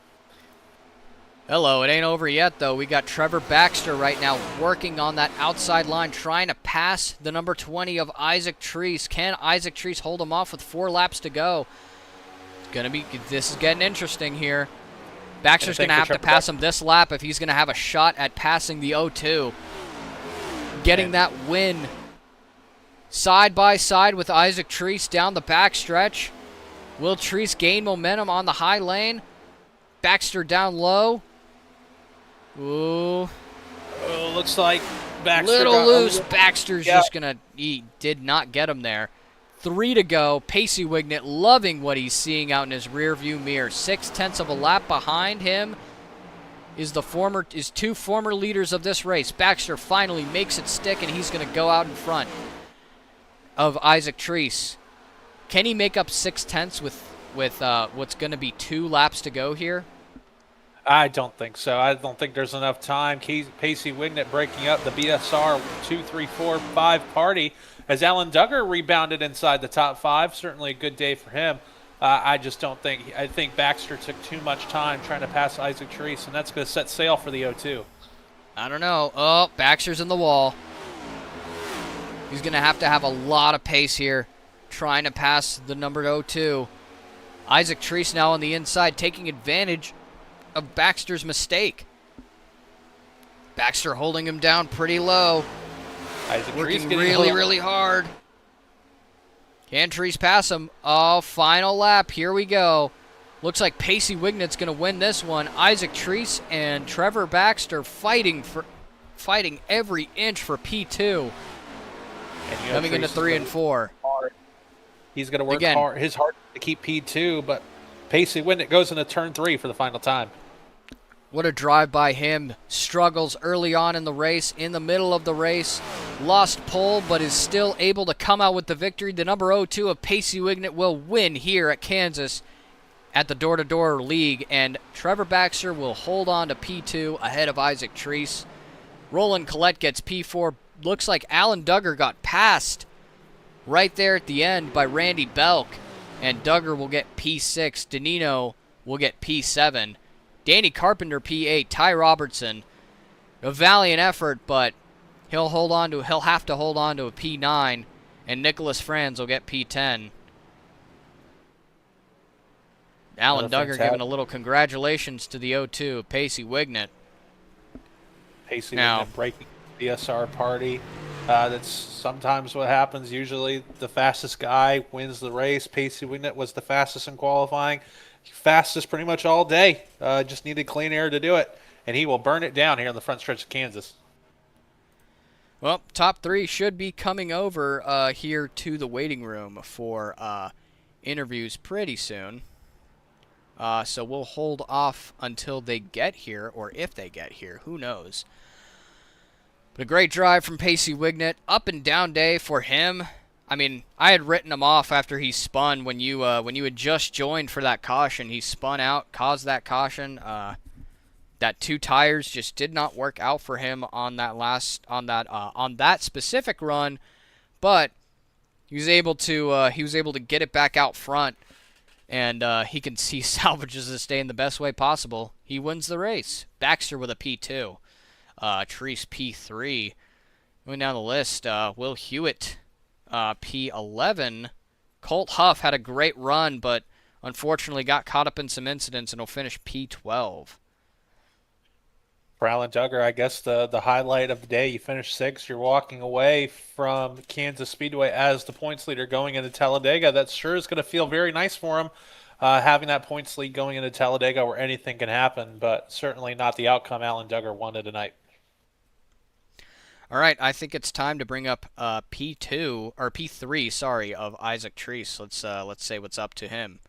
Hello, it ain't over yet, though. We got Trevor Baxter right now working on that outside line, trying to pass the number 20 of Isaac Treese. Can Isaac Treese hold him off with 4 laps to go? This is getting interesting here. Baxter's going to have to pass him this lap if he's going to have a shot at passing the 0-2. Getting that win side by side with Isaac Treese down the backstretch. Will Treese gain momentum on the high lane? Baxter down low. Ooh. Oh, looks like Baxter little loose. Baxter's just going to... He did not get him there. 3 to go. Pacey Wignet loving what he's seeing out in his rearview mirror. 6 tenths of a lap behind him is 2 former leaders of this race. Baxter finally makes it stick, and he's going to go out in front of Isaac Treese. Can he make up 6 tenths with what's going to be 2 laps to go here? I don't think so. I don't think there's enough time. Pacey Wignet breaking up the BSR 2, 3, 4, 5 party as Alan Duggar rebounded inside the top 5. Certainly a good day for him. I just don't think – I think Baxter took too much time trying to pass Isaac Treese, and that's going to set sail for the 0-2. I don't know. Oh, Baxter's in the wall. He's going to have a lot of pace here trying to pass the numbered 0-2. Isaac Treese now on the inside taking advantage of Baxter's mistake. Baxter holding him down pretty low. Isaac Treese Working getting really, hooked. really hard. Can Treese pass him? Oh, final lap. Here we go. Looks like Pacey Wignet's going to win this one. Isaac Treese and Trevor Baxter fighting every inch for P2. And Coming into 3 and 4. He's going to work Again. hard, his heart to keep P2, but Pacey Wignet goes into turn 3 for the final time. What a drive by him. Struggles early on in the race, in the middle of the race. Lost pole, but is still able to come out with the victory. The number 02 of Pacey Wignet will win here at Kansas at the door-to-door league, and Trevor Baxter will hold on to P2 ahead of Isaac Treese. Roland Collette gets P4. Looks like Alan Duggar got passed right there at the end by Randy Belk, and Duggar will get P6. Danino will get P7. Danny Carpenter P8. Ty Robertson, a valiant effort, but he'll have to hold on to a P9, and Nicholas Franz will get P10. Alan Duggar giving a little congratulations to the 0-2, Pacey Wignet. Pacey Now- Wignet breaking the SR party. That's sometimes what happens. Usually the fastest guy wins the race. Pacey Wignet was the fastest in qualifying. Fastest pretty much all day. Just needed clean air to do it. And he will burn it down here on the front stretch of Kansas. Well, top 3 should be coming over here to the waiting room for interviews pretty soon. So we'll hold off until they get here, or if they get here, who knows. But a great drive from Pacey Wignet. Up and down day for him. I mean, I had written him off after he spun when you had just joined for that caution. He spun out, caused that caution. That 2 tires just did not work out for him on that specific run, but he was able to get it back out front, and he salvages this day in the best way possible. He wins the race. Baxter with a P2, Treese P3. Going down the list, Will Hewitt P11. Colt Huff had a great run, but unfortunately got caught up in some incidents and will finish P12. For Alan Duggar, I guess the highlight of the day, you finished 6th. You're walking away from Kansas Speedway as the points leader going into Talladega. That sure is going to feel very nice for him, having that points lead going into Talladega where anything can happen, but certainly not the outcome Alan Duggar wanted tonight. All right, I think it's time to bring up P2 or P3, sorry, of Isaac Treese. Let's say what's up to him.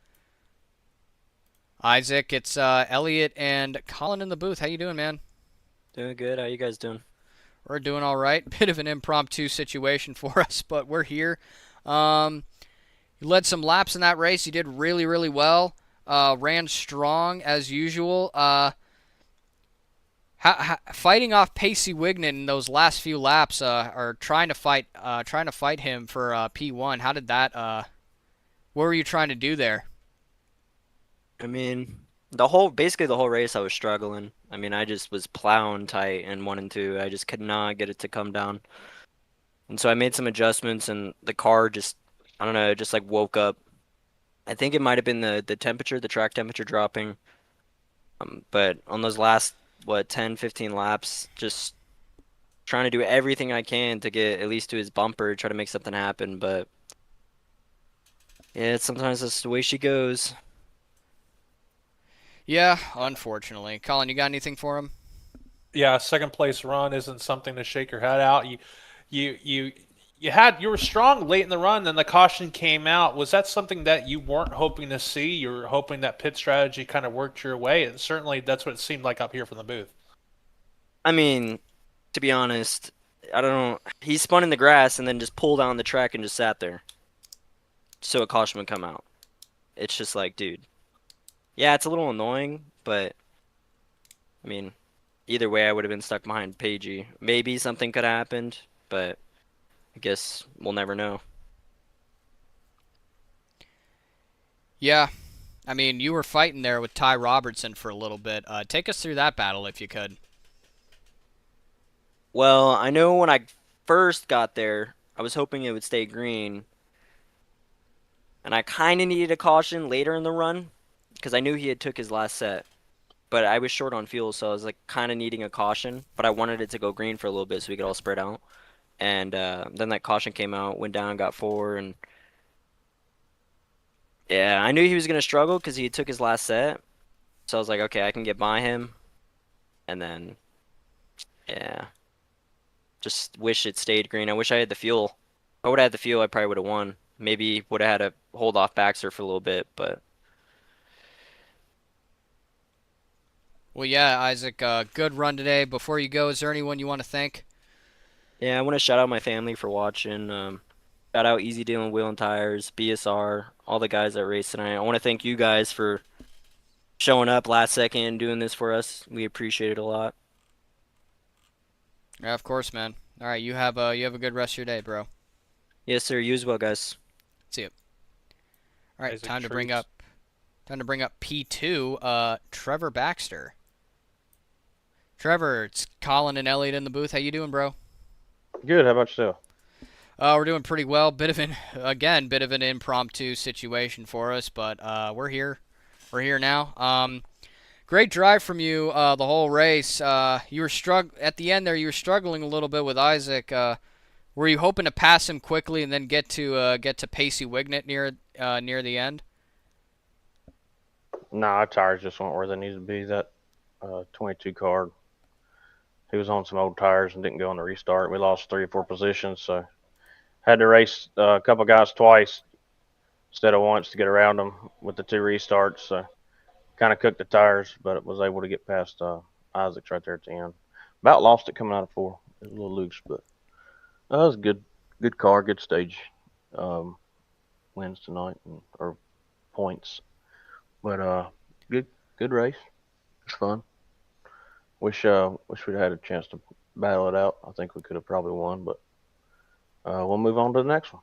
Isaac, it's Elliot and Colin in the booth. How you doing, man? Doing good. How you guys doing? We're doing all right. Bit of an impromptu situation for us, but we're here. You led some laps in that race. You did really, really well. Ran strong as usual. Fighting off Pacey Wignet in those last few laps, or trying to fight him for P1. How did that? What were you trying to do there? I mean, basically the whole race I was struggling. I mean, I just was plowing tight in 1 and 2. I just could not get it to come down. And so I made some adjustments, and the car just, I don't know, just like woke up. I think it might have been the temperature, the track temperature dropping. But on those last 10, 15 laps, just trying to do everything I can to get at least to his bumper, try to make something happen. But yeah, sometimes that's the way she goes. Yeah, unfortunately. Colin, you got anything for him? Yeah, second place run isn't something to shake your head out. You were strong late in the run, then the caution came out. Was that something that you weren't hoping to see? You were hoping that pit strategy kind of worked your way, and certainly that's what it seemed like up here from the booth. I mean, to be honest, I don't know. He spun in the grass and then just pulled on the track and just sat there, so a caution would come out. It's just like, dude. Yeah, it's a little annoying, but I mean, either way, I would have been stuck behind Pagey. Maybe something could have happened, but I guess we'll never know. Yeah, I mean, you were fighting there with Ty Robertson for a little bit. Take us through that battle if you could. Well, I know when I first got there, I was hoping it would stay green, and I kind of needed a caution later in the run because I knew he had took his last set. but I was short on fuel, so I was like kind of needing a caution, but I wanted it to go green for a little bit so we could all spread out. And then that caution came out, went down, got four, and yeah, I knew he was gonna struggle because he took his last set. So I was like, okay, I can get by him, and then yeah, just wish it stayed green. I wish I had the fuel. If I would have had the fuel, I probably would have won. Maybe would have had to hold off Baxter for a little bit, but Well, yeah, Isaac, good run today. Before you go, is there anyone you want to thank? yeah, I want to shout out my family for watching. Shout out Easy Dealing Wheel and Tires, BSR, all the guys that raced tonight. I want to thank you guys for showing up last second and doing this for us. We appreciate it a lot. Yeah, of course, man. All right, you have a good rest of your day, bro. Yes, sir. You as well, guys. See you. All right, Isaac time to bring Treves. up P2, Trevor Baxter. Trevor, it's Colin and Elliot in the booth. How you doing, bro? Good. How about yourself? We're doing pretty well. Bit of an impromptu situation for us, but we're here. We're here now. Great drive from you the whole race. You were at the end there. You were struggling a little bit with Isaac. Were you hoping to pass him quickly and then get to Pacey Wignet near the end? Nah, our tires just weren't where they needed to be. That 22 car, he was on some old tires and didn't go on the restart. We lost 3 or 4 positions, so had to race a couple guys twice instead of once to get around them with the 2 restarts. So kind of cooked the tires, but was able to get past Isaacs right there at the end. About lost it coming out of 4. It was a little loose, but that was a good car, good stage. Wins tonight or points. But good race. It's fun. Wish we'd had a chance to battle it out. I think we could have probably won, but we'll move on to the next one.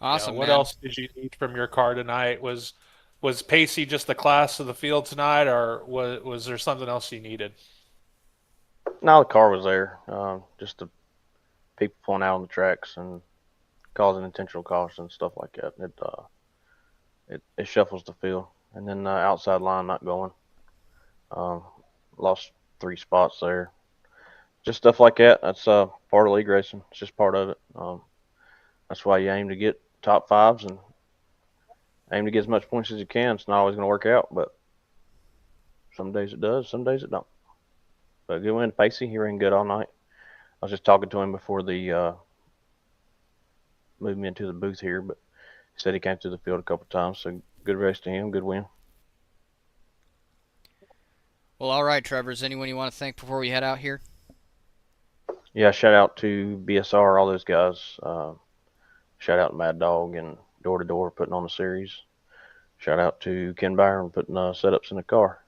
Awesome, What man. else did you need from your car tonight? Was Pacey just the class of the field tonight, or was there something else you needed? Now the car was there. Just the people pulling out on the tracks and causing intentional caution and stuff like that. It shuffles the field, and then outside line not going. Lost 3 spots there. Just stuff like that. That's part of league racing. It's just part of it. That's why you aim to get top 5s and aim to get as much points as you can. It's not always going to work out, but some days it does, some days it don't. But good win, Pacey. He ran good all night. I was just talking to him before the moved me into the booth here, but he said he came through the field a couple times. So good race to him. Good win. Well, all right, Trevor. Is anyone you want to thank before we head out here? Yeah, shout out to BSR, all those guys. Shout out to Mad Dog and Door to Door putting on the series. Shout out to Ken Byron putting setups in the car.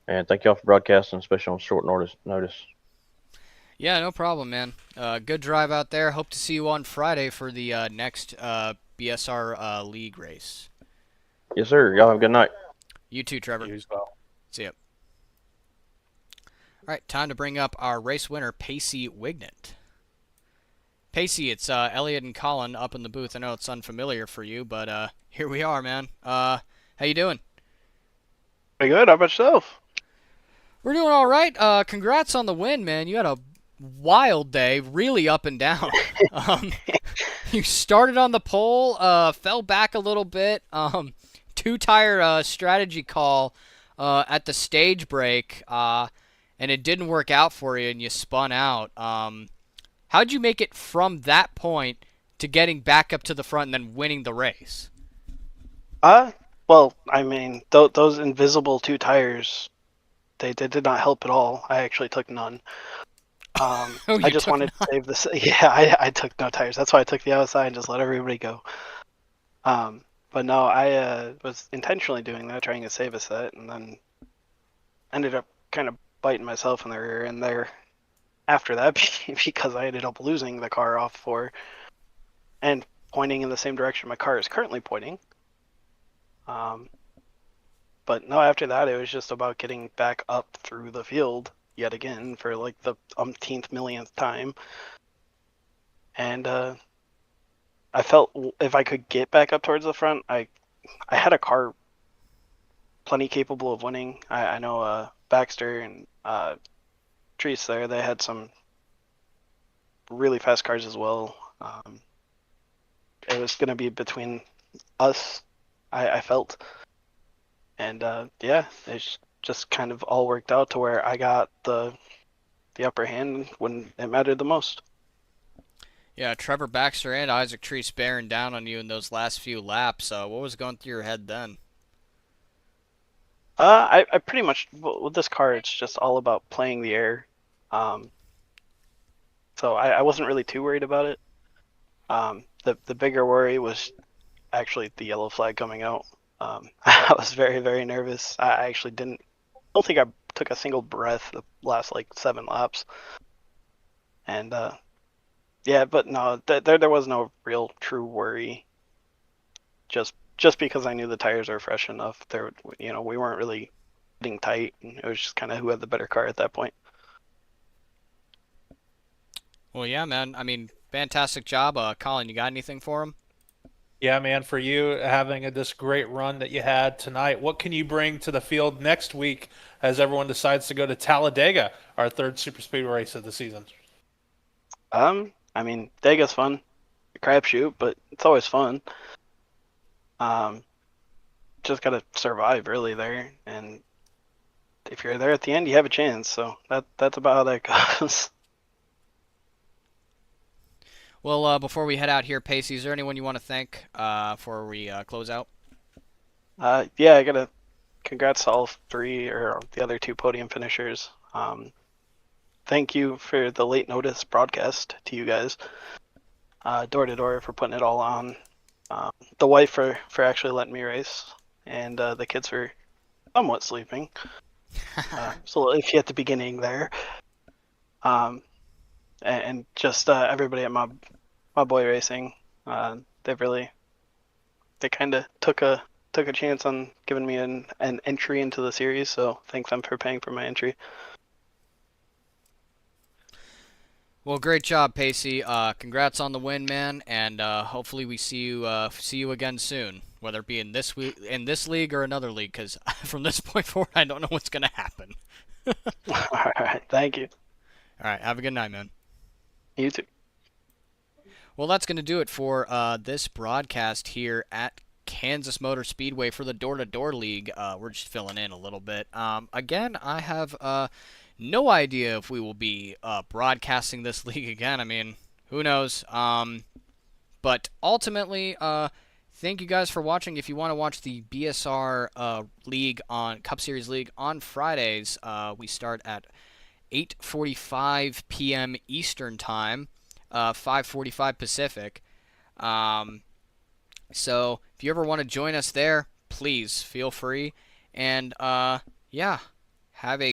And thank y'all for broadcasting, especially on short notice. Yeah, no problem, man. Good drive out there. Hope to see you on Friday for the next BSR league race. Yes, sir. Y'all have a good night. You too, Trevor. You as well. See ya. All right, time to bring up our race winner, Pacey Wignet. Pacey, it's Elliot and Colin up in the booth. I know it's unfamiliar for you, but here we are, man. How you doing? Pretty good. How about yourself? We're doing all right. Congrats on the win, man. You had a wild day, really up and down. You started on the pole, fell back a little bit. 2-tire strategy call at the stage break, and it didn't work out for you, and you spun out. How'd you make it from that point to getting back up to the front and then winning the race? Well, I mean, those invisible 2 tires, they did not help at all. I actually took none. Oh, I you just took wanted none? to save this. Yeah, I took no tires. That's why I took the outside and just let everybody go. But no, I was intentionally doing that, trying to save a set, and then ended up kind of biting myself in the rear end there after that because I ended up losing the car off 4 and pointing in the same direction my car is currently pointing. But no, after that, it was just about getting back up through the field yet again for like the umpteenth millionth time. And I felt if I could get back up towards the front, I had a car plenty capable of winning. I know Baxter and Treese there, they had some really fast cars as well. It was going to be between us, I felt. And yeah, it's just kind of all worked out to where I got the upper hand when it mattered the most. Yeah, Trevor Baxter and Isaac Treese bearing down on you in those last few laps. What was going through your head then? I pretty much, with this car, it's just all about playing the air. So I wasn't really too worried about it. The bigger worry was actually the yellow flag coming out. I was very, very nervous. I actually don't think I took a single breath the last like 7 laps. And yeah, but no, there was no real true worry. Just because I knew the tires were fresh enough, we weren't really getting tight, and it was just kind of who had the better car at that point. Well, yeah, man. I mean, fantastic job. Colin, you got anything for him? Yeah, man, for you having this great run that you had tonight, what can you bring to the field next week as everyone decides to go to Talladega, our 3rd super speedway race of the season? I mean, Dega's fun, a crapshoot, but it's always fun. Just gotta survive really there, and if you're there at the end, you have a chance. So that's about how that goes. Well, before we head out here, Pacey, is there anyone you want to thank before we close out? Yeah, I gotta congrats to all 3 or the other 2 podium finishers. Thank you for the late notice broadcast to you guys. Door to Door for putting it all on. The wife for actually letting me race, and the kids for somewhat sleeping. So if you at the beginning there, and just everybody at my boy racing, they kind of took a chance on giving me an entry into the series. So thanks them for paying for my entry. Well, great job, Pacey. Congrats on the win, man, and hopefully we see you again soon, whether it be in this league or another league. Because from this point forward, I don't know what's gonna happen. All right, thank you. All right, have a good night, man. You too. Well, that's gonna do it for this broadcast here at Kansas Motor Speedway for the Door to Door League. We're just filling in a little bit. Again, I have no idea if we will be broadcasting this league again. I mean, who knows? But ultimately, thank you guys for watching. If you want to watch the BSR League on Cup Series League on Fridays, we start at 8:45 p.m. Eastern Time, 5:45 Pacific. So if you ever want to join us there, please feel free. And yeah, have a